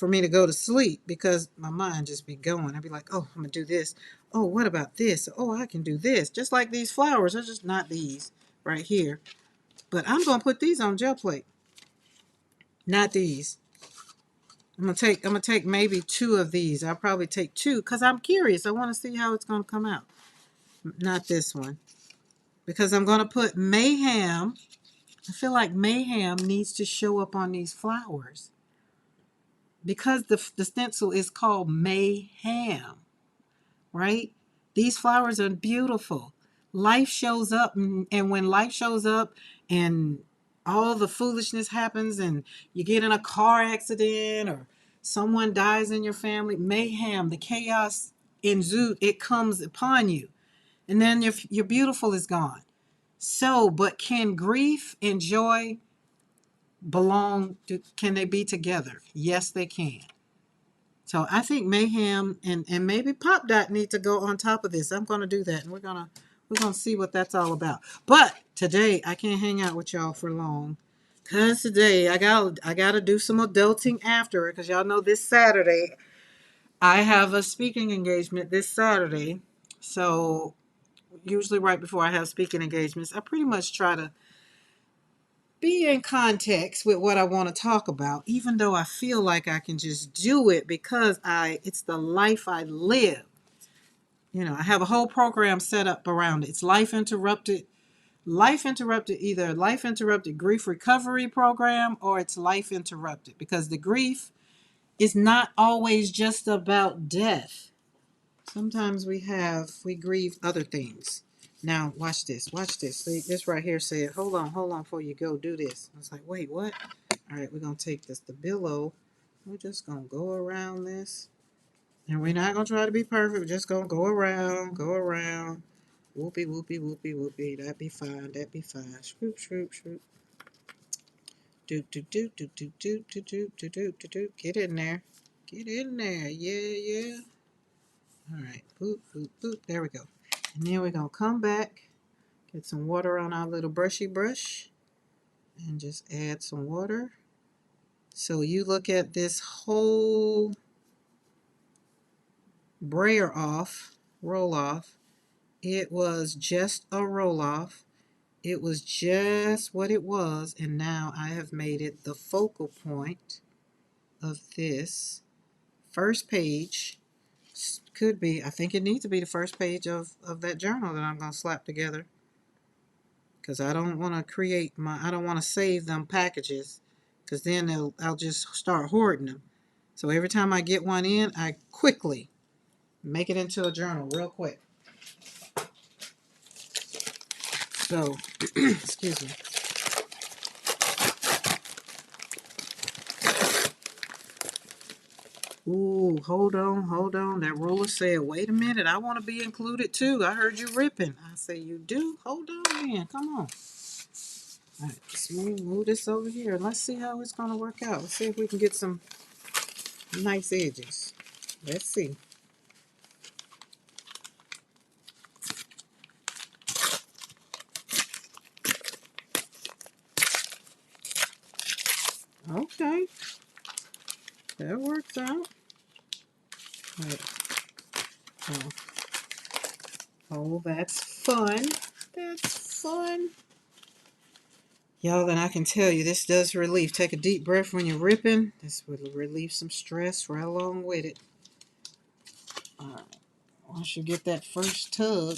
[SPEAKER 1] me to go to sleep, because my mind just be going. I'd be like, oh, I'm gonna do this. Oh, what about this? Oh, I can do this. Just like these flowers. They're just not these right here. But I'm gonna put these on gel plate. Not these. I'm gonna take maybe two of these. I'll probably take two because I'm curious. I want to see how it's gonna come out. Not this one. Because I'm gonna put mayhem. I feel like mayhem needs to show up on these flowers. Because the stencil is called mayhem, right? These flowers are beautiful. Life shows up, and when life shows up and all the foolishness happens and you get in a car accident or someone dies in your family, mayhem, the chaos ensues, it comes upon you. And then your beautiful is gone. So, but can grief and joy can they be together? Yes, they can. So I think mayhem and maybe pop dot need to go on top of this. I'm going to do that, and we're gonna see what that's all about. But today I can't hang out with y'all for long, cause today I gotta do some adulting after it. Cause y'all know this Saturday I have a speaking engagement this Saturday. So usually right before I have speaking engagements, I pretty much try to be in context with what I want to talk about, even though I feel like I can just do it because it's the life I live. I have a whole program set up around it. It's either life interrupted grief recovery program, or it's life interrupted, because the grief is not always just about death. Sometimes we grieve other things. Now watch this. See, this right here said, hold on before you go do this. I was like, wait, what? All right, we're going to take this, the billow. We're just going to go around this. And we're not going to try to be perfect. We're just going to go around. Whoopee, whoopee, whoopee, whoopee. That'd be fine. Shroop, shroop, shroop. Doop, doop, doop, doop, doop, doop, doop, doop, doop, doop, doop, doop. Get in there. Get in there. Yeah. All right. Boop, boop, boop. There we go. And then we're going to come back, get some water on our little brushy brush, and just add some water. So you look at this whole roll off. It was just a roll off. It was just what it was, and now I have made it the focal point of this first page. Could be, I think it needs to be the first page of that journal that I'm going to slap together, because I don't want to save them packages, because then I'll just start hoarding them. So every time I get one in, I quickly make it into a journal real quick. So, excuse me. Ooh, hold on, hold on. That ruler said, wait a minute, I want to be included too. I heard you ripping. I say, you do? Hold on, man. Come on. All right, let's move this over here. Let's see how it's going to work out. Let's see if we can get some nice edges. Let's see. Okay, that works out. All right. Oh, oh, that's fun. That's fun. Y'all, and I can tell you, this does relief. Take a deep breath when you're ripping. This will relieve some stress right along with it. All right. Once you get that first tug,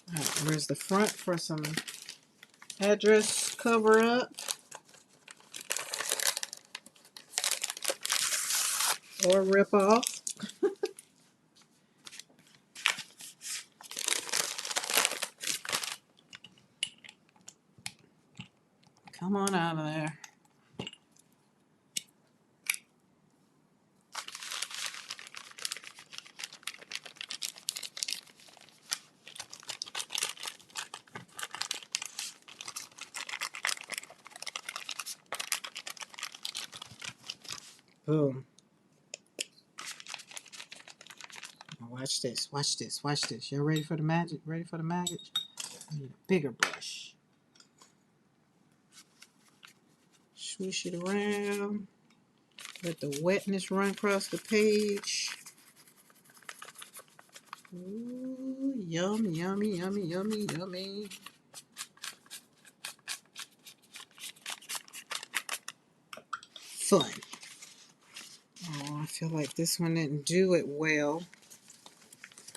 [SPEAKER 1] all right, where's the front for some address cover up or rip off? Come on out of there. Boom. Now watch this, watch this, watch this. Y'all ready for the magic? Ready for the magic? I need a bigger brush. Swish it around. Let the wetness run across the page. Ooh, yummy, yummy, yummy, yummy, yummy. Fun. Oh, I feel like this one didn't do it well.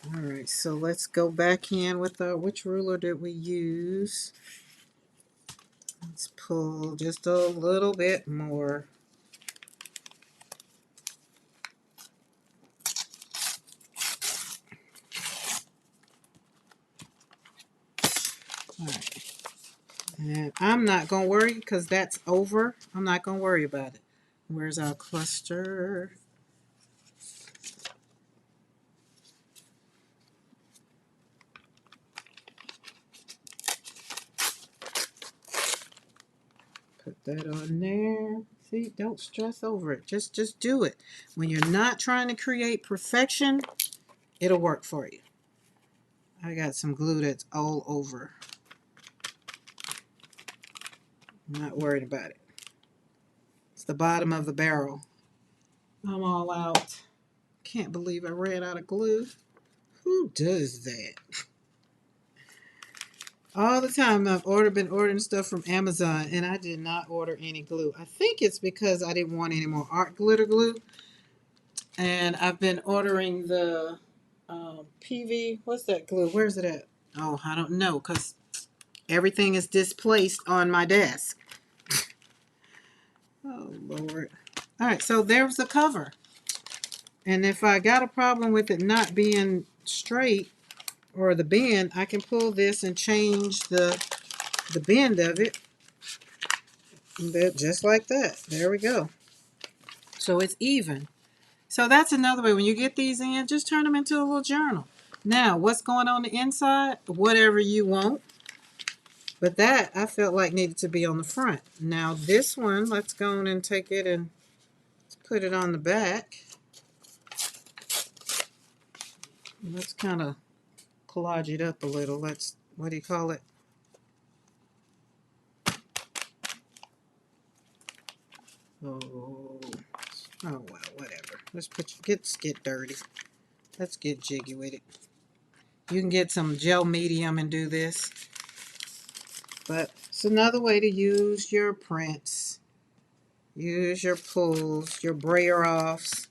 [SPEAKER 1] All right, so let's go back in with our, which ruler did we use? Let's pull just a little bit more. All right. And I'm not going to worry because that's over. I'm not going to worry about it. Where's our cluster? Put that on there. See, don't stress over it. Just do it. When you're not trying to create perfection, it'll work for you. I got some glue that's all over. I'm not worried about it. It's the bottom of the barrel. I'm all out. Can't believe I ran out of glue. Who does that? All the time I've been ordering stuff from Amazon, and I did not order any glue. I think it's because I didn't want any more art glitter glue. And I've been ordering the PV. What's that glue? Where's it at? Oh, I don't know, because everything is displaced on my desk. Oh, Lord. All right, so there's the cover. And if I got a problem with it not being straight or the bend, I can pull this and change the bend of it. Just like that. There we go. So it's even. So that's another way. When you get these in, just turn them into a little journal. Now, what's going on the inside? Whatever you want. But that, I felt like needed to be on the front. Now, this one, let's go on and take it and put it on the back. Let's kind of collage it up a little. Let's, what do you call it? Oh, well, whatever. Let's get dirty. Let's get jiggy with it. You can get some gel medium and do this. But it's another way to use your prints. Use your pulls, your brayer offs.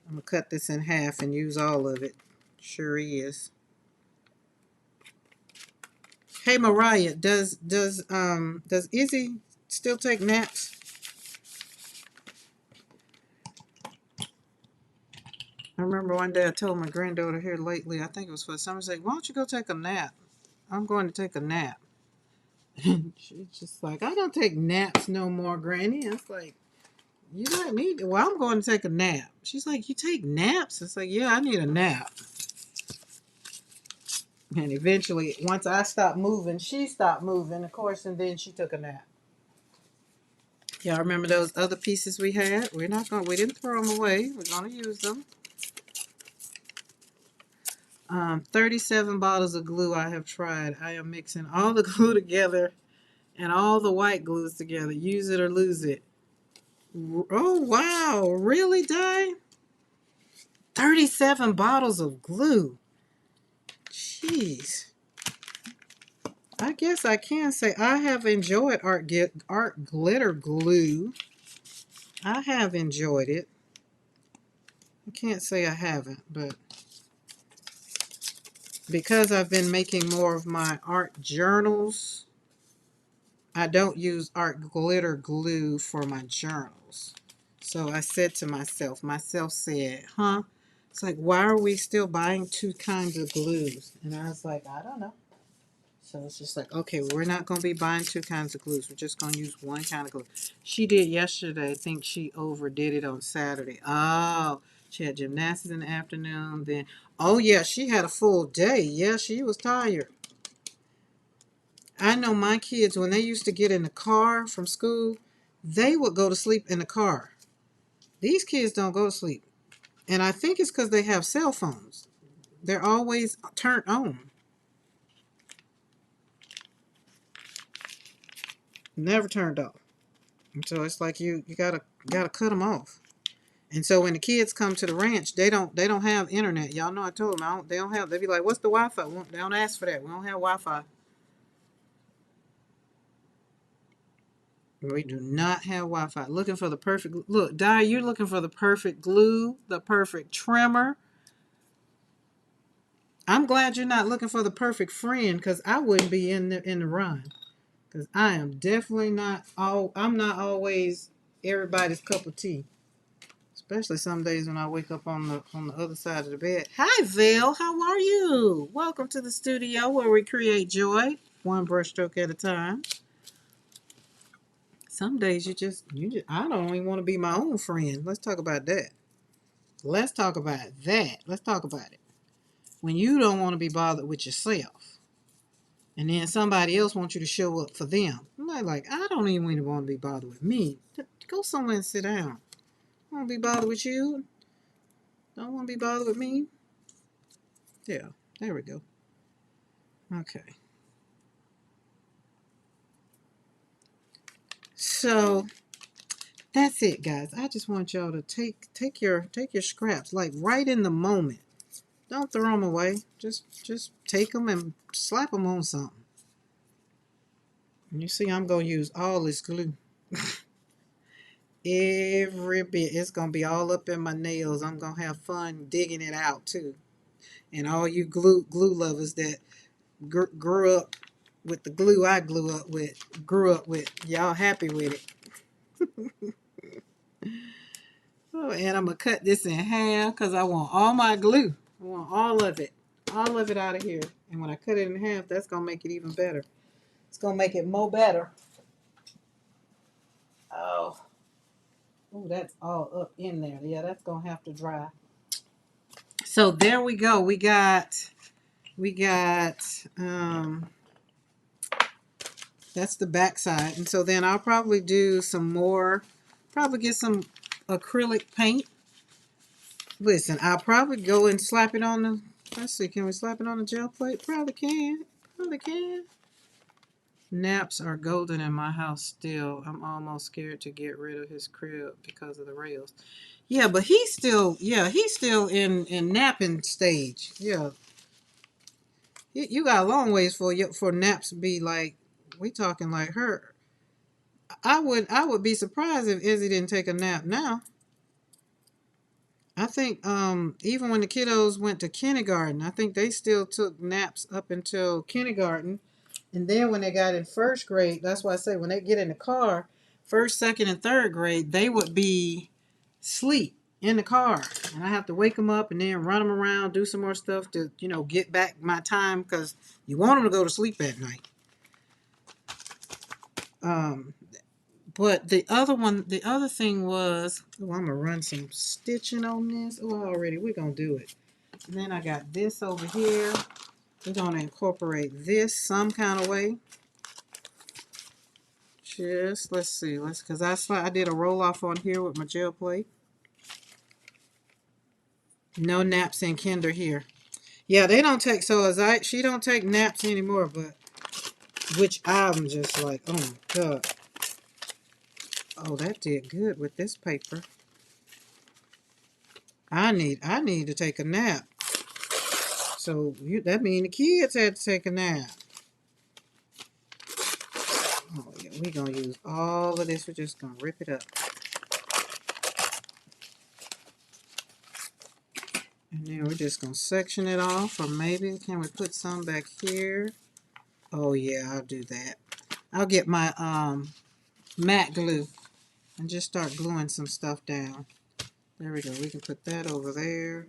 [SPEAKER 1] I'm going to cut this in half and use all of it. Sure is. Hey Mariah, does Izzy still take naps? I remember one day I told my granddaughter here lately, I think it was for summer, like, why don't you go take a nap? I'm going to take a nap. And she's just like, I don't take naps no more, Granny. It's like, you don't need to. Well, I'm going to take a nap. She's like, you take naps? It's like, yeah, I need a nap. And eventually, once I stopped moving, she stopped moving, of course, and then she took a nap. Y'all remember those other pieces we had? We didn't throw them away. We're going to use them. 37 bottles of glue I have tried. I am mixing all the glue together and all the white glues together. Use it or lose it. Oh, wow. Really, Di? 37 bottles of glue. Jeez. I guess I can say I have enjoyed art glitter glue. I have enjoyed it. I can't say I haven't, but because I've been making more of my art journals, I don't use art glitter glue for my journals. So I said to myself said, huh? It's like, why are we still buying two kinds of glues? And I was like, I don't know. So it's just like, okay, we're not going to be buying two kinds of glues. We're just going to use one kind of glue. She did yesterday. I think she overdid it on Saturday. Oh, she had gymnastics in the afternoon. Then, oh, yeah, she had a full day. Yeah, she was tired. I know my kids, when they used to get in the car from school, they would go to sleep in the car. These kids don't go to sleep. And I think it's because they have cell phones. They're always turned on. Never turned off. And so it's like you gotta cut them off. And so when the kids come to the ranch, they don't have internet. Y'all know I told them they don't have. They be like, "What's the Wi-Fi?" They don't ask for that. We don't have Wi-Fi. We do not have Wi-Fi. Looking for the perfect look, Di. You're looking for the perfect glue, the perfect trimmer. I'm glad you're not looking for the perfect friend, because I wouldn't be in the run. Because I am definitely not all. I'm not always everybody's cup of tea. Especially some days when I wake up on the other side of the bed. Hi, Val. How are you? Welcome to the studio where we create joy, one brushstroke at a time. Some days you just I don't even want to be my own friend. Let's talk about that. Let's talk about that. Let's talk about it. When you don't want to be bothered with yourself, and then somebody else wants you to show up for them. I'm like, I don't even want to be bothered with me. Go somewhere and sit down. I don't want to be bothered with you. Don't want to be bothered with me. Yeah, there we go. Okay. So that's it, guys. I just want y'all to take your scraps, like right in the moment. Don't throw them away. Just take them and slap them on something. And you see, I'm gonna use all this glue. Every bit. It's gonna be all up in my nails. I'm gonna have fun digging it out too. And all you glue lovers that grew up with the glue I grew up with, y'all happy with it. Oh, and I'm going to cut this in half because I want all my glue. I want all of it. All of it out of here. And when I cut it in half, that's going to make it even better. It's going to make it more better. Oh. Oh, that's all up in there. Yeah, that's going to have to dry. So there we go. We got, that's the back side. And so then I'll probably do some more, probably get some acrylic paint. Listen, I'll probably go and slap it on the, let's see, can we slap it on the gel plate? Probably can. Probably can. Naps are golden in my house still. I'm almost scared to get rid of his crib because of the rails. Yeah, but he's still in napping stage. Yeah. You got a long ways for naps to be like, we talking like her. I would be surprised if Izzy didn't take a nap now. I think even when the kiddos went to kindergarten, I think they still took naps up until kindergarten. And then when they got in first grade, that's why I say when they get in the car, first, second, and third grade, they would be sleep in the car, and I have to wake them up and then run them around, do some more stuff to, get back my time because you want them to go to sleep at night. Um, but the other thing was, oh, I'm gonna run some stitching on this. Oh, already we're gonna do it. And then I got this over here. We're gonna incorporate this some kind of way. Just let's see, because I did a roll off on here with my gel plate. No naps in Kinder here. Yeah, they don't take, she don't take naps anymore, but which I'm just like, oh my God. Oh, that did good with this paper. I need to take a nap. So that means the kids had to take a nap. Oh yeah, we're gonna use all of this. We're just gonna rip it up. And then we're just gonna section it off, or maybe can we put some back here? Oh yeah, I'll do that. I'll get my matte glue and just start gluing some stuff down. There we go. We can put that over there.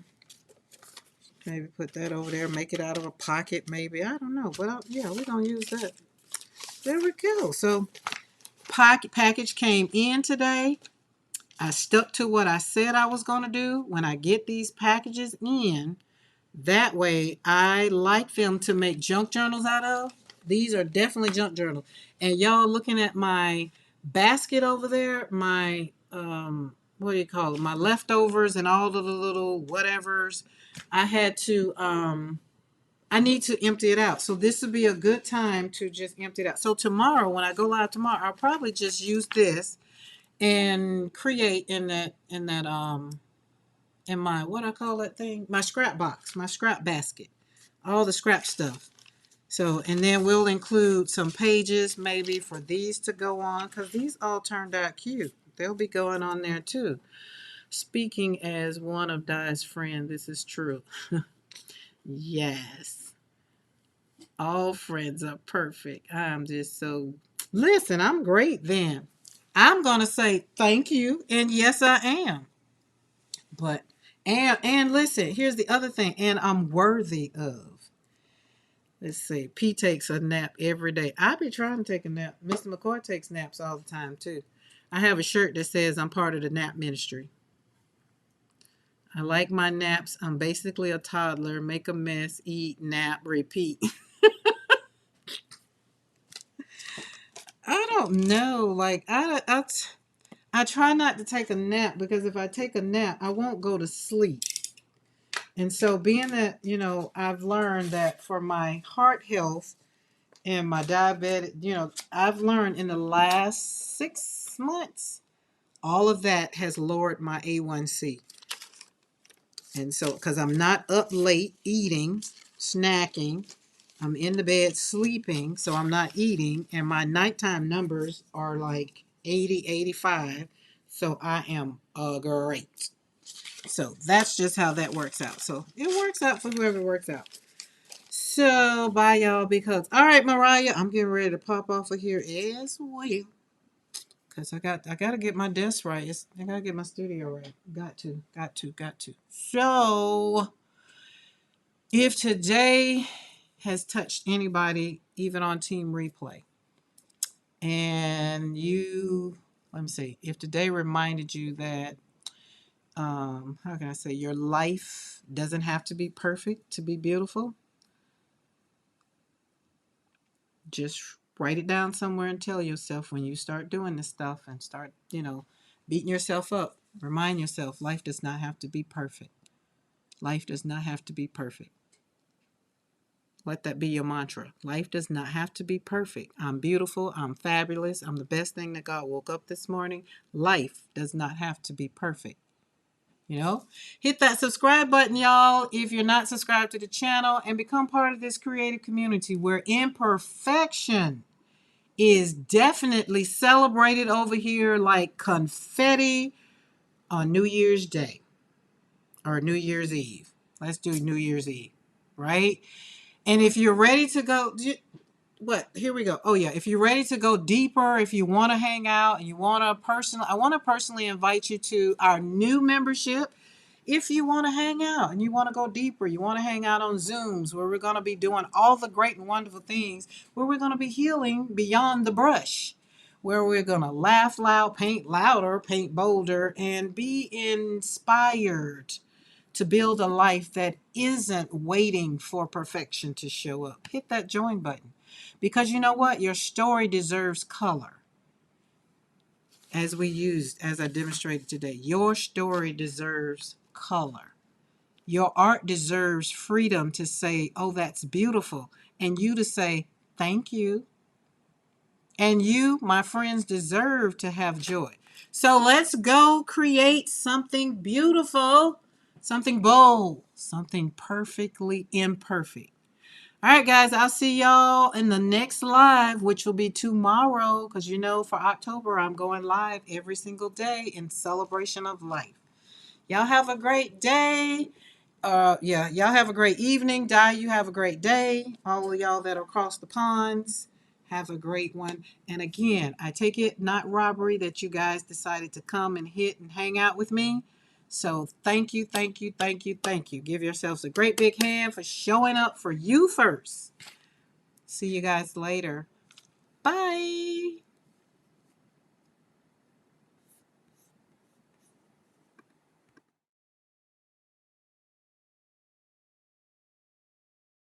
[SPEAKER 1] Maybe put that over there. Make it out of a pocket, maybe. I don't know. But yeah, we're going to use that. There we go. So package came in today. I stuck to what I said I was going to do when I get these packages in. That way, I like them to make junk journals out of. These are definitely junk journals. And y'all looking at my basket over there, my, what do you call it? My leftovers and all of the little whatevers. I had to, I need to empty it out. So this would be a good time to just empty it out. So tomorrow, when I go live tomorrow, I'll probably just use this and create in my, what I call that thing? My scrap box, my scrap basket, all the scrap stuff. So, and then we'll include some pages maybe for these to go on, because these all turned out cute. They'll be going on there too. Speaking as one of Di's friends, this is true. Yes. All friends are perfect. I'm just so, listen, I'm great then. I'm going to say thank you, and yes, I am. But and listen, here's the other thing, and I'm worthy of. Let's see. P takes a nap every day. I be trying to take a nap. Mr. McCoy takes naps all the time too. I have a shirt that says I'm part of the nap ministry. I like my naps. I'm basically a toddler. Make a mess, eat, nap, repeat. I don't know. Like I try not to take a nap because if I take a nap, I won't go to sleep. And so being that, I've learned that for my heart health and my diabetic, I've learned in the last 6 months, all of that has lowered my A1C. And so, because I'm not up late eating, snacking, I'm in the bed sleeping, so I'm not eating, and my nighttime numbers are like 80, 85. So I am great. So that's just how that works out. So it works out for whoever works out. So bye y'all, because all right, Mariah, I'm getting ready to pop off of here as well. Cause I gotta get my desk right. I gotta get my studio right. Got to. So if today has touched anybody, even on Team Replay, and let me see, if today reminded you that how can I say, your life doesn't have to be perfect to be beautiful, just write it down somewhere and tell yourself when you start doing this stuff and start, beating yourself up. Remind yourself life does not have to be perfect. Life does not have to be perfect. Let that be your mantra. Life does not have to be perfect. I'm beautiful. I'm fabulous. I'm the best thing that God woke up this morning. Life does not have to be perfect. Hit that subscribe button, y'all, if you're not subscribed to the channel, and become part of this creative community where imperfection is definitely celebrated over here like confetti on New Year's Day or New Year's Eve. Let's do New Year's Eve, right? And if you're ready to go, what? Here we go. Oh yeah, if you're ready to go deeper, if you want to hang out and you want to I want to personally invite you to our new membership. If you want to hang out and you want to go deeper, you want to hang out on Zooms where we're going to be doing all the great and wonderful things, where we're going to be healing beyond the brush, where we're going to laugh loud, paint louder, paint bolder, and be inspired to build a life that isn't waiting for perfection to show up. Hit that join button. Because you know what? Your story deserves color. As I demonstrated today, your story deserves color. Your art deserves freedom to say, oh, that's beautiful. And you to say, thank you. And you, my friends, deserve to have joy. So let's go create something beautiful, something bold, something perfectly imperfect. All right, guys, I'll see y'all in the next live, which will be tomorrow, because you know for October, I'm going live every single day in celebration of life. Y'all have a great day. Y'all have a great evening. Di, you have a great day. All of y'all that are across the ponds, have a great one. And again, I take it not robbery that you guys decided to come and hit and hang out with me. So thank you, thank you, thank you, thank you. Give yourselves a great big hand for showing up for you first. See you guys later. Bye.